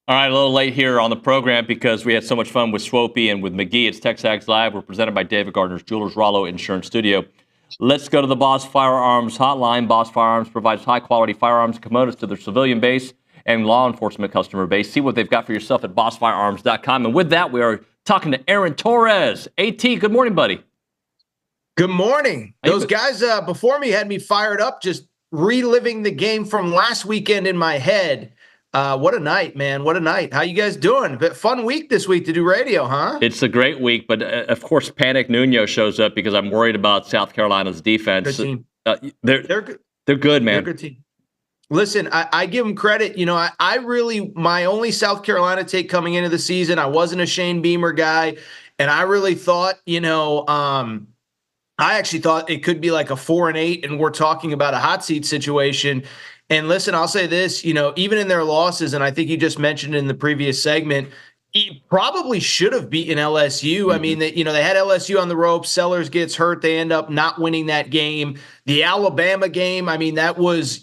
All right, a little late here on the program because we had so much fun with Swope and with McGee. It's TexAgs Live. We're presented by David Gardner's Jewelers Rollo Insurance Studio. Let's go to the Boss Firearms Hotline. Boss Firearms provides high-quality firearms and components to their civilian base and law enforcement customer base. See what they've got for yourself at bossfirearms.com. And with that, we are talking to Aaron Torres. AT, good morning, buddy. Good morning. Those guys before me had me fired up, just reliving the game from last weekend in my head. What a night, man. What a night. How you guys doing? But fun week this week to do radio, huh? It's a great week, but of course, Panic Nuño shows up because I'm worried about South Carolina's defense. Good team. They're good, man. They're a good team. Listen, I give them credit. You know, I really, my only South Carolina take coming into the season, I wasn't a Shane Beamer guy, and I really thought, I actually thought it could be like a 4-8, and we're talking about a hot seat situation. And listen, I'll say this, even in their losses, and I think you just mentioned in the previous segment, he probably should have beaten LSU. Mm-hmm. I mean, they had LSU on the ropes. Sellers gets hurt. They end up not winning that game. The Alabama game, I mean, that was,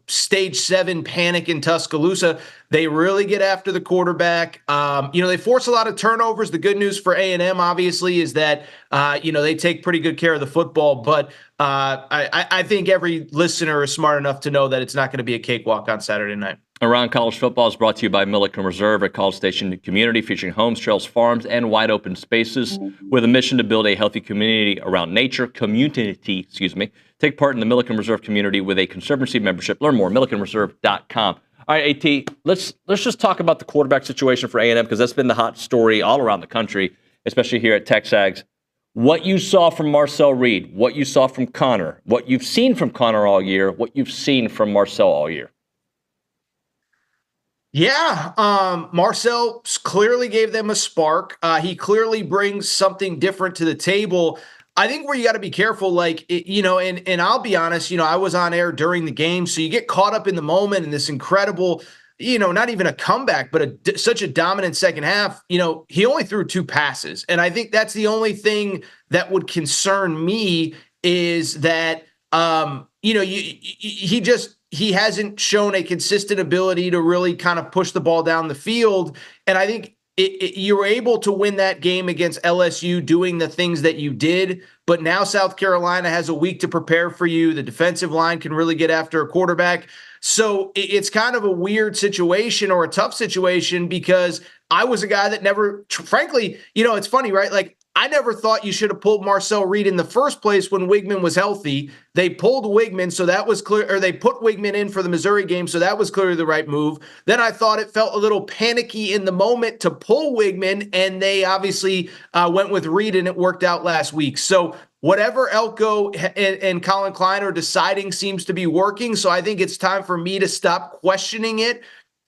stage 7 panic in Tuscaloosa. They really get after the quarterback. They force a lot of turnovers. The good news for A&M, obviously, is that, they take pretty good care of the football. But I think every listener is smart enough to know that it's not going to be a cakewalk on Saturday night. Around College Football is brought to you by Milliken Reserve, a College Station community featuring homes, trails, farms, and wide open spaces with a mission to build a healthy community around nature. Take part in the Milliken Reserve community with a Conservancy membership. Learn more, millikenreserve.com. All right, AT, let's just talk about the quarterback situation for A&M because that's been the hot story all around the country, especially here at TexAgs. What you saw from Marcel Reed, what you saw from Connor, what you've seen from Connor all year, what you've seen from Marcel all year. Yeah, Marcel clearly gave them a spark. He clearly brings something different to the table. I think where you got to be careful, and I'll be honest, I was on air during the game, so you get caught up in the moment in this incredible, not even a comeback, but such a dominant second half. He only threw 2 passes, and I think that's the only thing that would concern me is that, he hasn't shown a consistent ability to really kind of push the ball down the field. And I think you were able to win that game against LSU doing the things that you did. But now South Carolina has a week to prepare for you. The defensive line can really get after a quarterback. So it's kind of a weird situation or a tough situation because I was a guy that never, frankly, it's funny, right? I never thought you should have pulled Marcel Reed in the first place when Wigman was healthy. They pulled Wigman, so that was clear, or they put Wigman in for the Missouri game, so that was clearly the right move. Then I thought it felt a little panicky in the moment to pull Wigman, and they obviously went with Reed, and it worked out last week. So whatever Elko and Colin Klein are deciding seems to be working, so I think it's time for me to stop questioning it.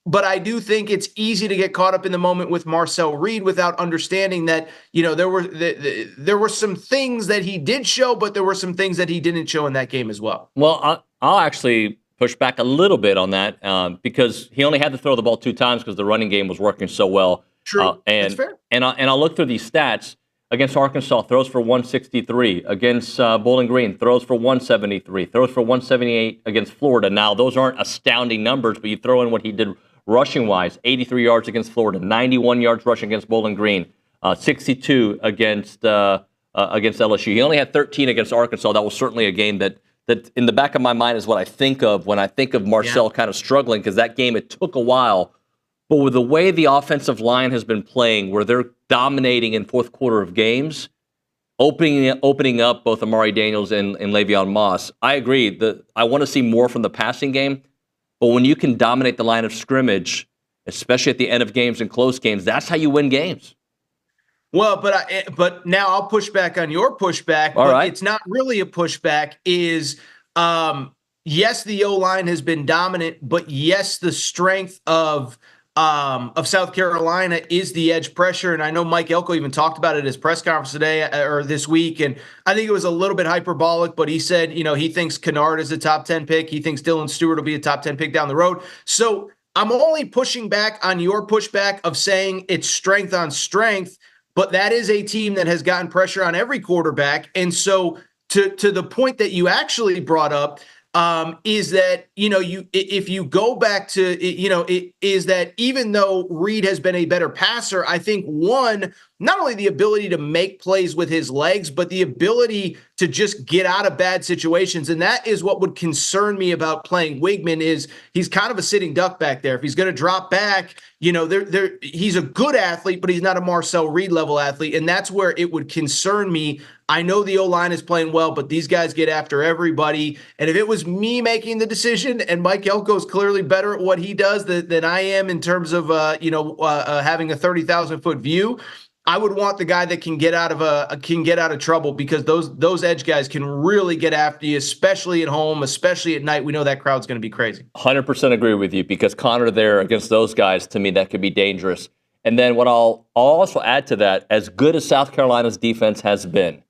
But I do think it's easy to get caught up in the moment with Marcel Reed without understanding that, there were some things that he did show, but there were some things that he didn't show in that game as well. Well, I'll actually push back a little bit on that because he only had to throw the ball 2 times because the running game was working so well. True, that's fair. And I'll look through these stats. Against Arkansas, throws for 163. Against Bowling Green, throws for 173. Throws for 178 against Florida. Now, those aren't astounding numbers, but you throw in what he did rushing-wise, 83 yards against Florida, 91 yards rushing against Bowling Green, 62 against LSU. He only had 13 against Arkansas. That was certainly a game that in the back of my mind is what I think of when I think of Marcel kind of struggling because that game, it took a while. But with the way the offensive line has been playing, where they're dominating in fourth quarter of games, opening up both Amari Daniels and Le'Veon Moss, I agree. I want to see more from the passing game. But when you can dominate the line of scrimmage, especially at the end of games and close games, that's how you win games. Well, but now I'll push back on your pushback. All right. It's not really a pushback. Yes, the O-line has been dominant, but yes, the strength of South Carolina is the edge pressure. And I know Mike Elko even talked about it at his press conference today or this week. And I think it was a little bit hyperbolic, but he said, he thinks Kennard is a top 10 pick. He thinks Dylan Stewart will be a top 10 pick down the road. So I'm only pushing back on your pushback of saying it's strength on strength, but that is a team that has gotten pressure on every quarterback. And so to the point that you actually brought up, is that, if you go back to, is that even though Reed has been a better passer, I think one, not only the ability to make plays with his legs, but the ability to just get out of bad situations. And that is what would concern me about playing Wigman is he's kind of a sitting duck back there. If he's going to drop back, he's a good athlete, but he's not a Marcel Reed level athlete. And that's where it would concern me. I know the O-line is playing well, but these guys get after everybody. And if it was me making the decision, and Mike Elko is clearly better at what he does than I am in terms of, having a 30,000-foot view, I would want the guy that can get out of trouble, because those edge guys can really get after you, especially at home, especially at night. We know that crowd's going to be crazy. 100% agree with you, because Connor there against those guys, to me, that could be dangerous. And then what I'll also add to that, as good as South Carolina's defense has been,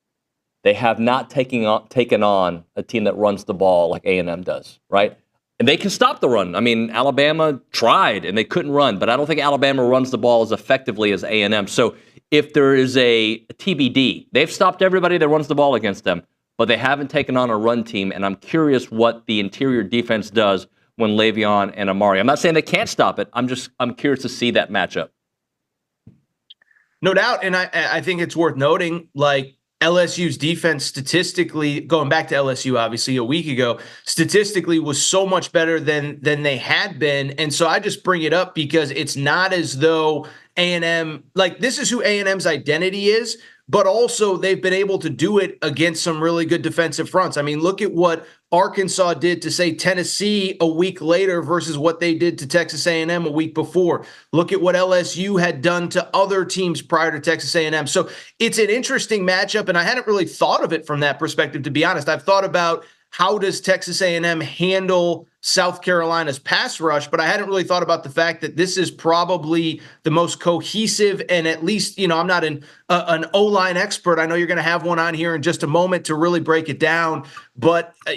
they have not taken on a team that runs the ball like A&M does, right? And they can stop the run. I mean, Alabama tried and they couldn't run, but I don't think Alabama runs the ball as effectively as A&M. So if there is a TBD, they've stopped everybody that runs the ball against them, but they haven't taken on a run team. And I'm curious what the interior defense does when Le'Veon and Amari. I'm not saying they can't stop it. I'm curious to see that matchup. No doubt. And I think it's worth noting, like, LSU's defense statistically, going back to LSU obviously a week ago, statistically was so much better than they had been. And so I just bring it up because it's not as though A&M, like, this is who A&M's identity is, but also they've been able to do it against some really good defensive fronts. I mean, look at what Arkansas did to, say, Tennessee a week later versus what they did to Texas A&M a week before. Look at what LSU had done to other teams prior to Texas A&M. So it's an interesting matchup, and I hadn't really thought of it from that perspective, to be honest. I've thought about how does Texas A&M handle South Carolina's pass rush, but I hadn't really thought about the fact that this is probably the most cohesive, and at least, I'm not an O-line expert. I know you're going to have one on here in just a moment to really break it down, but, I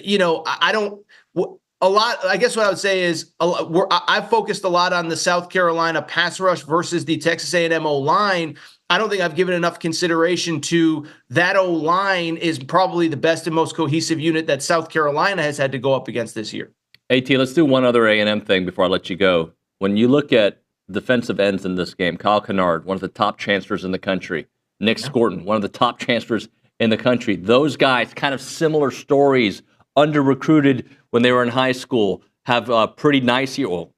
guess what I would say is I've focused a lot on the South Carolina pass rush versus the Texas A&M O-line. I don't think I've given enough consideration to that O-line is probably the best and most cohesive unit that South Carolina has had to go up against this year. AT, let's do one other A&M thing before I let you go. When you look at defensive ends in this game, Kyle Kennard, one of the top transfers in the country, Nick Scorton, one of the top transfers in the country, those guys, kind of similar stories, under-recruited when they were in high school, have a pretty nice year. Well,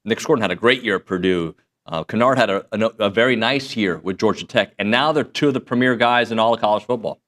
Nick Scorton had a great year at Purdue. Kennard had a very nice year with Georgia Tech, and now they're two of the premier guys in all of college football.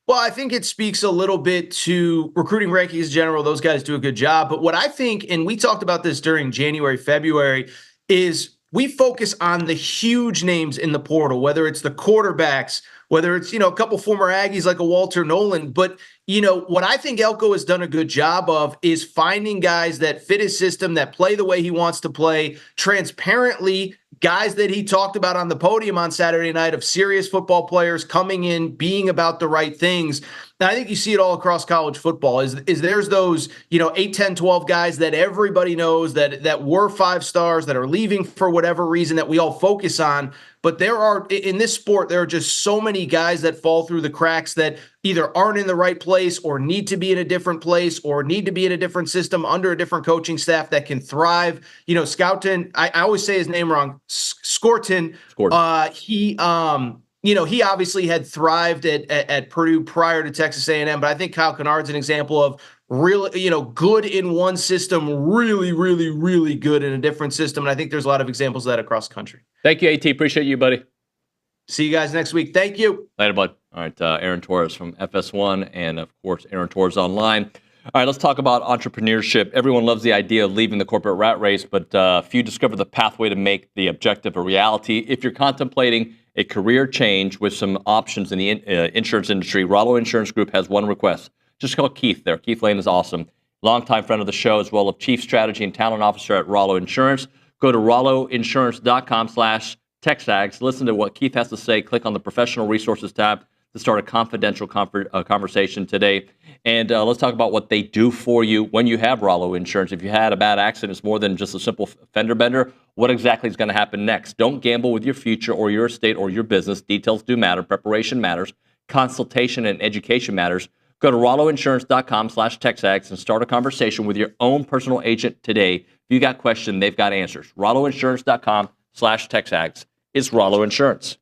Well, I think it speaks a little bit to recruiting rankings in general. Those guys do a good job. But what I think, and we talked about this during January, February, is we focus on the huge names in the portal, whether it's the quarterbacks, whether it's, a couple former Aggies like a Walter Nolan. But, what I think Elko has done a good job of is finding guys that fit his system, that play the way he wants to play, transparently, guys that he talked about on the podium on Saturday night of serious football players coming in, being about the right things. And I think you see it all across college football is there's those, 8, 10, 12 guys that everybody knows that were 5 stars that are leaving for whatever reason that we all focus on. But there are, in this sport, there are just so many guys that fall through the cracks that either aren't in the right place or need to be in a different place or need to be in a different system under a different coaching staff that can thrive. Scouton, I always say his name wrong, Scorton. He obviously had thrived at Purdue prior to Texas A&M, but I think Kyle Kennard's an example of really, good in one system, really, really, really good in a different system. And I think there's a lot of examples of that across the country. Thank you, AT. Appreciate you, buddy. See you guys next week. Thank you. Later, bud. All right, Aaron Torres from FS1 and, of course, Aaron Torres Online. All right, let's talk about entrepreneurship. Everyone loves the idea of leaving the corporate rat race, but few discover the pathway to make the objective a reality. If you're contemplating a career change with some options in the insurance industry, Rollo Insurance Group has one request. Just call Keith there. Keith Lane is awesome. Longtime friend of the show, as well as Chief Strategy and Talent Officer at Rollo Insurance. Go to rolloinsurance.com/TexAgs. Listen to what Keith has to say. Click on the Professional Resources tab to start a confidential conversation today. And let's talk about what they do for you when you have Rollo Insurance. If you had a bad accident, it's more than just a simple fender bender. What exactly is going to happen next? Don't gamble with your future or your estate or your business. Details do matter. Preparation matters. Consultation and education matters. Go to RolloInsurance.com/TexAgs and start a conversation with your own personal agent today. If you got questions, they've got answers. RolloInsurance.com/TexAgs. It's Rollo Insurance.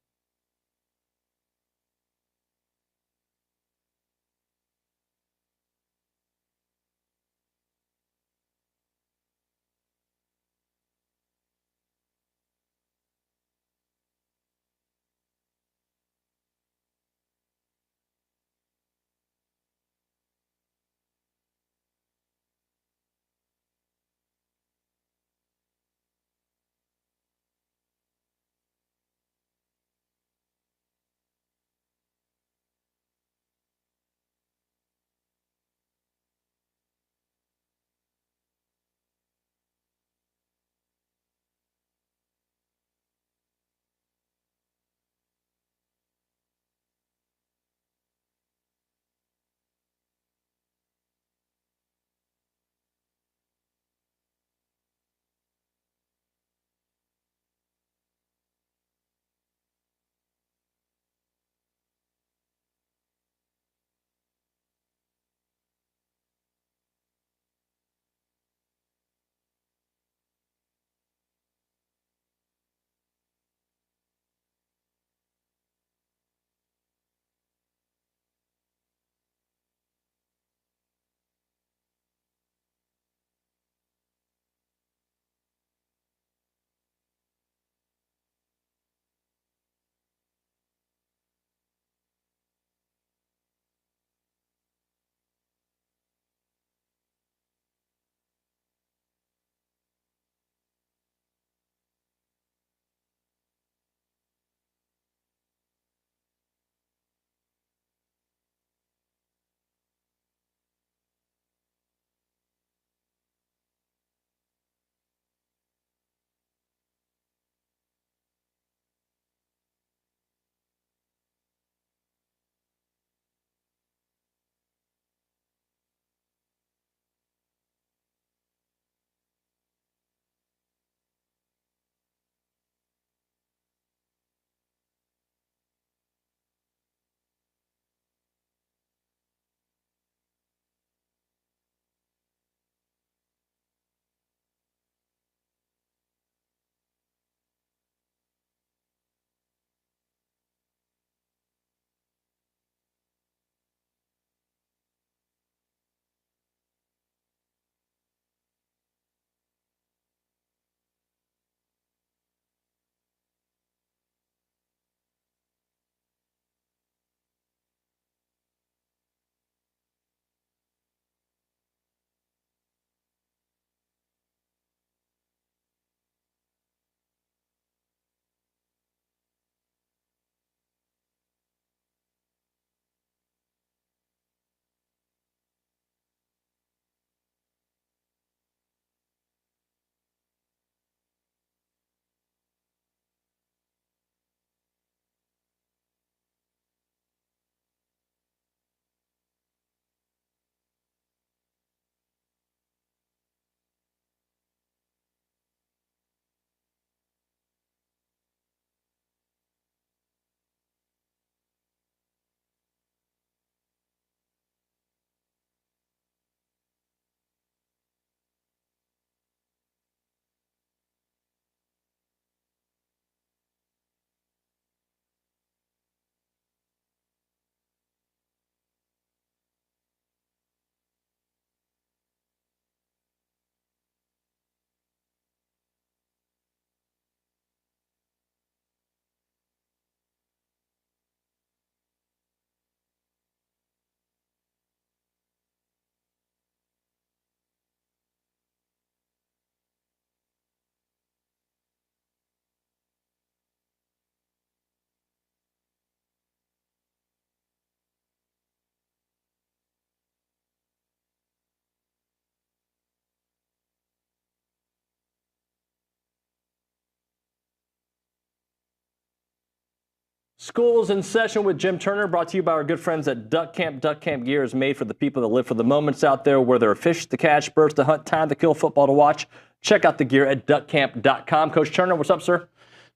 School's in session with Jim Turner, brought to you by our good friends at Duck Camp. Duck Camp gear is made for the people that live for the moments out there, where there are fish to catch, birds to hunt, time to kill, football to watch. Check out the gear at duckcamp.com. Coach Turner, what's up, sir?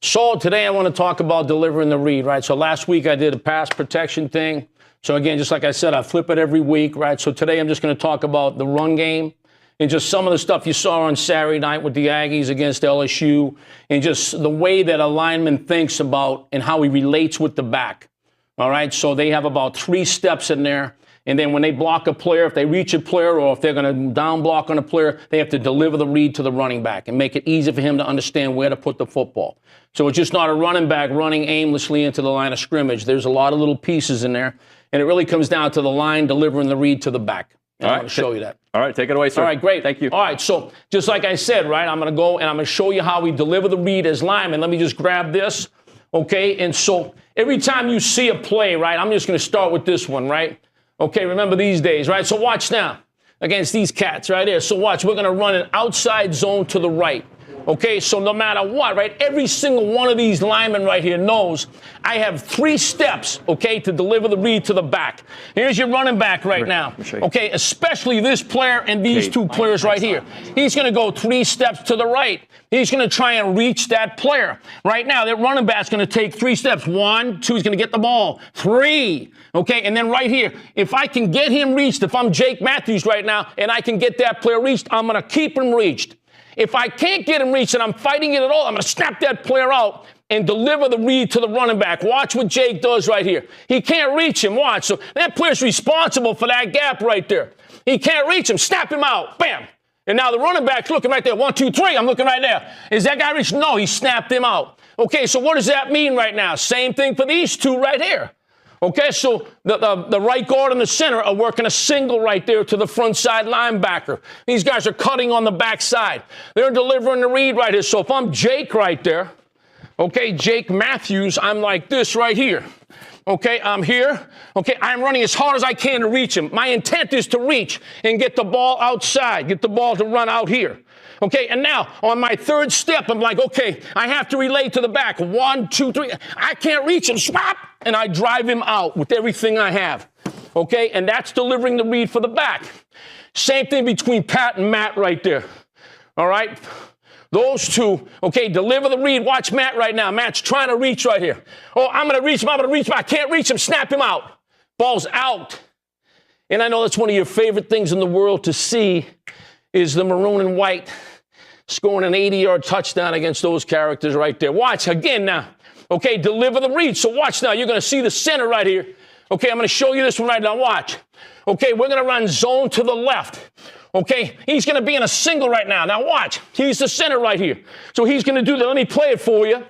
So today I want to talk about delivering the read, right? So last week I did a pass protection thing. So again, just like I said, I flip it every week, right? So today I'm just going to talk about the run game and just some of the stuff you saw on Saturday night with the Aggies against LSU and just the way that a lineman thinks about and how he relates with the back. All right, so they have about 3 steps in there. And then when they block a player, if they reach a player or if they're going to down block on a player, they have to deliver the read to the running back and make it easy for him to understand where to put the football. So it's just not a running back running aimlessly into the line of scrimmage. There's a lot of little pieces in there. And it really comes down to the line delivering the read to the back. And I'm going to show you that. All right, take it away, sir. All right, great. Thank you. All right, so just like I said, right, I'm going to go and I'm going to show you how we deliver the read as linemen. Let me just grab this, okay? And so every time you see a play, right, I'm just going to start with this one, right? Okay, remember these days, right? So watch now against these cats right here. So watch, we're going to run an outside zone to the right. Okay, so no matter what, right, every single one of these linemen right here knows I have 3 steps, okay, to deliver the read to the back. Here's your running back right now, okay, especially this player and these 2 players right here. He's going to go 3 steps to the right. He's going to try and reach that player. Right now, that running back's going to take 3 steps. 1, 2, he's going to get the ball. 3, okay, and then right here, if I can get him reached, if I'm Jake Matthews right now and I can get that player reached, I'm going to keep him reached. If I can't get him reached and I'm fighting it at all, I'm going to snap that player out and deliver the read to the running back. Watch what Jake does right here. He can't reach him. Watch. So that player's responsible for that gap right there. He can't reach him. Snap him out. Bam. And now the running back's looking right there. 1, 2, 3. I'm looking right there. Is that guy reached? No, he snapped him out. Okay, so what does that mean right now? Same thing for these 2 right here. Okay, so the right guard and the center are working a single right there to the front side linebacker. These guys are cutting on the backside. They're delivering the read right here. So if I'm Jake right there, okay, Jake Matthews, I'm like this right here. Okay, I'm here. Okay, I'm running as hard as I can to reach him. My intent is to reach and get the ball outside, get the ball to run out here. Okay, and now on my 3rd step, I'm like, okay, I have to relay to the back. 1, 2, 3. I can't reach him. Swap! And I drive him out with everything I have. Okay, and that's delivering the read for the back. Same thing between Pat and Matt right there. All right? Those 2, okay, deliver the read. Watch Matt right now. Matt's trying to reach right here. Oh, I'm going to reach him. I'm going to reach him. I can't reach him. Snap him out. Ball's out. And I know that's one of your favorite things in the world to see is the maroon and white scoring an 80-yard touchdown against those characters right there. Watch again now. Okay, deliver the read. So watch now. You're going to see the center right here. Okay, I'm going to show you this one right now. Watch. Okay, we're going to run zone to the left. Okay, he's going to be in a single right now. Now watch. He's the center right here. So he's going to do that. Let me play it for you.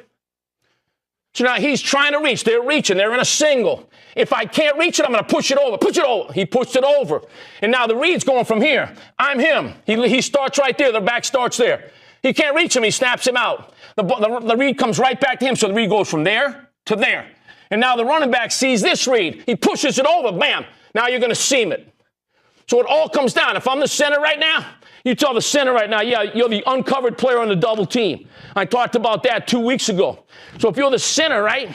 So now he's trying to reach. They're reaching. They're in a single. If I can't reach it, I'm going to push it over. Push it over. He pushed it over. And now the read's going from here. I'm him. He starts right there. The back starts there. He can't reach him. He snaps him out. The read comes right back to him. So the read goes from there to there. And now the running back sees this read. He pushes it over. Bam. Now you're going to seam it. So it all comes down. If I'm the center right now, you tell the center right now, yeah, you're the uncovered player on the double team. I talked about that 2 weeks ago. So if you're the center, right,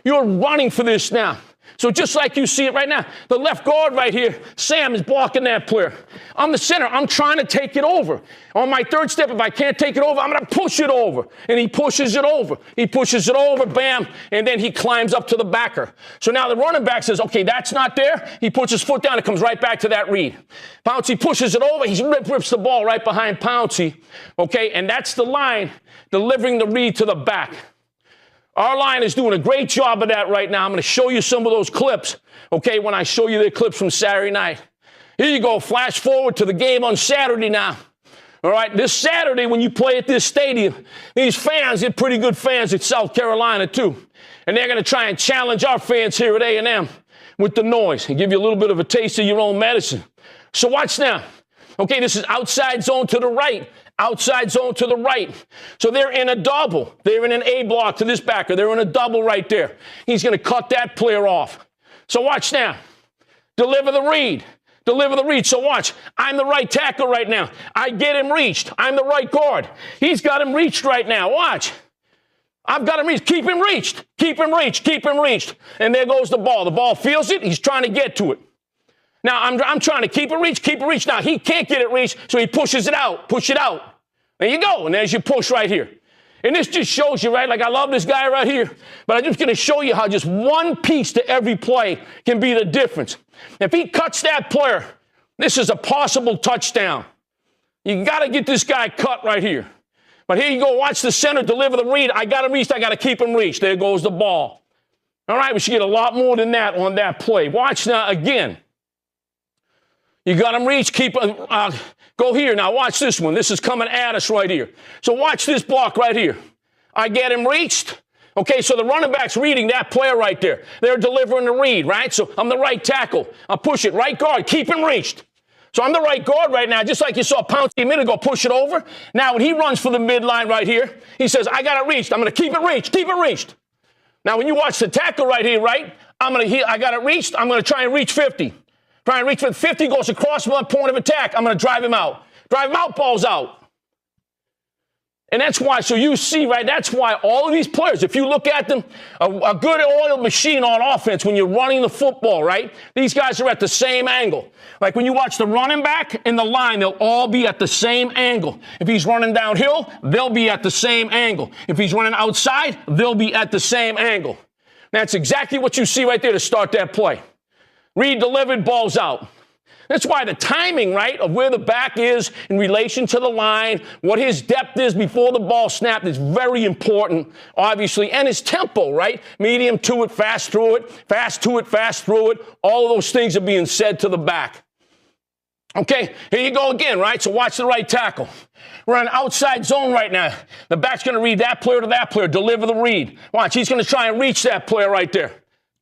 you're running for this now. So just like you see it right now, the left guard right here, Sam, is blocking that player. I'm the center. I'm trying to take it over. On my 3rd step, if I can't take it over, I'm going to push it over. And he pushes it over. He pushes it over, bam, and then he climbs up to the backer. So now the running back says, okay, that's not there. He puts his foot down. It comes right back to that read. Pouncey pushes it over. He rips the ball right behind Pouncey. Okay, and that's the line delivering the read to the back. Our line is doing a great job of that right now. I'm going to show you some of those clips, okay, when I show you the clips from Saturday night. Here you go. Flash forward to the game on Saturday now. All right, this Saturday when you play at this stadium, these fans, they're pretty good fans at South Carolina too. And they're going to try and challenge our fans here at A&M with the noise and give you a little bit of a taste of your own medicine. So watch now. Okay, this is outside zone to the right. Outside zone to the right. So they're in a double. They're in an A block to this backer. They're in a double right there. He's going to cut that player off. So watch now. Deliver the read. Deliver the read. So watch. I'm the right tackle right now. I get him reached. I'm the right guard. He's got him reached right now. Watch. I've got him reached. Keep him reached. Keep him reached. Keep him reached. And there goes the ball. The ball feels it. He's trying to get to it. Now, I'm trying to keep it reached. Now, he can't get it reached, so he pushes it out. Push it out. There you go. And there's your push right here. And this just shows you, right? Like, I love this guy right here, but I'm just going to show you how just one piece to every play can be the difference. If he cuts that player, this is a possible touchdown. You got to get this guy cut right here. But here you go. Watch the center deliver the read. I got him reached. I got to keep him reached. There goes the ball. All right, we should get a lot more than that on that play. Watch now again. You got him reached. Go here. Now watch this one. This is coming at us right here. So watch this block right here. I get him reached. Okay, so the running back's reading that player right there. They're delivering the read, right? So I'm the right tackle. I push it. Right guard. Keep him reached. So I'm the right guard right now, just like you saw Pouncey a minute ago, push it over. Now when he runs for the midline right here, he says, I got it reached. I'm going to keep it reached. Keep it reached. Now when you watch the tackle right here, right, I got it reached. I'm going to try and reach 50. Try and reach for 50, goes across my point of attack. I'm going to drive him out. Drive him out, ball's out. And that's why, so you see, right, that's why all of these players, if you look at them, a good oiled machine on offense when you're running the football, right, these guys are at the same angle. Like when you watch the running back and the line, they'll all be at the same angle. If he's running downhill, they'll be at the same angle. If he's running outside, they'll be at the same angle. That's exactly what you see right there to start that play. Read delivered, ball's out. That's why the timing, right, of where the back is in relation to the line, what his depth is before the ball snapped is very important, obviously, and his tempo, right? Medium to it, fast through it, fast to it, fast through it. All of those things are being said to the back. Okay, here you go again, right? So watch the right tackle. We're in outside zone right now. The back's going to read that player to that player, deliver the read. Watch, he's going to try and reach that player right there.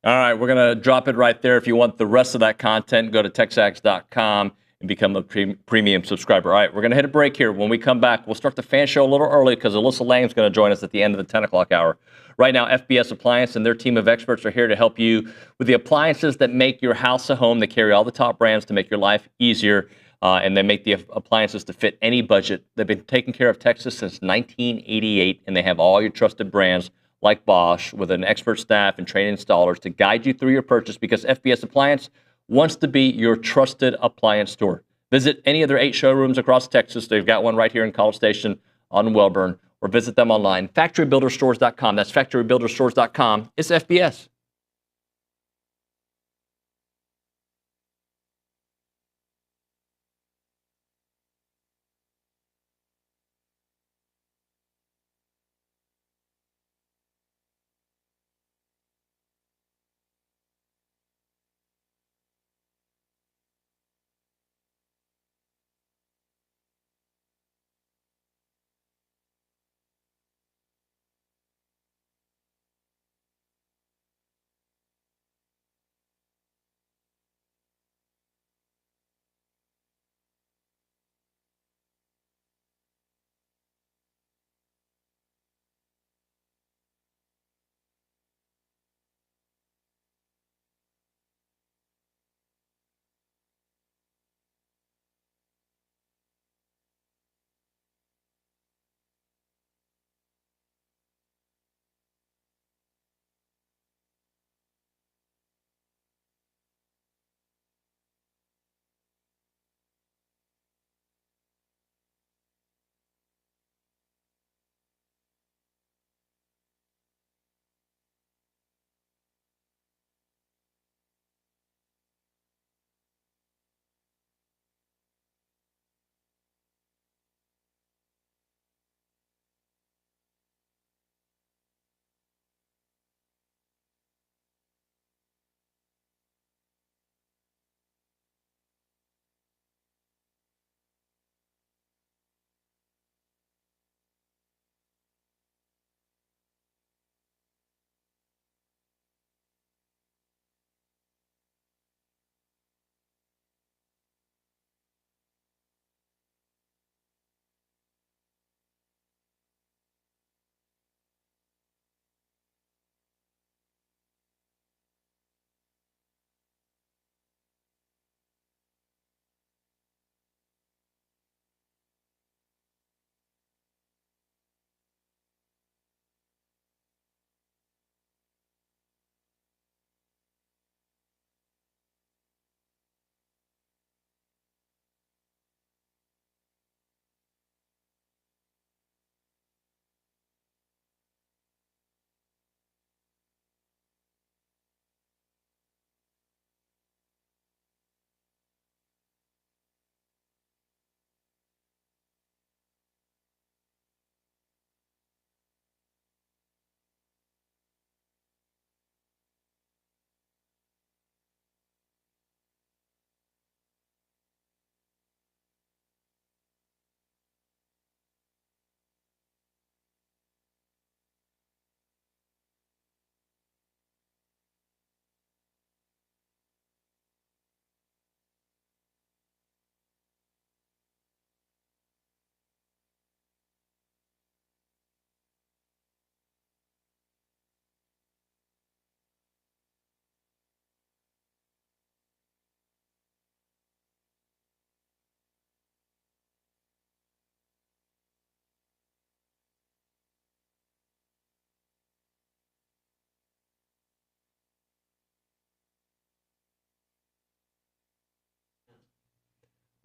All right, we're going to drop it right there. If you want the rest of that content, go to TexAgs.com and become a premium subscriber. All right, we're going to hit a break here. When we come back, we'll start the fan show a little early because Alyssa Lang is going to join us at the end of the 10 o'clock hour. Right now, FBS Appliance and their team of experts are here to help you with the appliances that make your house a home. They carry all the top brands to make your life easier, and they make the appliances to fit any budget. They've been taking care of Texas since 1988, and they have all your trusted brands like Bosch, with an expert staff and trained installers to guide you through your purchase, because FBS Appliance wants to be your trusted appliance store. Visit any of their 8 showrooms across Texas. They've got one right here in College Station on Welburn, or visit them online, factorybuilderstores.com. That's factorybuilderstores.com. It's FBS.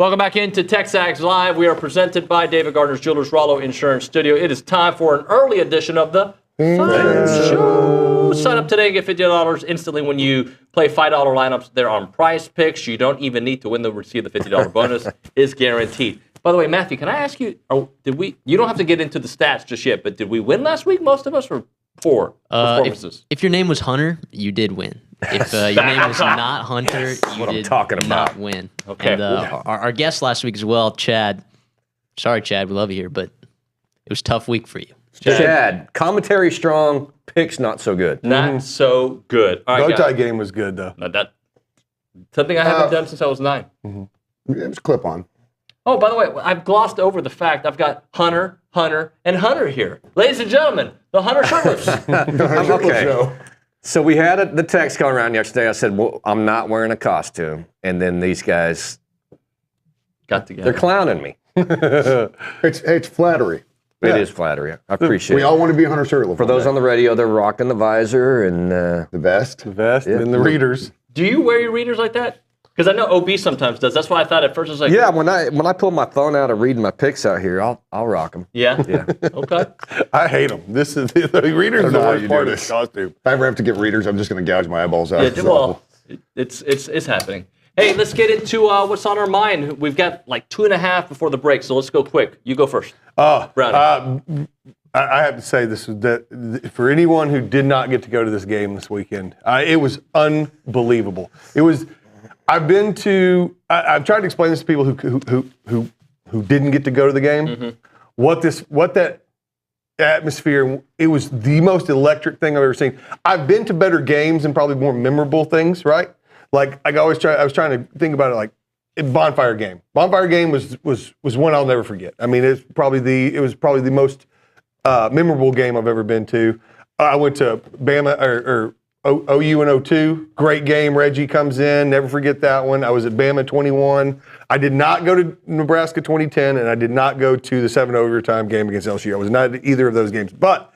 Welcome back into TexAgs Live. We are presented by David Gardner's Jewelers Rollo Insurance Studio. It is time for an early edition of the Fun Show. Sign up today and get $50 instantly when you play $5 lineups. They're on Prize Picks. You don't even need to win to receive the $50 bonus. Is guaranteed. By the way, Matthew, can I ask you, you don't have to get into the stats just yet, but did we win last week, most of us, or poor performances? If your name was Hunter, you did win. If your name was not Hunter, you did not win. Okay. And our guest last week as well, Chad. Sorry, Chad, we love you here, but it was a tough week for you. Chad, commentary strong, picks not so good. Not so good. All right, Bow tie game was good, though. That something I haven't done since I was 9. It was clip on. Oh, by the way, I've glossed over the fact I've got Hunter, and Hunter here. Ladies and gentlemen, the Hunter Shirtless. Okay. So we had the text going around yesterday. I said, well, I'm not wearing a costume. And then these guys got together. They're clowning me. It's flattery. It is flattery. I appreciate it. We all want to be Hunter Shirtless. For those on the radio, they're rocking the visor and the vest. The vest and the readers. Do you wear your readers like that? Because I know OB sometimes does. That's why I thought at first I was like, yeah. When I pull my phone out and reading my picks out here, I'll rock them. Yeah. Yeah. Okay. I hate them. This is the readers are the worst part of the costume. If I ever have to get readers, I'm just going to gouge my eyeballs out. Yeah. Well, it's happening. Hey, let's get into what's on our mind. We've got like 2.5 before the break, so let's go quick. You go first. Brownie. I have to say this is that for anyone who did not get to go to this game this weekend, it was unbelievable. It was. I've tried to explain this to people who didn't get to go to the game. Mm-hmm. What that atmosphere. It was the most electric thing I've ever seen. I've been to better games and probably more memorable things, right? Like I was trying to think about it like Bonfire Game. Bonfire Game was one I'll never forget. I mean, it was probably the most memorable game I've ever been to. I went to Bama or OU in 02. Great game. Reggie comes in. Never forget that one. I was at Bama 21. I did not go to Nebraska 2010, and I did not go to the 7 overtime game against LSU. I was not at either of those games. But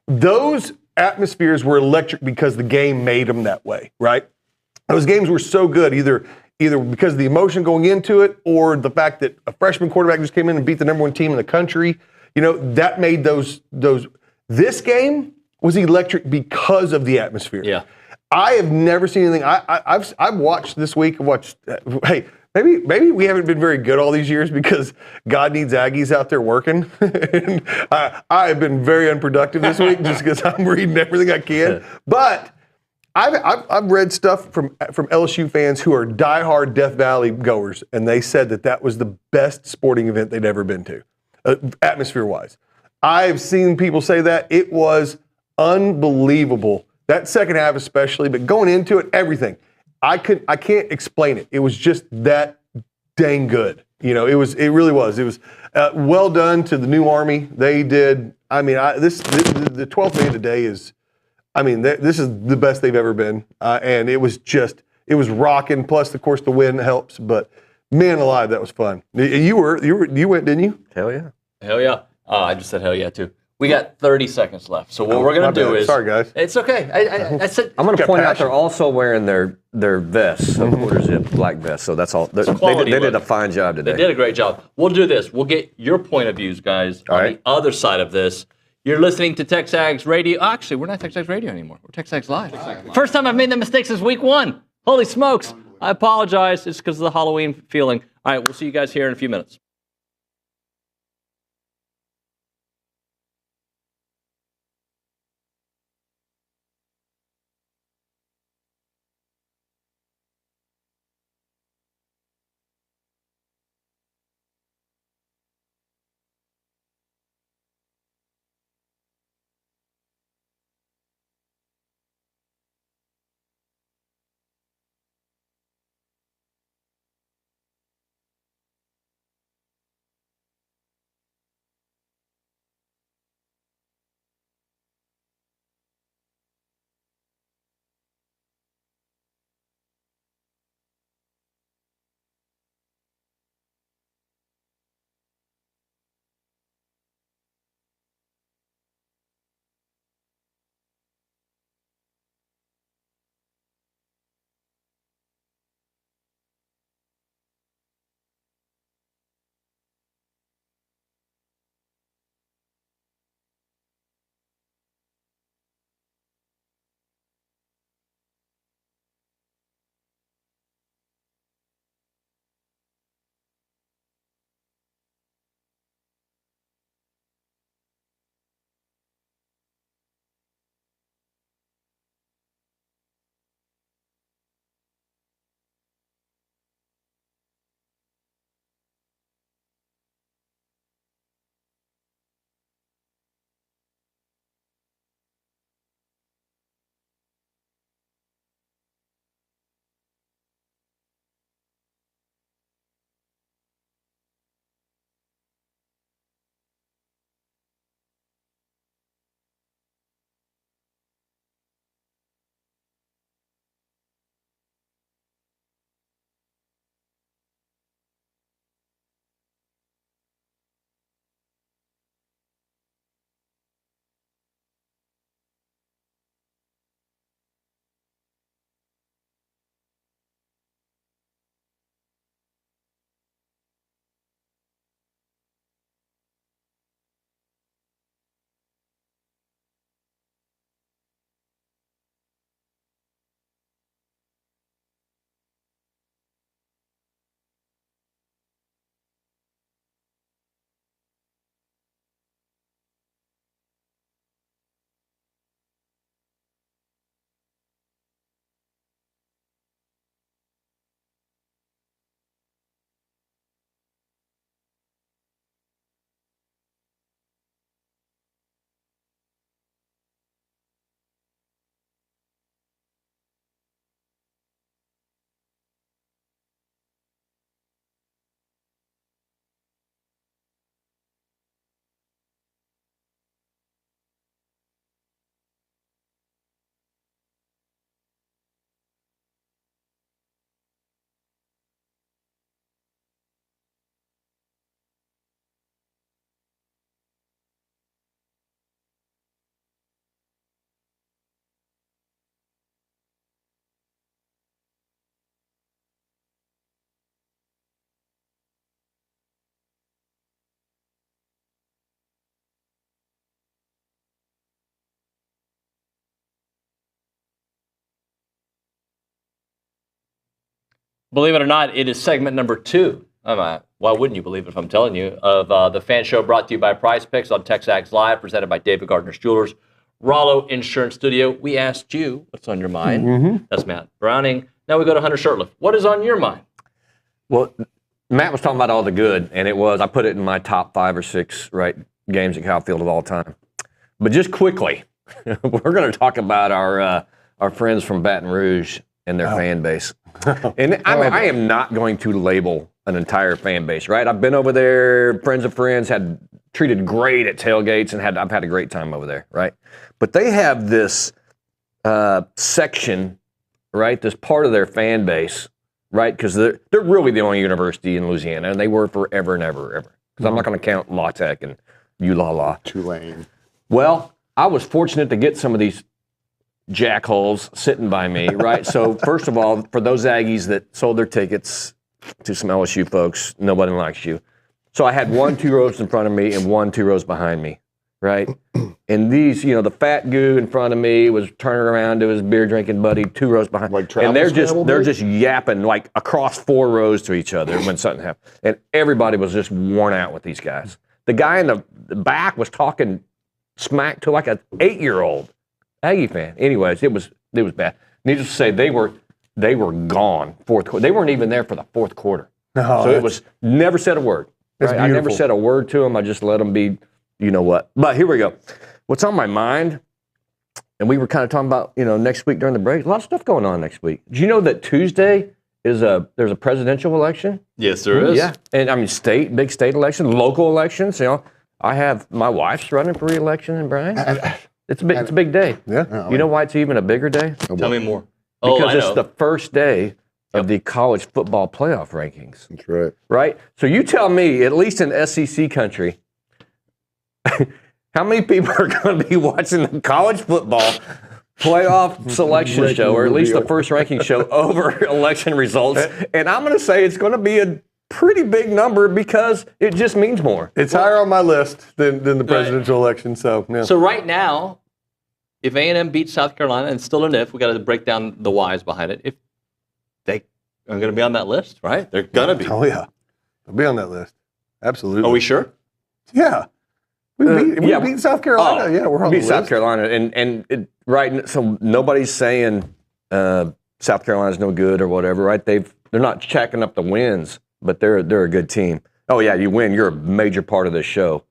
those atmospheres were electric because the game made them that way, right? Those games were so good, either because of the emotion going into it or the fact that a freshman quarterback just came in and beat the number 1 team in the country. You know, that made those. This game was electric because of the atmosphere. Yeah. I have never seen anything. I've watched this week. Hey, maybe we haven't been very good all these years because God needs Aggies out there working. And I have been very unproductive this week just because I'm reading everything I can. But I've read stuff from LSU fans who are diehard Death Valley goers, and they said that was the best sporting event they'd ever been to, atmosphere-wise. I've seen people say that. It was unbelievable. That second half especially, but going into it, everything. I can't explain it. It was just that dang good. You know, it really was. It was well done to the new Army. They did. I mean, the 12th man today is. I mean, this is the best they've ever been, and it was rocking. Plus, of course, the win helps. But man, alive, that was fun. You went, didn't you? Hell yeah. Hell yeah. I just said hell yeah too. We got 30 seconds left. So what we're gonna do is. Sorry, guys. It's okay. I said. I'm gonna point out they're also wearing their vests, quarter zip black vests. So that's all. They did a fine job today. They did a great job. We'll do this. We'll get your point of views, guys, on the other side of this. You're listening to TexAgs Radio. Actually, we're not TexAgs Radio anymore. We're TexAgs Live. First time I've made that mistake since week 1. Holy smokes. I apologize. It's because of the Halloween feeling. All right, we'll see you guys here in a few minutes. Believe it or not, it is segment number 2. Why wouldn't you believe it if I'm telling you? Of the Fan Show, brought to you by Prize Picks on TexAgs Live, presented by David Gardner's Jewelers, Rollo Insurance Studio. We asked you, what's on your mind? That's Matt Browning. Now we go to Hunter Shurtleff. What is on your mind? Well, Matt was talking about all the good, and I put it in my top 5 or 6 games at Kyle Field of all time. But just quickly, we're going to talk about our friends from Baton Rouge and their fan base. And I am not going to label an entire fan base, right? I've been over there, friends of friends, treated great at tailgates, and I've had a great time over there, right? But they have this section, right? This part of their fan base, right? Because they're really the only university in Louisiana, and they were forever and ever, ever. Because I'm not going to count La Tech and ULala. Tulane. Well, I was fortunate to get some of these jackholes sitting by me, right? So first of all, for those Aggies that sold their tickets to some LSU folks, nobody likes you. So I had 2 rows in front of me and 2 rows behind me, right? And these, the fat goo in front of me was turning around to his beer drinking buddy 2 rows behind. And they're just yapping like across 4 rows to each other when something happened. And everybody was just worn out with these guys. The guy in the back was talking smack to like an 8-year-old Aggie fan. Anyways, it was bad. Needless to say, they were gone fourth quarter. They weren't even there for the fourth quarter. So it was never said a word. Right? I never said a word to them. I just let them be, you know what. But here we go. What's on my mind? And we were kind of talking about, next week during the break. A lot of stuff going on next week. Did you know that Tuesday there's a presidential election? Yes, there is. Yeah, and I mean big state election, local elections. I have my wife's running for re-election in Bryan. It's a big day. Yeah. You know why it's even a bigger day? Tell me more. Because it's the first day of the college football playoff rankings. That's right. Right? So you tell me, at least in SEC country, how many people are going to be watching the college football playoff selection show, or at least the first ranking show, over election results? And I'm going to say it's going to be a pretty big number because it just means more. It's higher on my list than the presidential election. So, yeah. So right now, if A&M beats South Carolina, and still an if, we got to break down the whys behind it. If they are going to be on that list, right? They're going to be. Oh, yeah. They'll be on that list. Absolutely. Are we sure? Yeah. We beat South Carolina. Yeah, we're on the list. We beat South Carolina. And right, so nobody's saying South Carolina's no good or whatever, right? They're not checking up the wins, but they're a good team. Oh, yeah, you win. You're a major part of the show,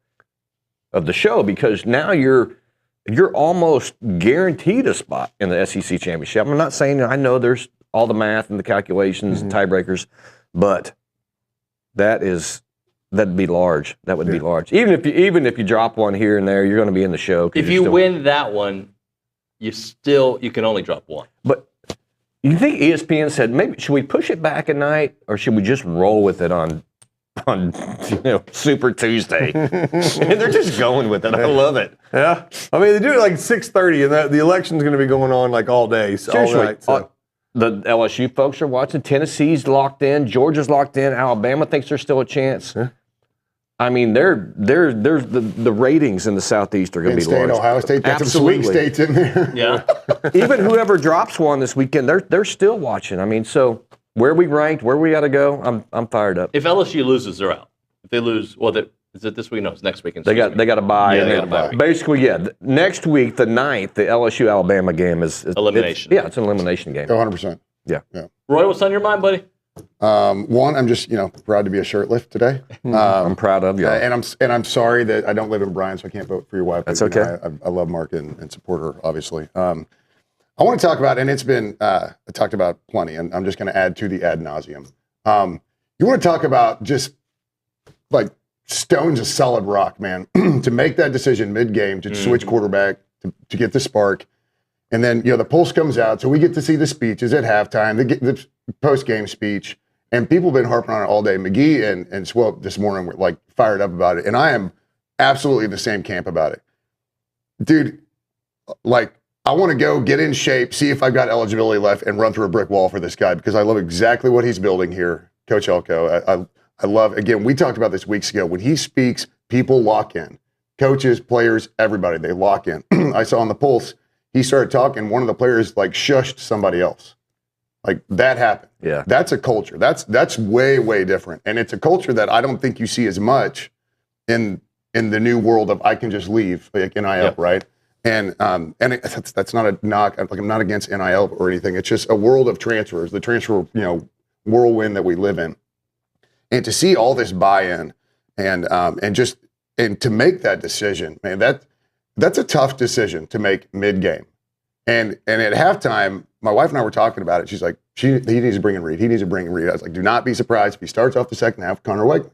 because now you're almost guaranteed a spot in the SEC championship. I'm not saying, I know there's all the math and the calculations and tiebreakers, but that'd be large. That would be large. Even if you drop one here and there, you're going to be in the show. If you win that one, you can only drop one. But you think ESPN said, maybe should we push it back a night, or should we just roll with it on Super Tuesday? And they're just going with it. I love it. Yeah. I mean, they do it like 6:30, and the election's going to be going on like all day. Seriously. All night, so. The LSU folks are watching. Tennessee's locked in. Georgia's locked in. Alabama thinks there's still a chance. Yeah. I mean, the ratings in the Southeast are going to be large. Ohio State, got some swing states in there. Yeah. Even whoever drops one this weekend, they're still watching. I mean, so where we ranked, where we got to go, I'm fired up. If LSU loses, they're out. If they lose, is it this week? No, it's next weekend. They got to buy. Yeah, they got to buy. Basically, next week, the 9th, the LSU Alabama game is elimination. It's an elimination game. 100%. Yeah. Roy, what's on your mind, buddy? One, I'm just proud to be a shirtlift today. I'm proud of you. And I'm sorry that I don't live in Bryan, so I can't vote for your wife. That's okay. I love Mark and support her, obviously. I want to talk about, and it's been talked about plenty, and I'm just going to add to the ad nauseum. You want to talk about just like stones of solid rock, man, to make that decision mid-game to switch quarterback to get the spark. And then, the pulse comes out, so we get to see the speeches at halftime, the post-game speech, and people have been harping on it all day. McGee and Swope this morning were like fired up about it, and I am absolutely in the same camp about it. Dude, like, I want to go get in shape, see if I've got eligibility left, and run through a brick wall for this guy, because I love exactly what he's building here, Coach Elko. I love, again, we talked about this weeks ago. When he speaks, people lock in. Coaches, players, everybody, they lock in. I saw on the Pulse, he started talking, one of the players like shushed somebody else. Like that happened. Yeah. That's a culture. That's way, way different. And it's a culture that I don't think you see as much in the new world of I can just leave, like NIL, right? And that's not a knock. Like I'm not against NIL or anything. It's just a world of transfers, the transfer, whirlwind that we live in. And to see all this buy-in and to make that decision, man, that's a tough decision to make mid-game. And at halftime, my wife and I were talking about it. She's like, he needs to bring in Reed. He needs to bring in Reed. I was like, do not be surprised if he starts off the second half with Connor Wakeman,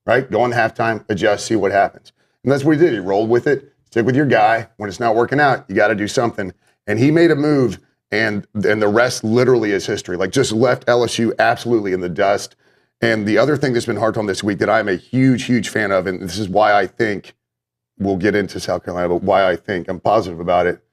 right? Go on halftime, adjust, see what happens. And that's what he did. He rolled with it. Stick with your guy. When it's not working out, you got to do something. And he made a move, and the rest literally is history. Like just left LSU absolutely in the dust. And the other thing that's been hard on this week that I'm a huge, huge fan of, and this is why I think we'll get into South Carolina, but why I think I'm positive about it,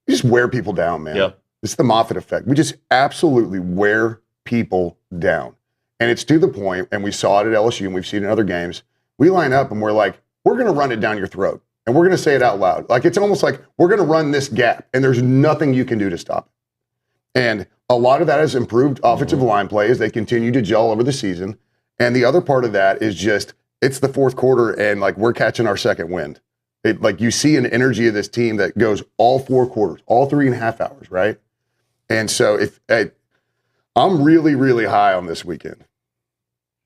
we just wear people down, man. Yep. It's the Moffitt effect. We just absolutely wear people down. And it's to the point, and we saw it at LSU and we've seen it in other games, we line up and we're like, we're going to run it down your throat. And we're going to say it out loud. Like it's almost like we're going to run this gap and there's nothing you can do to stop it. And a lot of that has improved offensive line play as they continue to gel over the season. And the other part of that is just, it's the fourth quarter and like we're catching our second wind. Like you see an energy of this team that goes all 4 quarters, all 3.5 hours, right? And so I'm really, really high on this weekend.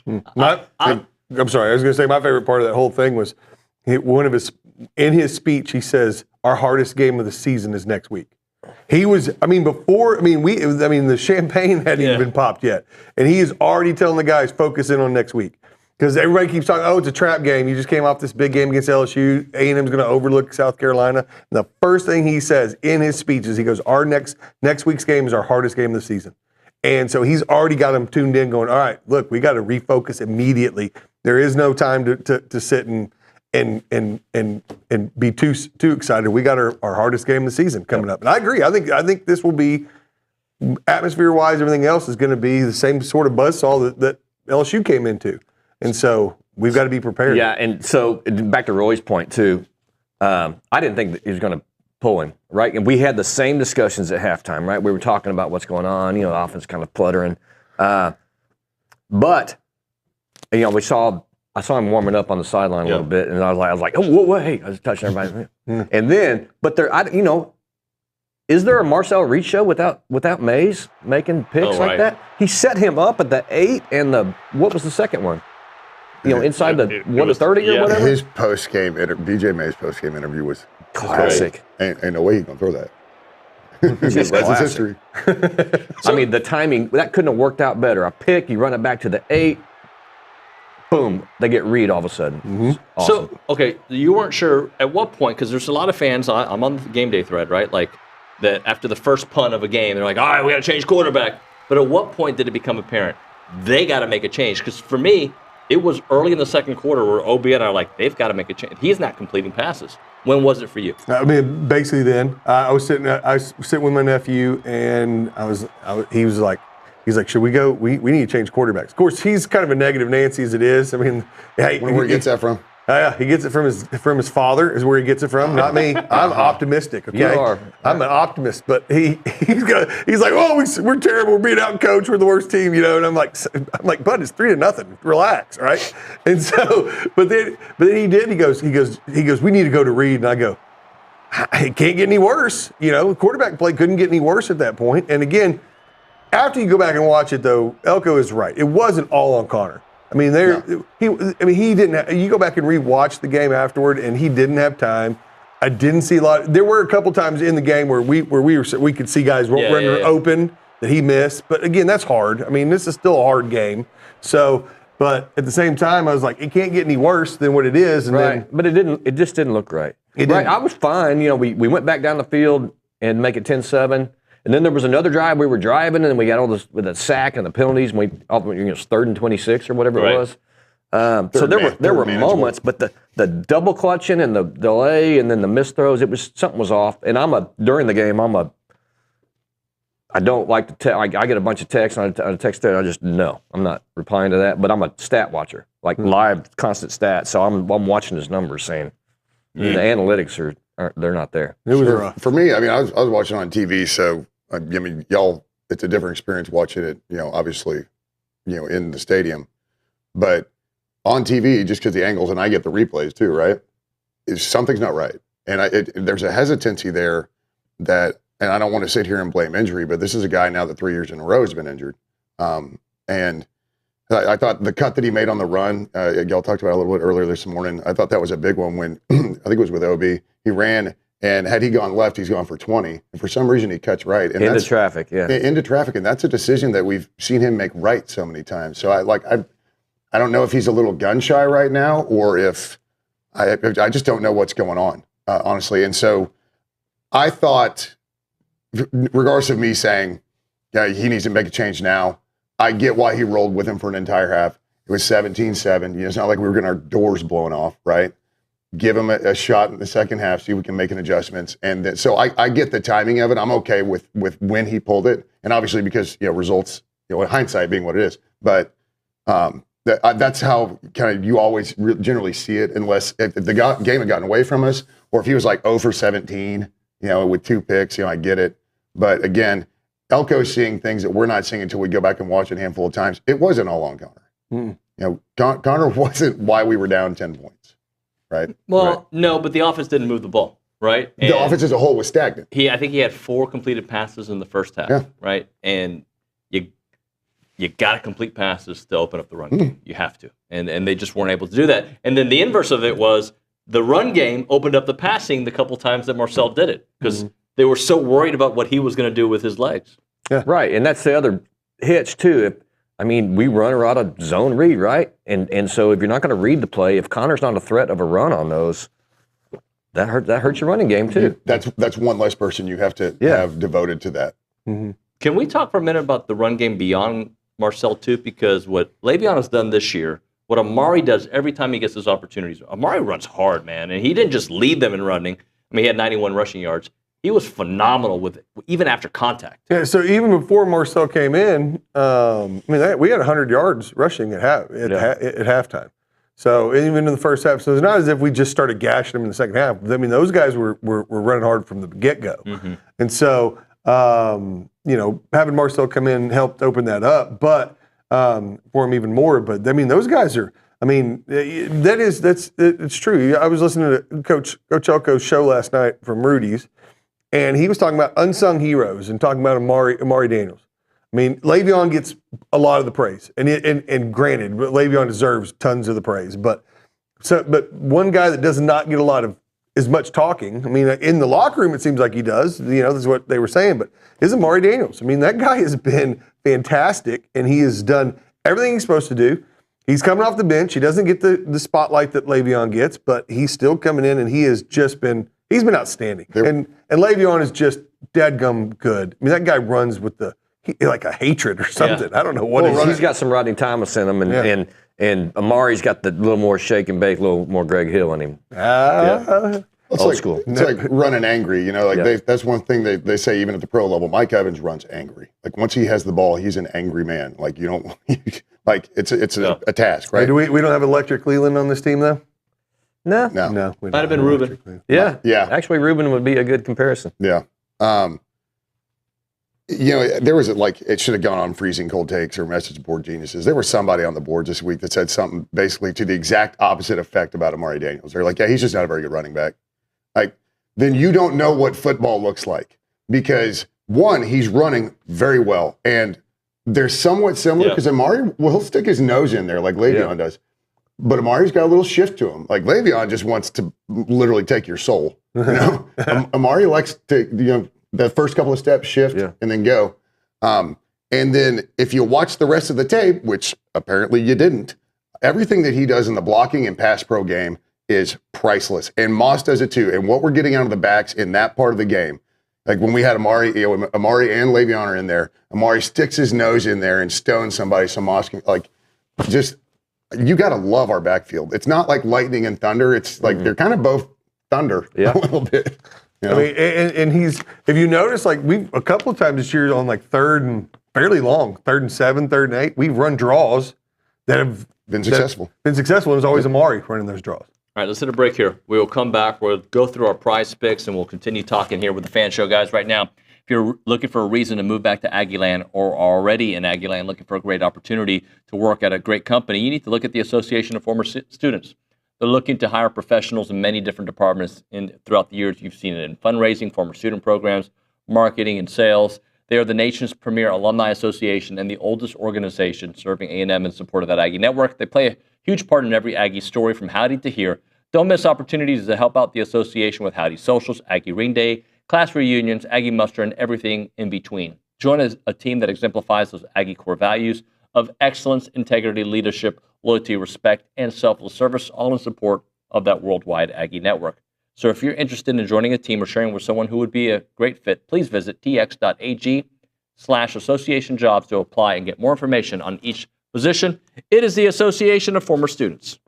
I'm sorry. I was going to say my favorite part of that whole thing was in his speech, he says, our hardest game of the season is next week. He was, the champagne hadn't even been popped yet. And he is already telling the guys, focus in on next week. Because everybody keeps talking, it's a trap game. You just came off this big game against LSU. A&M's going to overlook South Carolina. And the first thing he says in his speech is he goes, our next week's game is our hardest game of the season. And so he's already got them tuned in going, all right, look, we got to refocus immediately. There is no time to sit and be too excited. We got our hardest game of the season coming up. And I agree. I think this will be, atmosphere-wise, everything else is going to be the same sort of buzzsaw that LSU came into. And so we've got to be prepared. Yeah, and so back to Roy's point, too, I didn't think that he was going to pull him, right? And we had the same discussions at halftime, right? We were talking about what's going on, the offense kind of fluttering. But, I saw him warming up on the sideline a little bit, and I was like, oh, whoa, hey, I was touching everybody. And then, but is there a Marcel Reed show without Mays making picks like that? He set him up at the 8 and what was the second one? Inside the 130 or whatever? His post-game, BJ May's post-game interview was classic. Ain't no way he's going to throw that. That's his history. The timing, that couldn't have worked out better. A pick, you run it back to the 8, boom, they get Reed all of a sudden. Awesome. So, okay, you weren't sure at what point, because there's a lot of fans, I'm on the game day thread, right? Like, that after the first punt of a game, they're like, all right, we got to change quarterback. But at what point did it become apparent they got to make a change? Because for me, it was early in the second quarter where OB and I are like, they've got to make a change. He's not completing passes. When was it for you? Basically then. I was sitting with my nephew, and he's like, should we go? We need to change quarterbacks. Of course, he's kind of a negative Nancy as it is. Hey, where he gets that from? Yeah, he gets it from his father is where he gets it from, not me. I'm optimistic, okay? You are. I'm an optimist, but he's like, we're terrible, we're being out coached, we're the worst team, and I'm like, bud, it's 3-0, relax, all right? And so, but then he did. He goes, we need to go to Reed, and I go, it can't get any worse, Quarterback play couldn't get any worse at that point. And again, after you go back and watch it, though, Elko is right. It wasn't all on Connor. He didn't. You go back and rewatch the game afterward, and he didn't have time. I didn't see a lot. There were a couple times in the game where we could see guys running open that he missed. But again, that's hard. This is still a hard game. So, but at the same time, I was like, it can't get any worse than what it is. And right. But it didn't. It just didn't look right. Right. I was fine. We went back down the field and make it 10-7. And then there was another drive. We were driving, and we got all this with a sack and the penalties. And it was 3rd and 26 or whatever it was. So there were moments, but the double clutching and the delay and then the missed throws, something was off. And during the game, I don't like to I get a bunch of texts on a text thread. I just no, I'm not replying to that. But I'm a stat watcher, like live constant stats. So I'm watching his numbers, saying the analytics they're not there. It was rough for me. I was watching on TV, so y'all it's a different experience watching it, obviously, in the stadium. But on TV, just because the angles, and I get the replays too, right? Something's not right. And there's a hesitancy there that, and I don't want to sit here and blame injury, but this is a guy now that 3 years in a row has been injured. And I thought the cut that he made on the run, y'all talked about it a little bit earlier this morning. I thought that was a big one when, I think it was with OB, he ran, and had he gone left, he's gone for 20. And for some reason, he cuts right. And into traffic, yeah. Into traffic, and that's a decision that we've seen him make right so many times. So I don't know if he's a little gun shy right now, or if I just don't know what's going on, honestly. And so I thought, regardless of me saying, yeah, he needs to make a change now, I get why he rolled with him for an entire half. It was 17-7. It's not like we were getting our doors blown off, right? Give him a shot in the second half, see if we can make an adjustments. And then, so I get the timing of it. I'm okay with when he pulled it. And obviously because, results, hindsight being what it is. But that's how kind of you always generally see it, unless if the game had gotten away from us, or if he was like 0 for 17, with 2 picks, I get it. But again, Elko's seeing things that we're not seeing until we go back and watch it a handful of times. It wasn't all on Connor. Connor wasn't why we were down 10 points, right? Well, no, but the offense didn't move the ball, right? And the offense as a whole was stagnant. I think he had 4 completed passes in the first half, right? And you got to complete passes to open up the run game. You have to. And they just weren't able to do that. And then the inverse of it was the run game opened up the passing the couple times that Marcel did it, because they were so worried about what he was going to do with his legs. Yeah. Right, and that's the other hitch too. We run a lot of zone read, right? And so if you're not going to read the play, if Connor's not a threat of a run on those, that hurts your running game too. That's one less person you have to have devoted to that. Can we talk for a minute about the run game beyond Marcel too? Because what Le'Veon has done this year, what Amari does every time he gets his opportunities, Amari runs hard, man, and he didn't just lead them in running. He had 91 rushing yards. He was phenomenal with it, even after contact. Yeah, so even before Marcel came in, we had 100 yards rushing at halftime. So even in the first half, so it's not as if we just started gashing them in the second half. Those guys were running hard from the get-go. And so, having Marcel come in helped open that up, but for him even more. But those guys are. It's true. I was listening to Coach Elko's show last night from Rudy's, and he was talking about unsung heroes and talking about Amari Daniels. Le'Veon gets a lot of the praise, and granted, Le'Veon deserves tons of the praise. But one guy that does not get a lot of as much talking. In the locker room, it seems like he does. This is what they were saying, but is Amari Daniels. That guy has been fantastic, and he has done everything he's supposed to do. He's coming off the bench. He doesn't get the spotlight that Le'Veon gets, but he's still coming in, and he's been outstanding. And Le'Veon is just dadgum good. That guy runs with like a hatred or something. I don't know what it is. He's got some Rodney Thomas in him, and Amari's got the little more shake and bake, a little more Greg Hill in him. It's Old like, school. It's like running angry. That's one thing they say even at the pro level. Mike Evans runs angry. Like once he has the ball, he's an angry man. Like you don't like it's a task, right? Hey, we don't have Electric Leland on this team though? No. Might have been Ruben. Yeah. Actually, Ruben would be a good comparison. Yeah. There was it should have gone on Freezing Cold Takes or Message Board Geniuses. There was somebody on the board this week that said something basically to the exact opposite effect about Amari Daniels. They're like, yeah, he's just not a very good running back. Then you don't know what football looks like, because one, he's running very well, and they're somewhat similar because Amari will stick his nose in there like Le'Veon does, but Amari's got a little shift to him. Like Le'Veon just wants to literally take your soul. Amari likes to the first couple of steps shift and then go. And then if you watch the rest of the tape, which apparently you didn't, everything that he does in the blocking and pass pro game is priceless. And Moss does it too. And what we're getting out of the backs in that part of the game, like when we had Amari and Le'Veon are in there, Amari sticks his nose in there and stones somebody, so Moss can, you got to love our backfield. It's not like lightning and thunder. It's like they're kind of both thunder a little bit. And he's, if you notice, we've a couple of times this year on third and 7, 3rd and 8, we've run draws that have been successful. There's always Amari running those draws. All right, let's hit a break here. We will come back. We'll go through our prize picks, and we'll continue talking here with the Fan Show guys right now. If you're looking for a reason to move back to Aggie Land or are already in Aggie Land looking for a great opportunity to work at a great company, you need to look at the Association of Former Students. They're looking to hire professionals in many different departments throughout the years. You've seen it in fundraising, former student programs, marketing, and sales. They are the nation's premier alumni association and the oldest organization serving A&M in support of that Aggie network. They play a huge part in every Aggie story from Howdy to here. Don't miss opportunities to help out the association with Howdy Socials, Aggie Ring Day, class reunions, Aggie Muster, and everything in between. Join a team that exemplifies those Aggie core values of excellence, integrity, leadership, loyalty, respect, and selfless service, all in support of that worldwide Aggie network. So if you're interested in joining a team or sharing with someone who would be a great fit, please visit tx.ag/association jobs to apply and get more information on each position. It is the Association of Former Students.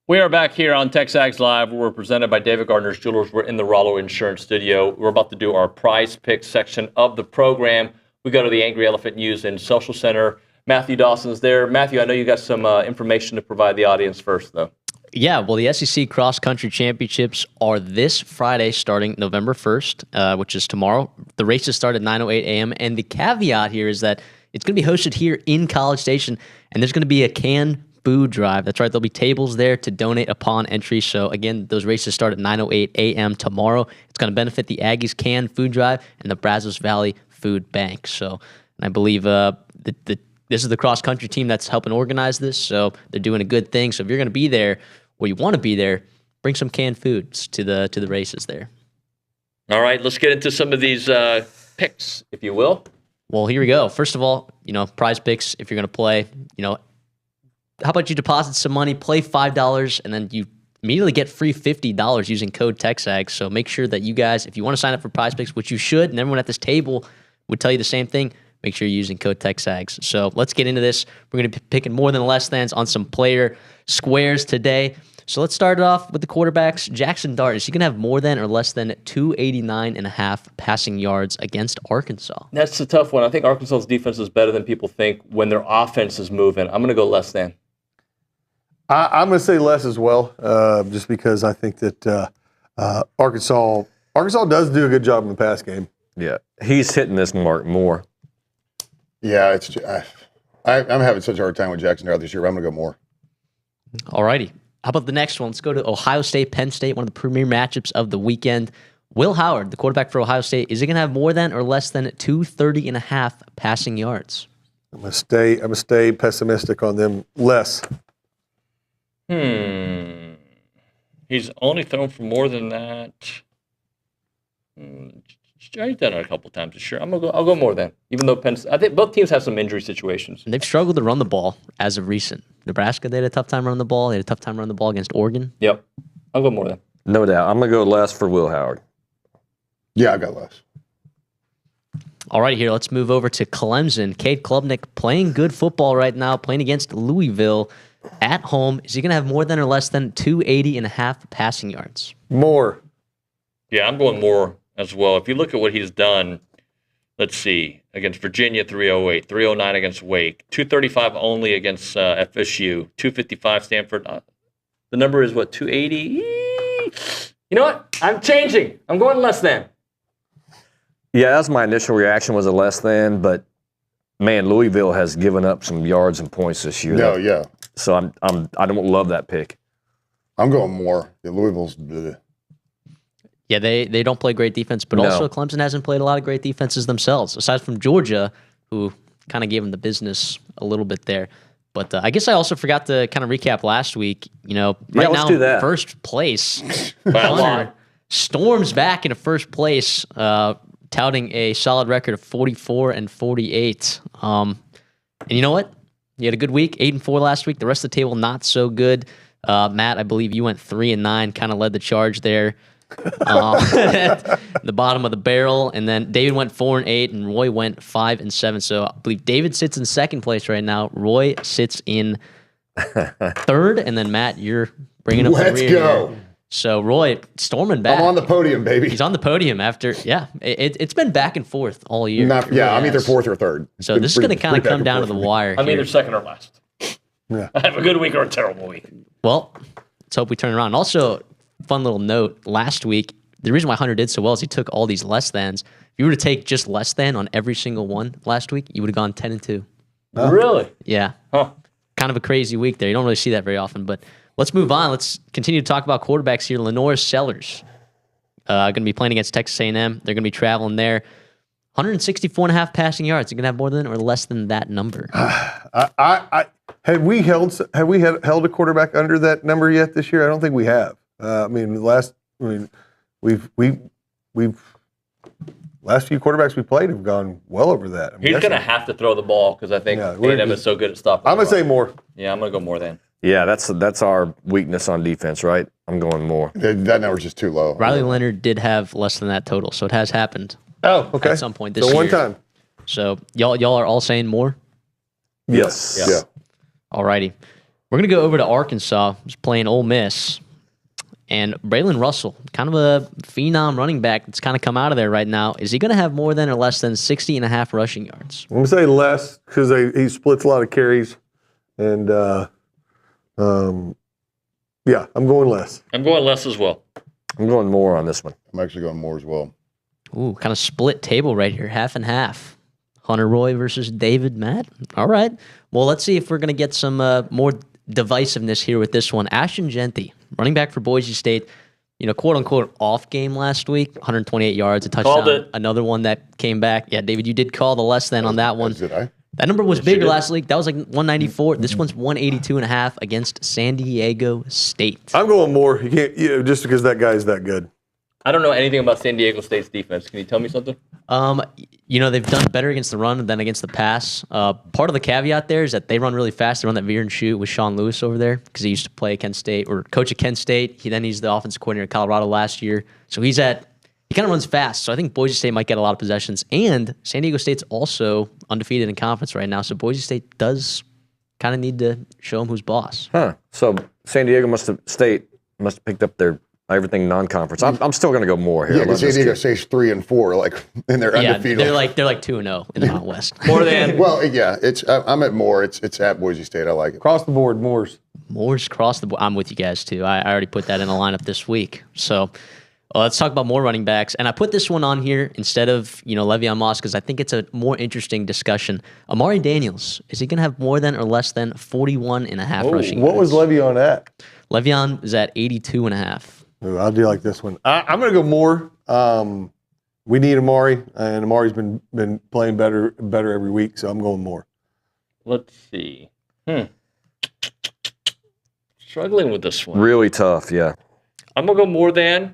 We are back here on TexAgs Live. We're presented by David Gardner's Jewelers. We're in the Rollo Insurance Studio. We're about to do our prize pick section of the program. We go to the Angry Elephant News and Social Center. Matthew Dawson's there. Matthew, I know you got some information to provide the audience first, though. Yeah, well, the SEC Cross Country Championships are this Friday starting November 1st, which is tomorrow. The races start at 9:08 a.m., and the caveat here is that it's going to be hosted here in College Station, and there's going to be a canned food drive. That's right. There'll be tables there to donate upon entry. So, again, those races start at 9:08 a.m. tomorrow. It's going to benefit the Aggies Canned Food Drive and the Brazos Valley Food Bank. So, and I believe this is the cross-country team that's helping organize this, so they're doing a good thing. So if you're going to be there or you want to be there, bring some canned foods to the races there. All right, let's get into some of these picks, if you will. Well, here we go. First of all, prize picks, if you're going to play, how about you deposit some money, play $5, and then you immediately get free $50 using code TexAgs. So make sure that you guys, if you want to sign up for prize picks, which you should, and everyone at this table would tell you the same thing, make sure you're using code TexAgs. So let's get into this. We're going to be picking more than less thans on some player squares today. So let's start it off with the quarterbacks. Jackson Dart, is he going to have more than or less than 289.5 passing yards against Arkansas? That's a tough one. I think Arkansas's defense is better than people think when their offense is moving. I'm going to go less than. I'm going to say less as well, just because I think that Arkansas does do a good job in the pass game. Yeah, he's hitting this mark more. Yeah, I'm having such a hard time with Jackson Dart this year. I'm going to go more. All righty. How about the next one? Let's go to Ohio State, Penn State, one of the premier matchups of the weekend. Will Howard, the quarterback for Ohio State, is he going to have more than or less than 230.5 passing yards? I'm going to stay pessimistic on them. Less. He's only thrown for more than that. I've done it a couple times this year. I'll go more than. Even though I think both teams have some injury situations. And they've struggled to run the ball as of recent. Nebraska, they had a tough time running the ball. They had a tough time running the ball against Oregon. Yep. I'll go more than. No doubt. I'm going to go less for Will Howard. Yeah, I got less. All right, here, let's move over to Clemson. Cade Klubnik playing good football right now, playing against Louisville at home. Is he going to have more than or less than 280.5 passing yards? More. Yeah, I'm going more as well. If you look at what he's done, let's see, against Virginia, 308, 309 against Wake, 235 only against FSU, 255 Stanford. The number is what, 280? You know what? I'm changing. I'm going less than. Yeah, that's my initial reaction, was a less than, but man, Louisville has given up some yards and points this year. No, yeah. So I don't love that pick. I'm going more. Yeah, Louisville's bleh. Yeah, they don't play great defense, but also Clemson hasn't played a lot of great defenses themselves, aside from Georgia, who kind of gave them the business a little bit there. But I guess I also forgot to kind of recap last week. Right let's now, do that. First place, Hunter storms back into first place, touting a solid record of 44-48. And you know what? You had a good week, 8-4 last week. The rest of the table not so good. Matt, I believe you went 3-9, kind of led the charge there. At the bottom of the barrel, and then David went 4-8, and Roy went 5-7. So I believe David sits in second place right now. Roy sits in third, and then Matt, you're bringing up the rear. Let's go. Here. So Roy storming back. I'm on the podium, baby. He's on the podium after. Yeah, it's been back and forth all year. I'm either fourth or third. So this is going to kind of come down to the wire. I'm either second or last. Yeah. I have a good week or a terrible week. Well, let's hope we turn around. Also, fun little note, last week, the reason why Hunter did so well is he took all these less thans. If you were to take just less than on every single one last week, you would have gone 10-2. Really? Yeah. Huh. Kind of a crazy week there. You don't really see that very often, but let's move on. Let's continue to talk about quarterbacks here. Lenore Sellers going to be playing against Texas A&M. They're going to be traveling there. 164.5 passing yards. You're going to have more than or less than that number. Have we held a quarterback under that number yet this year? I don't think we have. We've last few quarterbacks we played have gone well over that. He's going to have to throw the ball because I think A&M is so good at stopping. I'm going to say more. Yeah, I'm going to go more than. Yeah, that's our weakness on defense, right? I'm going more. That number's just too low. Riley Leonard did have less than that total, so it has happened. Oh, okay. At some point this year. So one time. So y'all are all saying more? Yes. All righty. We're going to go over to Arkansas, who's playing Ole Miss. And Braylon Russell, kind of a phenom running back that's kind of come out of there right now. Is he going to have more than or less than 60.5 rushing yards? I'm going to say less because he splits a lot of carries. And, yeah, I'm going less. I'm going less as well. I'm going more on this one. I'm actually going more as well. Ooh, kind of split table right here, half and half. Hunter Roy versus David Matt. All right. Well, let's see if we're going to get some more divisiveness here with this one. Ashton Genty, running back for Boise State, quote unquote off game last week, 128 yards, a touchdown. Called it. Another one that came back. Yeah, David, you did call the less than on that one. Did I? That number was bigger last week. That was like 194. This one's 182.5 against San Diego State. I'm going more. You can't, just because that guy's that good. I don't know anything about San Diego State's defense. Can you tell me something? They've done better against the run than against the pass. Part of the caveat there is that they run really fast. They run that veer and shoot with Sean Lewis over there because he used to play Kent State or coach at Kent State. He's the offensive coordinator at Colorado last year. So he kind of runs fast. So I think Boise State might get a lot of possessions. And San Diego State's also undefeated in conference right now. So Boise State does kind of need to show them who's boss. Huh. So San Diego must have picked up their everything non-conference. I'm still going to go more here. Yeah, because San Diego State's 3-4, and they're undefeated. They're like 2-0 in the Mountain West. More than. Well, yeah, I'm at more. It's at Boise State. I like it. Across the board, Moors across the board. I'm with you guys too. I already put that in the lineup this week. So let's talk about more running backs. And I put this one on here instead of Le'Veon Moss because I think it's a more interesting discussion. Amari Daniels, is he going to have more than or less than 41.5 rushing yards? What was Le'Veon at? Le'Veon is at 82.5. Ooh, I'll do like this one. I'm going to go more. We need Amari, and Amari's been playing better every week, so I'm going more. Let's see. Struggling with this one. Really tough, yeah. I'm going to go more than.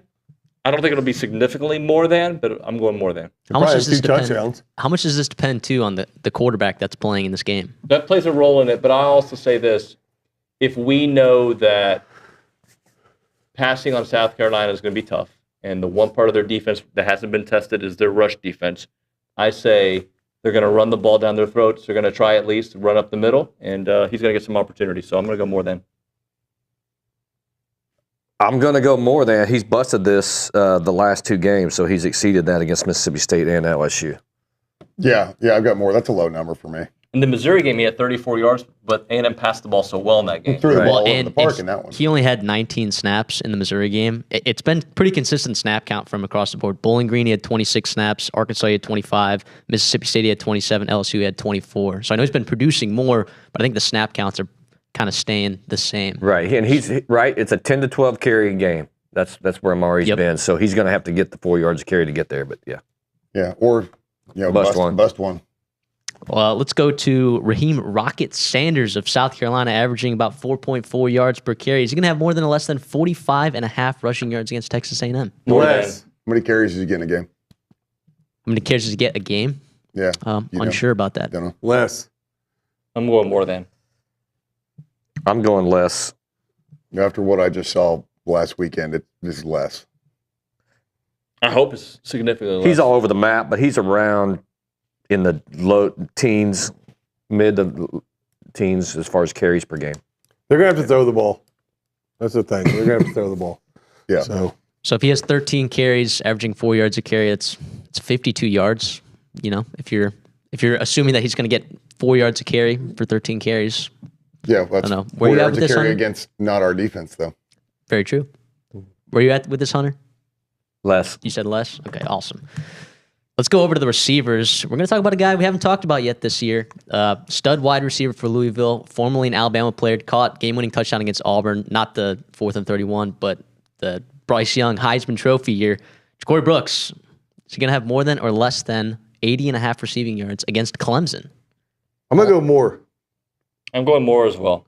I don't think it'll be significantly more than, but I'm going more than. How much does this depend? How much does this depend too on the quarterback that's playing in this game? That plays a role in it, but I also say this: if we know that passing on South Carolina is going to be tough, and the one part of their defense that hasn't been tested is their rush defense, I say they're going to run the ball down their throats. They're going to try at least run up the middle, and he's going to get some opportunity. So I'm going to go more than. I'm going to go more than. He's busted this the last two games, so he's exceeded that against Mississippi State and LSU. Yeah, I've got more. That's a low number for me. In the Missouri game, he had 34 yards, but A&M passed the ball so well in that game. He threw the ball in the park in that one. He only had 19 snaps in the Missouri game. It's been pretty consistent snap count from across the board. Bowling Green, he had 26 snaps. Arkansas, he had 25. Mississippi State, he had 27. LSU, he had 24. So I know he's been producing more, but I think the snap counts are kind of staying the same. Right, and he's right. It's a 10 to 12 carry game. That's where Amari's been. So he's going to have to get the 4 yards of carry to get there. But yeah, or bust one. Well, let's go to Raheem Rocket Sanders of South Carolina, averaging about 4.4 yards per carry. Is he going to have more than or less than 45.5 rushing yards against Texas A&M? Less. How many carries does he get in a game? How many carries does he get a game? Yeah. Unsure about that. Don't know. Less. I'm going more than. I'm going less. After what I just saw last weekend, this is less. I hope it's significantly less. He's all over the map, but he's around in the low teens, mid to teens as far as carries per game. They're going to have to throw the ball. That's the thing. They're going to have to throw the ball. Yeah. So if he has 13 carries, averaging 4 yards a carry, it's 52 yards. If you're assuming that he's going to get 4 yards a carry for 13 carries. Yeah, well, that's 4 yards a carry against not our defense, though. Very true. Where are you at with this, Hunter? Less. You said less? Okay, awesome. Let's go over to the receivers. We're going to talk about a guy we haven't talked about yet this year. Stud wide receiver for Louisville, formerly an Alabama player, caught game-winning touchdown against Auburn. Not the 4th and 31, but the Bryce Young Heisman Trophy year. Ja'Cory Brooks, is he going to have more than or less than 80.5 receiving yards against Clemson? I'm going to go more. I'm going more as well.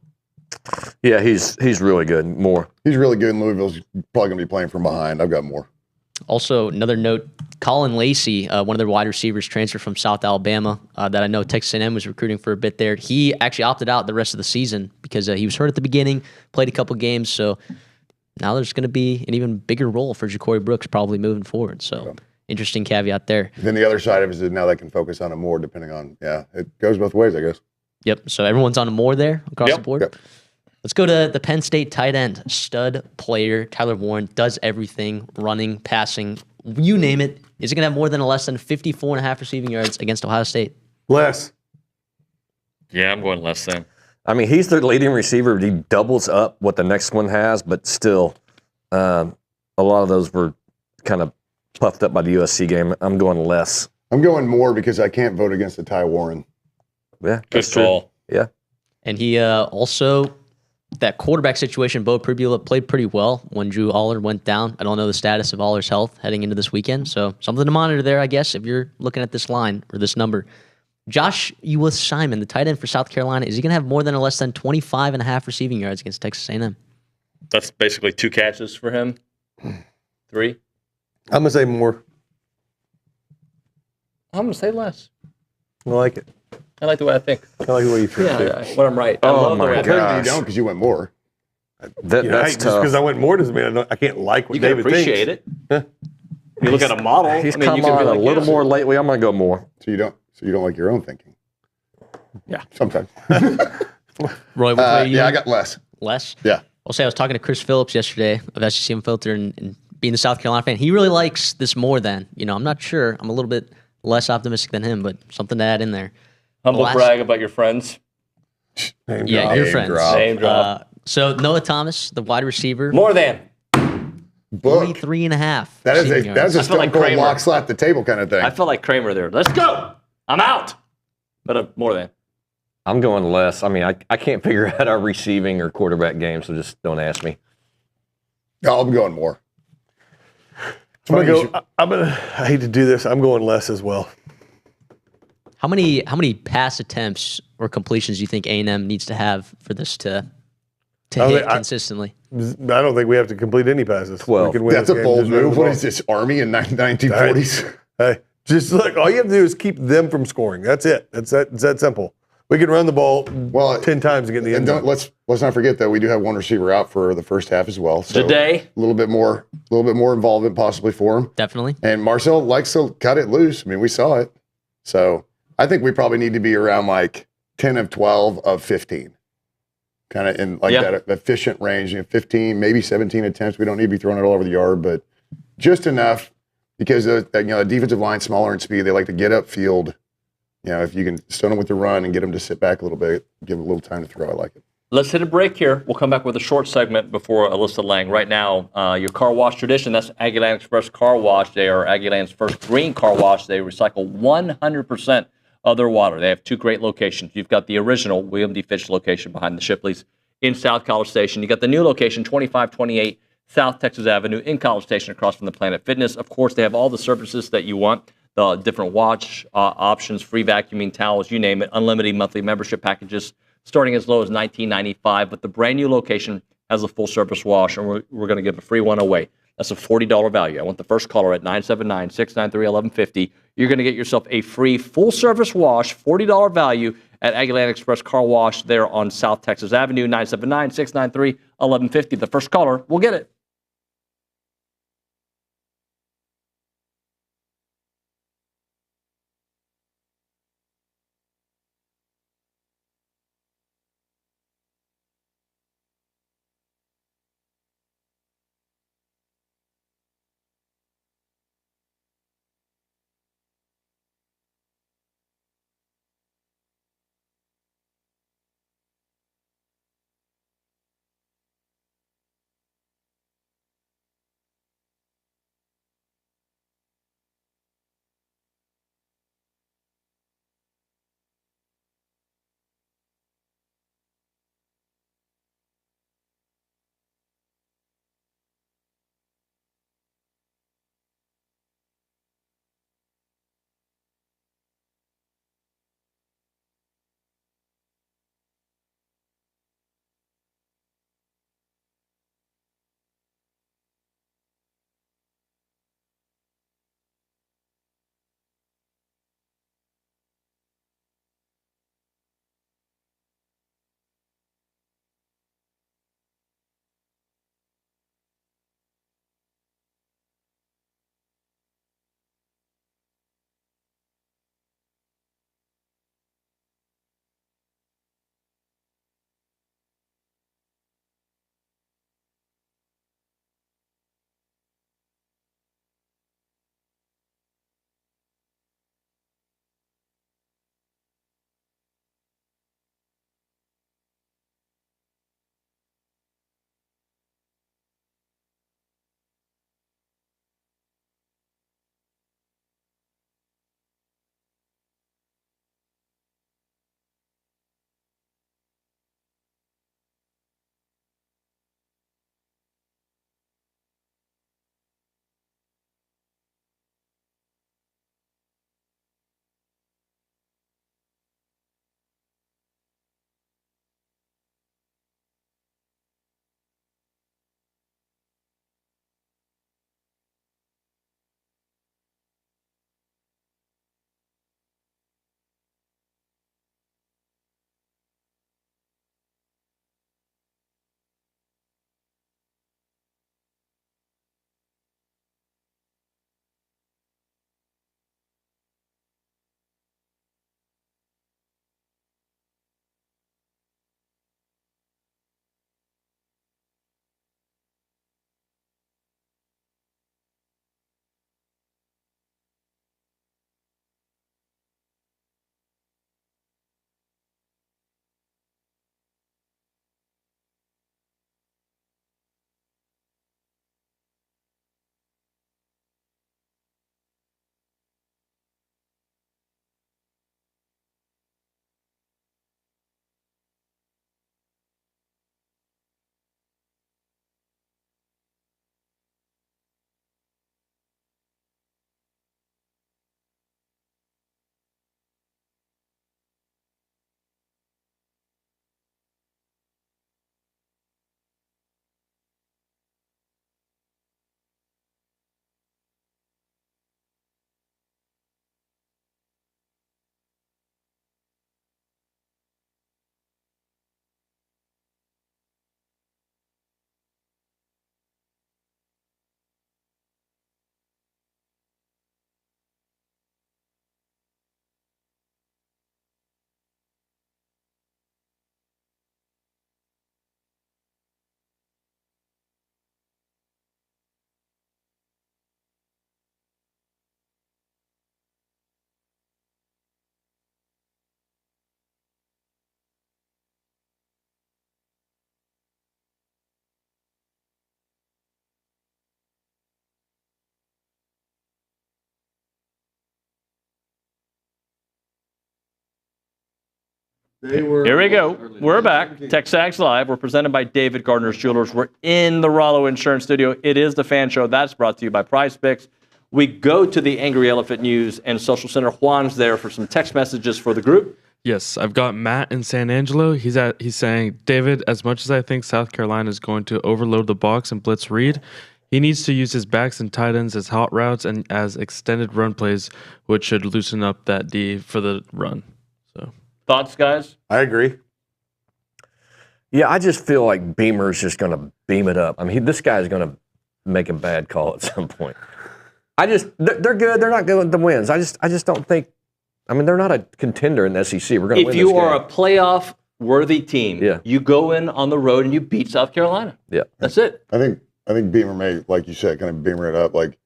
Yeah, he's really good. More. He's really good, and Louisville's probably going to be playing from behind. I've got more. Also, another note, Colin Lacey, one of their wide receivers, transferred from South Alabama that I know Texas A&M was recruiting for a bit there. He actually opted out the rest of the season because he was hurt at the beginning, played a couple games, so now there's going to be an even bigger role for Ja'Cory Brooks probably moving forward. So interesting caveat there. Then the other side of it is now they can focus on it more depending on, it goes both ways, I guess. Yep, so everyone's on a more there across the board? Yep. Let's go to the Penn State tight end, stud player, Tyler Warren, does everything, running, passing, you name it. Is he going to have more than or less than 54.5 receiving yards against Ohio State? Less. Yeah, I'm going less than. I mean, he's their leading receiver. He doubles up what the next one has, but still, a lot of those were kind of puffed up by the USC game. I'm going less. I'm going more because I can't vote against the Ty Warren. Yeah, good call. Yeah. And he also, that quarterback situation, Bo Pribula played pretty well when Drew Aller went down. I don't know the status of Aller's health heading into this weekend, so something to monitor there, I guess, if you're looking at this line or this number. Josh Simon, the tight end for South Carolina, is he going to have more than or less than 25.5 receiving yards against Texas A&M? That's basically 2 catches for him. 3. I'm going to say more. I'm going to say less. I like it. I like the way I think. I like the way you feel. Yeah, when I'm right. I Oh love the way my I think. gosh. You don't because you went more. That's Just tough. because I went more doesn't mean I can't like what You can David appreciate thinks. it. You look at a model. He's I mean, come you can on be like, a little yes. more lately. I'm going to go more. So you don't like your own thinking. Yeah. Sometimes. Roy, what yeah, I got less. Less? Yeah. I'll say I was talking to Chris Phillips yesterday of SEC Unfiltered and being the South Carolina fan. He really likes this more than, I'm not sure. I'm a little bit less optimistic than him, but something to add in there. Humble brag about your friends. Yeah, your friends. Name drop. So Noah Thomas, the wide receiver. More than. 43.5. That's a I feel stone like cold Kramer. lock slap the table kind of thing. I felt like Kramer there. Let's go. I'm out. But more than. I'm going less. I mean, I can't figure out our receiving or quarterback game, so just don't ask me. No, I'm going more. I hate to do this. I'm going less as well. How many pass attempts or completions do you think A&M needs to have for this to hit consistently? I don't think we have to complete any passes. 12. That's a bold move. What is this, Army in 1940s? Hey, just look, all you have to do is keep them from scoring. That's it. It's that simple. We can run the ball 10 times and get in the end zone. Let's not forget that we do have one receiver out for the first half as well. So Today, a little bit more involvement possibly for him. Definitely. And Marcel likes to cut it loose. I mean, we saw it. So I think we probably need to be around like 10 of 12 of 15. Kind of in like that efficient range, 15, maybe 17 attempts. We don't need to be throwing it all over the yard, but just enough because the defensive line smaller in speed. They like to get upfield. If you can stone them with the run and get them to sit back a little bit, give them a little time to throw. I like it. let's hit a break here. We'll come back with a short segment before Alyssa Lang. Right now, your car wash tradition, that's Aggieland Express Car Wash. They are Aggieland's first green car wash. They recycle 100% of their water. They have two great locations. You've got the original William D. Fitch location behind the Shipleys in South College Station. You got the new location, 2528 South Texas Avenue in College Station across from the Planet Fitness. Of course, they have all the services that you want, the different watch options, free vacuuming, towels, you name it, unlimited monthly membership packages starting as low as $19.95. But the brand new location has a full service wash, and we're going to give a free one away. That's a $40 value. I want the first caller at 979-693-1150. You're going to get yourself a free full service wash, $40 value at Aggieland Express Car Wash there on South Texas Avenue, 979-693-1150. The first caller will get it. Here we go. We're back. TexAgs Live. We're presented by David Gardner's Jewelers. We're in the Rollo Insurance Studio. It is the Fan Show. That's brought to you by Prize Picks. We go to the Angry Elephant News and Social Center. Juan's there for some text messages for the group. Yes, I've got Matt in San Angelo. He's saying, David, as much as I think South Carolina is going to overload the box and blitz Reed, he needs to use his backs and tight ends as hot routes and as extended run plays, which should loosen up that D for the run. So, thoughts, guys? I agree. Yeah, I just feel like Beamer's just going to beam it up. I mean, this guy's going to make a bad call at some point. They're good. They're not good with the wins. I just don't think. I mean, they're not a contender in the SEC. We're going to win this game. If you are a playoff-worthy team, you go in on the road and you beat South Carolina. Yeah, that's it. I think Beamer may, like you said, kind of Beamer it up. Like,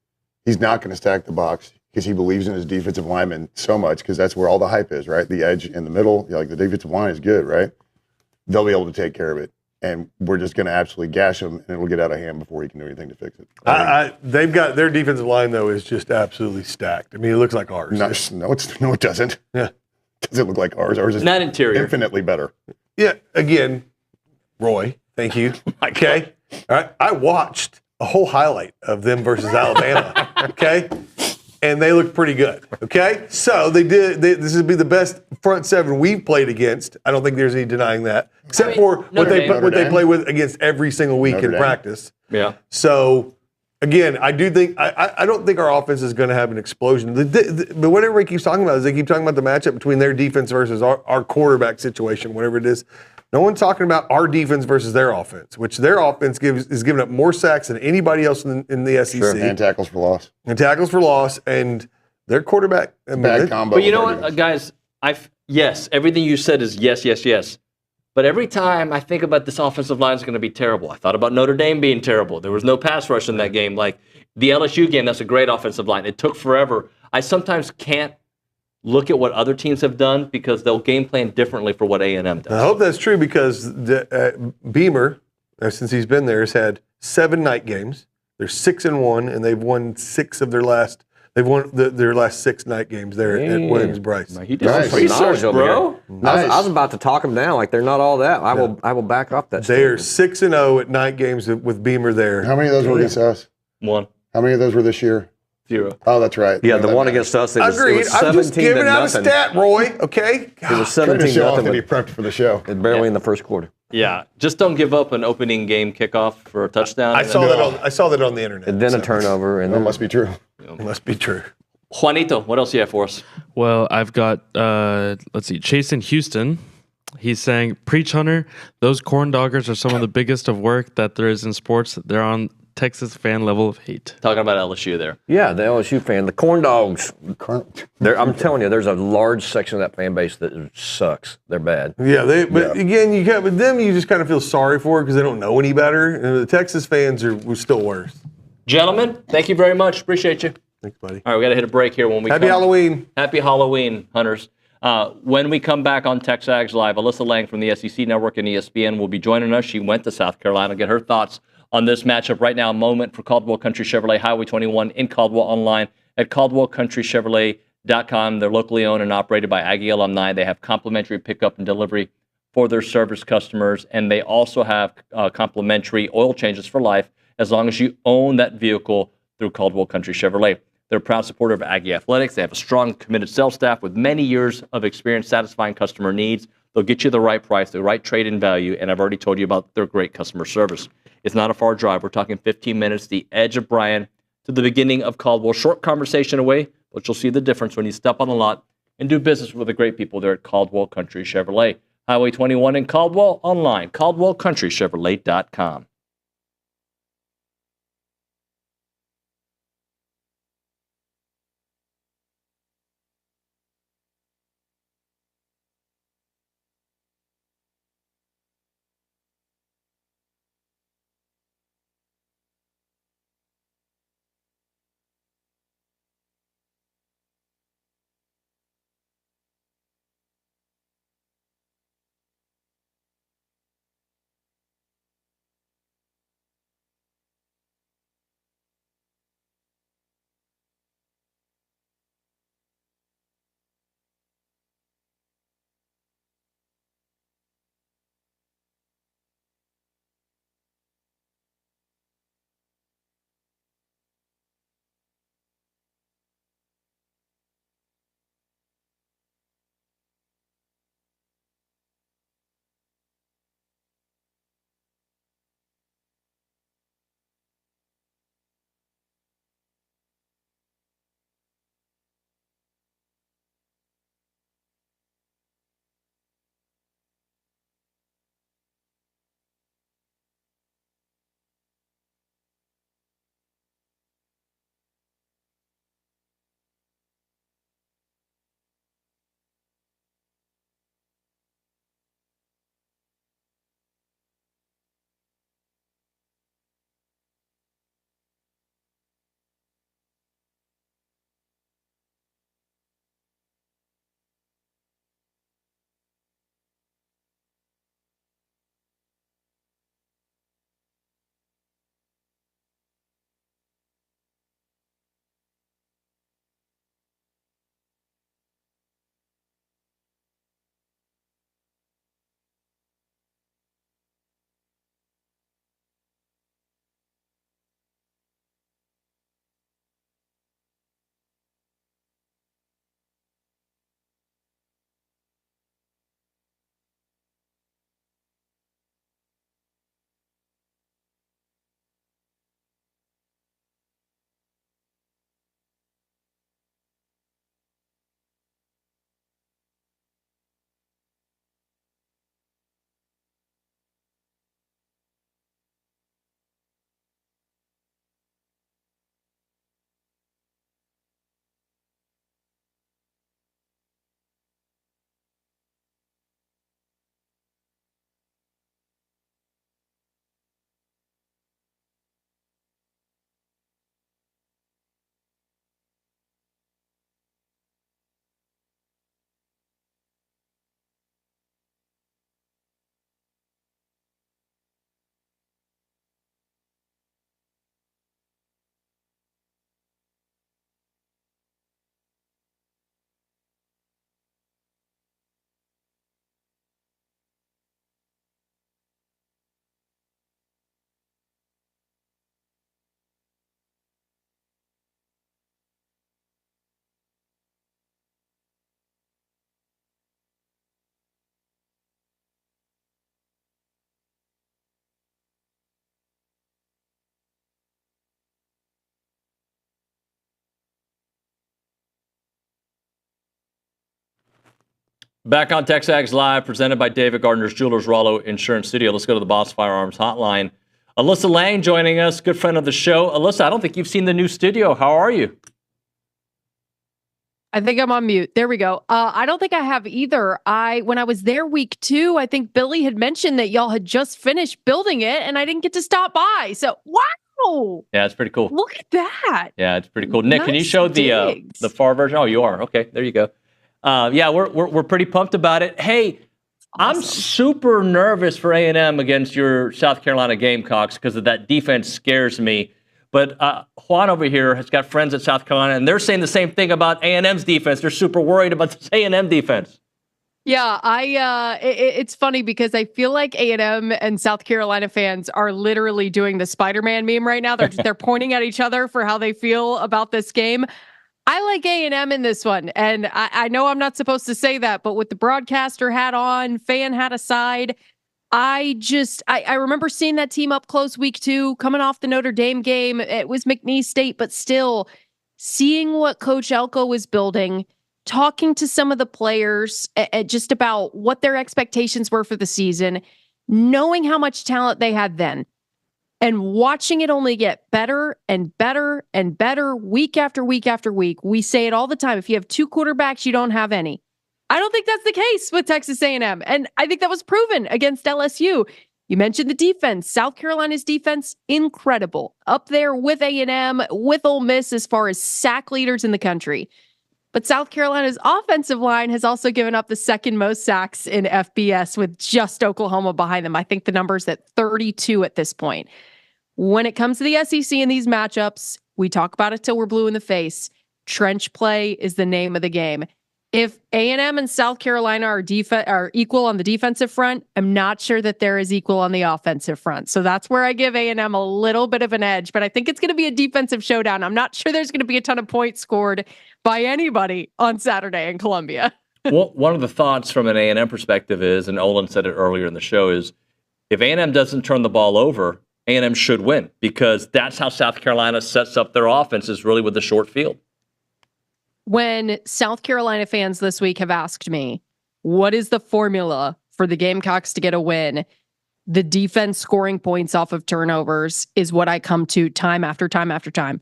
he's not going to stack the box because he believes in his defensive linemen so much because that's where all the hype is, right? The edge in the middle, like the defensive line is good, right? They'll be able to take care of it. And we're just going to absolutely gash him, and it'll get out of hand before he can do anything to fix it. They've got their defensive line though is just absolutely stacked. I mean, it looks like ours. No, it doesn't. Yeah, it doesn't look like ours. Ours is not interior, infinitely better. Yeah. Again, Roy, thank you. Okay. All right. I watched a whole highlight of them versus Alabama. Okay. And they look pretty good. Okay. So this would be the best front seven we've played against. I don't think there's any denying that, except for what they play with against every single week in practice. Yeah. So again, I do think I don't think our offense is going to have an explosion. But what everybody keeps talking about is they keep talking about the matchup between their defense versus our quarterback situation, whatever it is. No one's talking about our defense versus their offense, which their offense is giving up more sacks than anybody else in the SEC. Sure. And tackles for loss. And their quarterback. Bad combo. But you know what, guys? Yes, everything you said is yes. But every time I think about this offensive line is going to be terrible. I thought about Notre Dame being terrible. There was no pass rush in that game. Like the LSU game, that's a great offensive line. It took forever. I sometimes can't look at what other teams have done because they'll game plan differently for what A&M does. I hope that's true because Beamer, since he's been there, has had 7 night games. They're 6-1, and they've won 6 of their last. They've won their last 6 night games there at Williams-Brice. He did some research, bro. Nice. I was about to talk them down like they're not all that. I will back off that. They are 6-0 at night games with Beamer there. How many of those were against us? 1. How many of those were this year? 0. Oh, that's right. Yeah, the one against us. Agreed. I'm just giving out a stat, Roy. Okay. It was 17-0. To be prepped for the show. Barely in the first quarter. Yeah, just don't give up an opening game kickoff for a touchdown. I saw that on the internet. And then a turnover. And that must be true. It must be true. Juanito, what else do you have for us? Well, I've got, let's see, Chase in Houston. He's saying, Preach Hunter, those corn doggers are some of the biggest of work that there is in sports. They're on Texas fan level of hate. Talking about LSU there. Yeah, the LSU fan, the corn dogs. I'm telling you, there's a large section of that fan base that sucks. They're bad. Yeah, again, with them, you just kind of feel sorry for because they don't know any better. And the Texas fans are still worse. Gentlemen, thank you very much. Appreciate you. Thanks, buddy. All right, we got to hit a break here. Happy Halloween. Happy Halloween, Hunters. When we come back on TexAgs Live, Alyssa Lang from the SEC Network and ESPN will be joining us. She went to South Carolina to get her thoughts on this matchup. Right now, a moment for Caldwell Country Chevrolet, Highway 21 in Caldwell, online at caldwellcountrychevrolet.com. They're locally owned and operated by Aggie alumni. They have complimentary pickup and delivery for their service customers, and they also have complimentary oil changes for life as long as you own that vehicle through Caldwell Country Chevrolet. They're a proud supporter of Aggie Athletics. They have a strong, committed sales staff with many years of experience satisfying customer needs. They'll get you the right price, the right trade-in value, and I've already told you about their great customer service. It's not a far drive. We're talking 15 minutes, the edge of Bryan to the beginning of Caldwell. Short conversation away, but you'll see the difference when you step on the lot and do business with the great people there at Caldwell Country Chevrolet. Highway 21 in Caldwell, online, caldwellcountrychevrolet.com. Back on TexAgs Live, presented by David Gardner's Jewelers Rollo Insurance Studio. Let's go to the Boss Firearms Hotline. Alyssa Lang joining us, good friend of the show. Alyssa, I don't think you've seen the new studio. How are you? I think I'm on mute. There we go. I don't think I have either. When I was there week 2, I think Billy had mentioned that y'all had just finished building it, and I didn't get to stop by. So, wow. Yeah, it's pretty cool. Look at that. Yeah, it's pretty cool. Nick, can you show the far version? Oh, you are. Okay, there you go. Yeah, we're pretty pumped about it. Hey, awesome. I'm super nervous for A&M against your South Carolina Gamecocks because of that defense scares me. But Juan over here has got friends at South Carolina, and they're saying the same thing about A&M's defense. They're super worried about this A&M defense. Yeah, it's funny because I feel like A&M and South Carolina fans are literally doing the Spider-Man meme right now. They're pointing at each other for how they feel about this game. I like A&M in this one, and I know I'm not supposed to say that, but with the broadcaster hat on, fan hat aside, I remember seeing that team up close week 2, coming off the Notre Dame game. It was McNeese State, but still seeing what Coach Elko was building, talking to some of the players just about what their expectations were for the season, knowing how much talent they had then, and watching it only get better and better and better week after week after week. We say it all the time. If you have 2 quarterbacks, you don't have any. I don't think that's the case with Texas A&M. And I think that was proven against LSU. You mentioned the defense. South Carolina's defense, incredible. Up there with A&M, with Ole Miss as far as sack leaders in the country. But South Carolina's offensive line has also given up the second most sacks in FBS with just Oklahoma behind them. I think the number's at 32 at this point. When it comes to the SEC in these matchups, we talk about it till we're blue in the face. Trench play is the name of the game. If A&M and South Carolina are equal on the defensive front, I'm not sure that they're as equal on the offensive front. So that's where I give A&M a little bit of an edge, but I think it's going to be a defensive showdown. I'm not sure there's going to be a ton of points scored by anybody on Saturday in Columbia. Well, one of the thoughts from an A&M perspective is, and Olin said it earlier in the show, is if A&M doesn't turn the ball over, A&M should win because that's how South Carolina sets up their offense, is really with the short field. When South Carolina fans this week have asked me, what is the formula for the Gamecocks to get a win? The defense scoring points off of turnovers is what I come to time after time after time.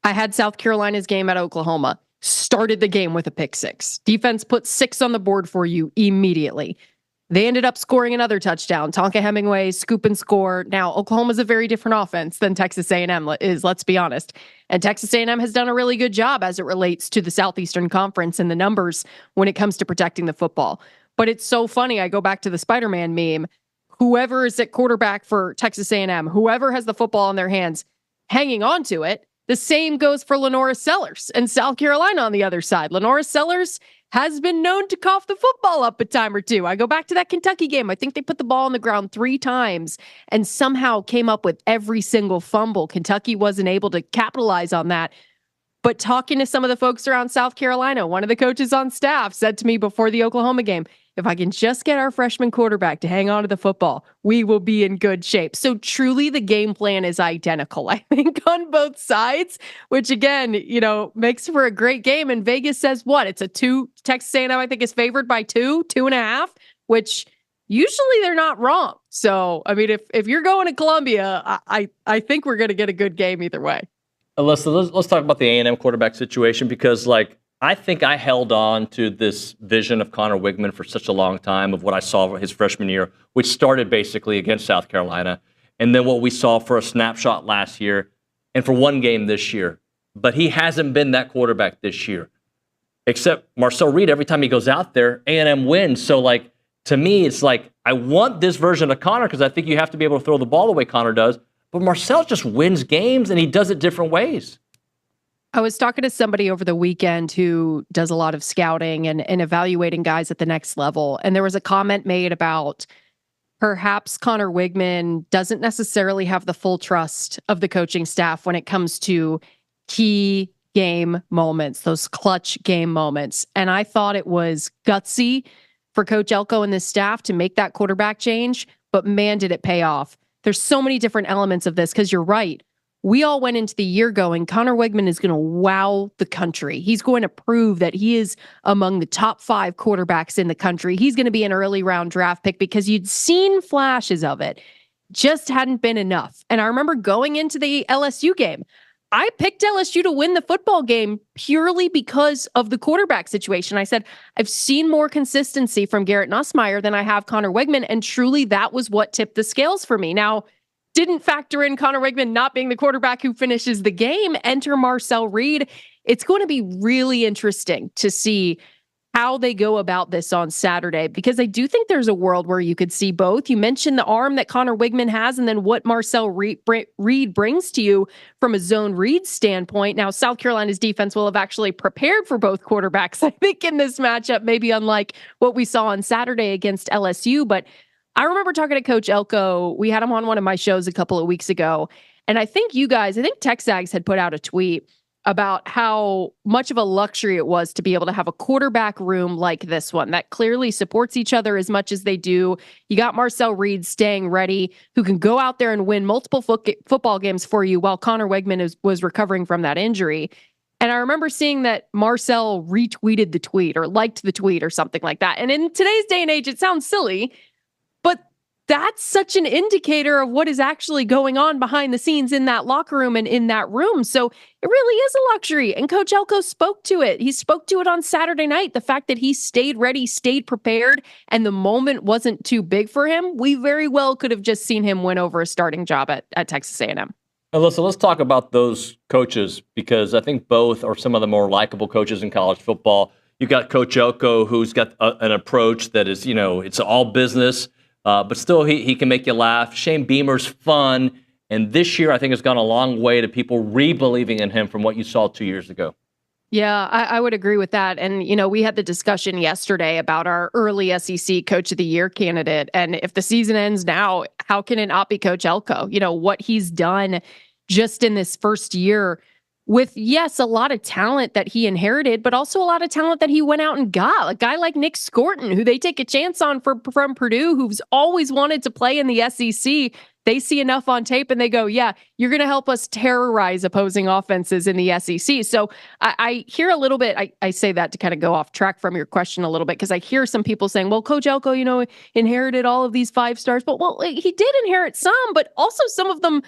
I had South Carolina's game at Oklahoma, started the game with a pick 6. Defense put 6 on the board for you immediately. They ended up scoring another touchdown. Tonka Hemingway, scoop and score. Now, Oklahoma's a very different offense than Texas A&M is, let's be honest. And Texas A&M has done a really good job as it relates to the Southeastern Conference and the numbers when it comes to protecting the football. But it's so funny. I go back to the Spider-Man meme. Whoever is at quarterback for Texas A&M, whoever has the football in their hands, hanging on to it. The same goes for Lenora Sellers and South Carolina on the other side. Lenora Sellers has been known to cough the football up a time or two. I go back to that Kentucky game. I think they put the ball on the ground 3 times and somehow came up with every single fumble. Kentucky wasn't able to capitalize on that. But talking to some of the folks around South Carolina, one of the coaches on staff said to me before the Oklahoma game, if I can just get our freshman quarterback to hang on to the football, we will be in good shape. So truly the game plan is identical, I think, on both sides, which again, makes for a great game. And Vegas says what? It's a 2. Texas A&M, I think, is favored by 2.5, which usually they're not wrong. So, I mean, if you're going to Columbia, I think we're going to get a good game either way. Alyssa, let's talk about the A&M quarterback situation because, I think I held on to this vision of Connor Wigman for such a long time of what I saw his freshman year, which started basically against South Carolina, and then what we saw for a snapshot last year and for one game this year. But he hasn't been that quarterback this year, except Marcel Reed. Every time he goes out there, A&M wins. So, to me, it's I want this version of Connor because I think you have to be able to throw the ball the way Connor does. But Marcel just wins games, and he does it different ways. I was talking to somebody over the weekend who does a lot of scouting and evaluating guys at the next level. And there was a comment made about perhaps Connor Wigman doesn't necessarily have the full trust of the coaching staff when it comes to key game moments, those clutch game moments. And I thought it was gutsy for Coach Elko and this staff to make that quarterback change, but man, did it pay off. There's so many different elements of this because you're right. we all went into the year going, Connor Wegman is going to wow the country. He's going to prove that he is among the top 5 quarterbacks in the country. He's going to be an early round draft pick because you'd seen flashes of it. Just hadn't been enough. And I remember going into the LSU game, I picked LSU to win the football game purely because of the quarterback situation. I said, I've seen more consistency from Garrett Nussmeier than I have Connor Wegman, and truly that was what tipped the scales for me. Now, didn't factor in Connor Wegman not being the quarterback who finishes the game. Enter Marcel Reed. It's going to be really interesting to see how they go about this on Saturday, because I do think there's a world where you could see both. You mentioned the arm that Connor Wegman has and then what Marcel Reed brings to you from a zone read standpoint. Now, South Carolina's defense will have actually prepared for both quarterbacks, I think, in this matchup, maybe unlike what we saw on Saturday against LSU. But I remember talking to Coach Elko. We had him on one of my shows a couple of weeks ago. And I think TexAgs had put out a tweet about how much of a luxury it was to be able to have a quarterback room like this one that clearly supports each other as much as they do. You got Marcel Reed staying ready, who can go out there and win multiple football games for you while Connor Wegman was recovering from that injury. And I remember seeing that Marcel retweeted the tweet or liked the tweet or something like that. And in today's day and age, it sounds silly, but that's such an indicator of what is actually going on behind the scenes in that locker room and in that room. So it really is a luxury. And Coach Elko spoke to it. He spoke to it on Saturday night. The fact that he stayed ready, stayed prepared, and the moment wasn't too big for him. We very well could have just seen him win over a starting job at Texas A&M. Alyssa, let's talk about those coaches, because I think both are some of the more likable coaches in college football. You got Coach Elko, who's got an approach that is, it's all business. But still, he can make you laugh. Shane Beamer's fun. And this year, I think, has gone a long way to people re-believing in him from what you saw 2 years ago. Yeah, I would agree with that. And, we had the discussion yesterday about our early SEC Coach of the Year candidate. And if the season ends now, how can it not be Coach Elko? What he's done just in this first year with, yes, a lot of talent that he inherited, but also a lot of talent that he went out and got. A guy like Nick Scorton, who they take a chance on from Purdue, who's always wanted to play in the SEC. They see enough on tape and they go, yeah, you're going to help us terrorize opposing offenses in the SEC. So I hear a little bit, I say that to kind of go off track from your question a little bit, because I hear some people saying, well, Coach Elko, inherited all of these 5 stars. But, he did inherit some, but also some of them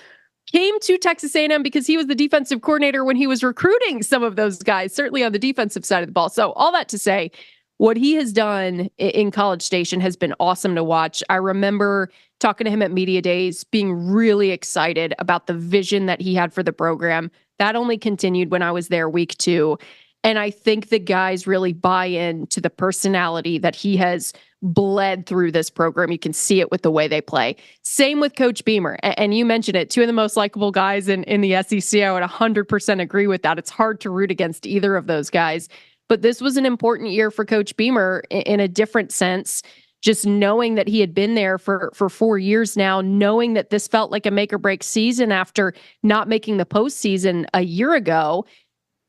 came to Texas A&M because he was the defensive coordinator when he was recruiting some of those guys, certainly on the defensive side of the ball. So all that to say, what he has done in College Station has been awesome to watch. I remember talking to him at Media Days, being really excited about the vision that he had for the program. That only continued when I was there week 2. And I think the guys really buy into the personality that he has bled through this program. You can see it with the way they play. Same with Coach Beamer. And you mentioned it, 2 of the most likable guys in the SEC. I would 100% agree with that. It's hard to root against either of those guys. But this was an important year for Coach Beamer in a different sense. Just knowing that he had been there for 4 years now, knowing that this felt like a make or break season after not making the postseason a year ago.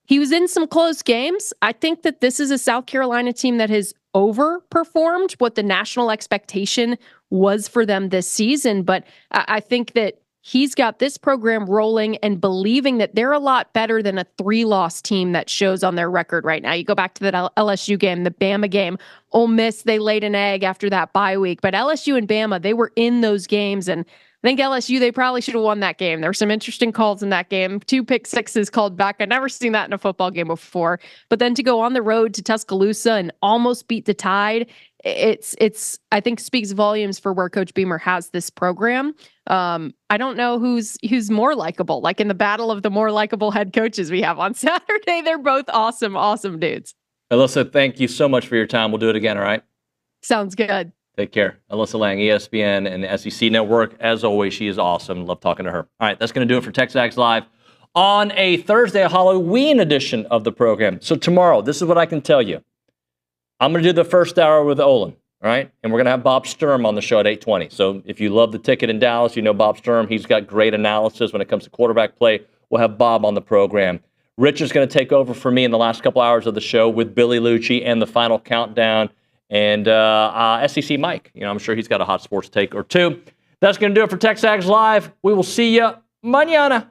He was in some close games. I think that this is a South Carolina team that has overperformed what the national expectation was for them this season. But I think that he's got this program rolling and believing that they're a lot better than a 3-loss team that shows on their record right now. You go back to that LSU game, the Bama game, Ole Miss, they laid an egg after that bye week. But LSU and Bama, they were in those games, and I think LSU, they probably should have won that game. There were some interesting calls in that game. 2 pick sixes called back. I've never seen that in a football game before. But then to go on the road to Tuscaloosa and almost beat the Tide, it's I think speaks volumes for where Coach Beamer has this program. I don't know who's more likable. Like in the battle of the more likable head coaches we have on Saturday, they're both awesome dudes. Alyssa, thank you so much for your time. We'll do it again, all right? Sounds good. Take care. Alyssa Lang, ESPN and the SEC Network. As always, she is awesome. Love talking to her. All right, that's going to do it for TexAgs Live on a Thursday, a Halloween edition of the program. So tomorrow, this is what I can tell you. I'm going to do the first hour with Olin, all right? And we're going to have Bob Sturm on the show at 8:20. So if you love the ticket in Dallas, you know Bob Sturm. He's got great analysis when it comes to quarterback play. We'll have Bob on the program. Rich is going to take over for me in the last couple hours of the show with Billy Lucci and the final countdown. And SEC Mike, I'm sure he's got a hot sports take or two. That's going to do it for TexAgs Live. We will see you mañana.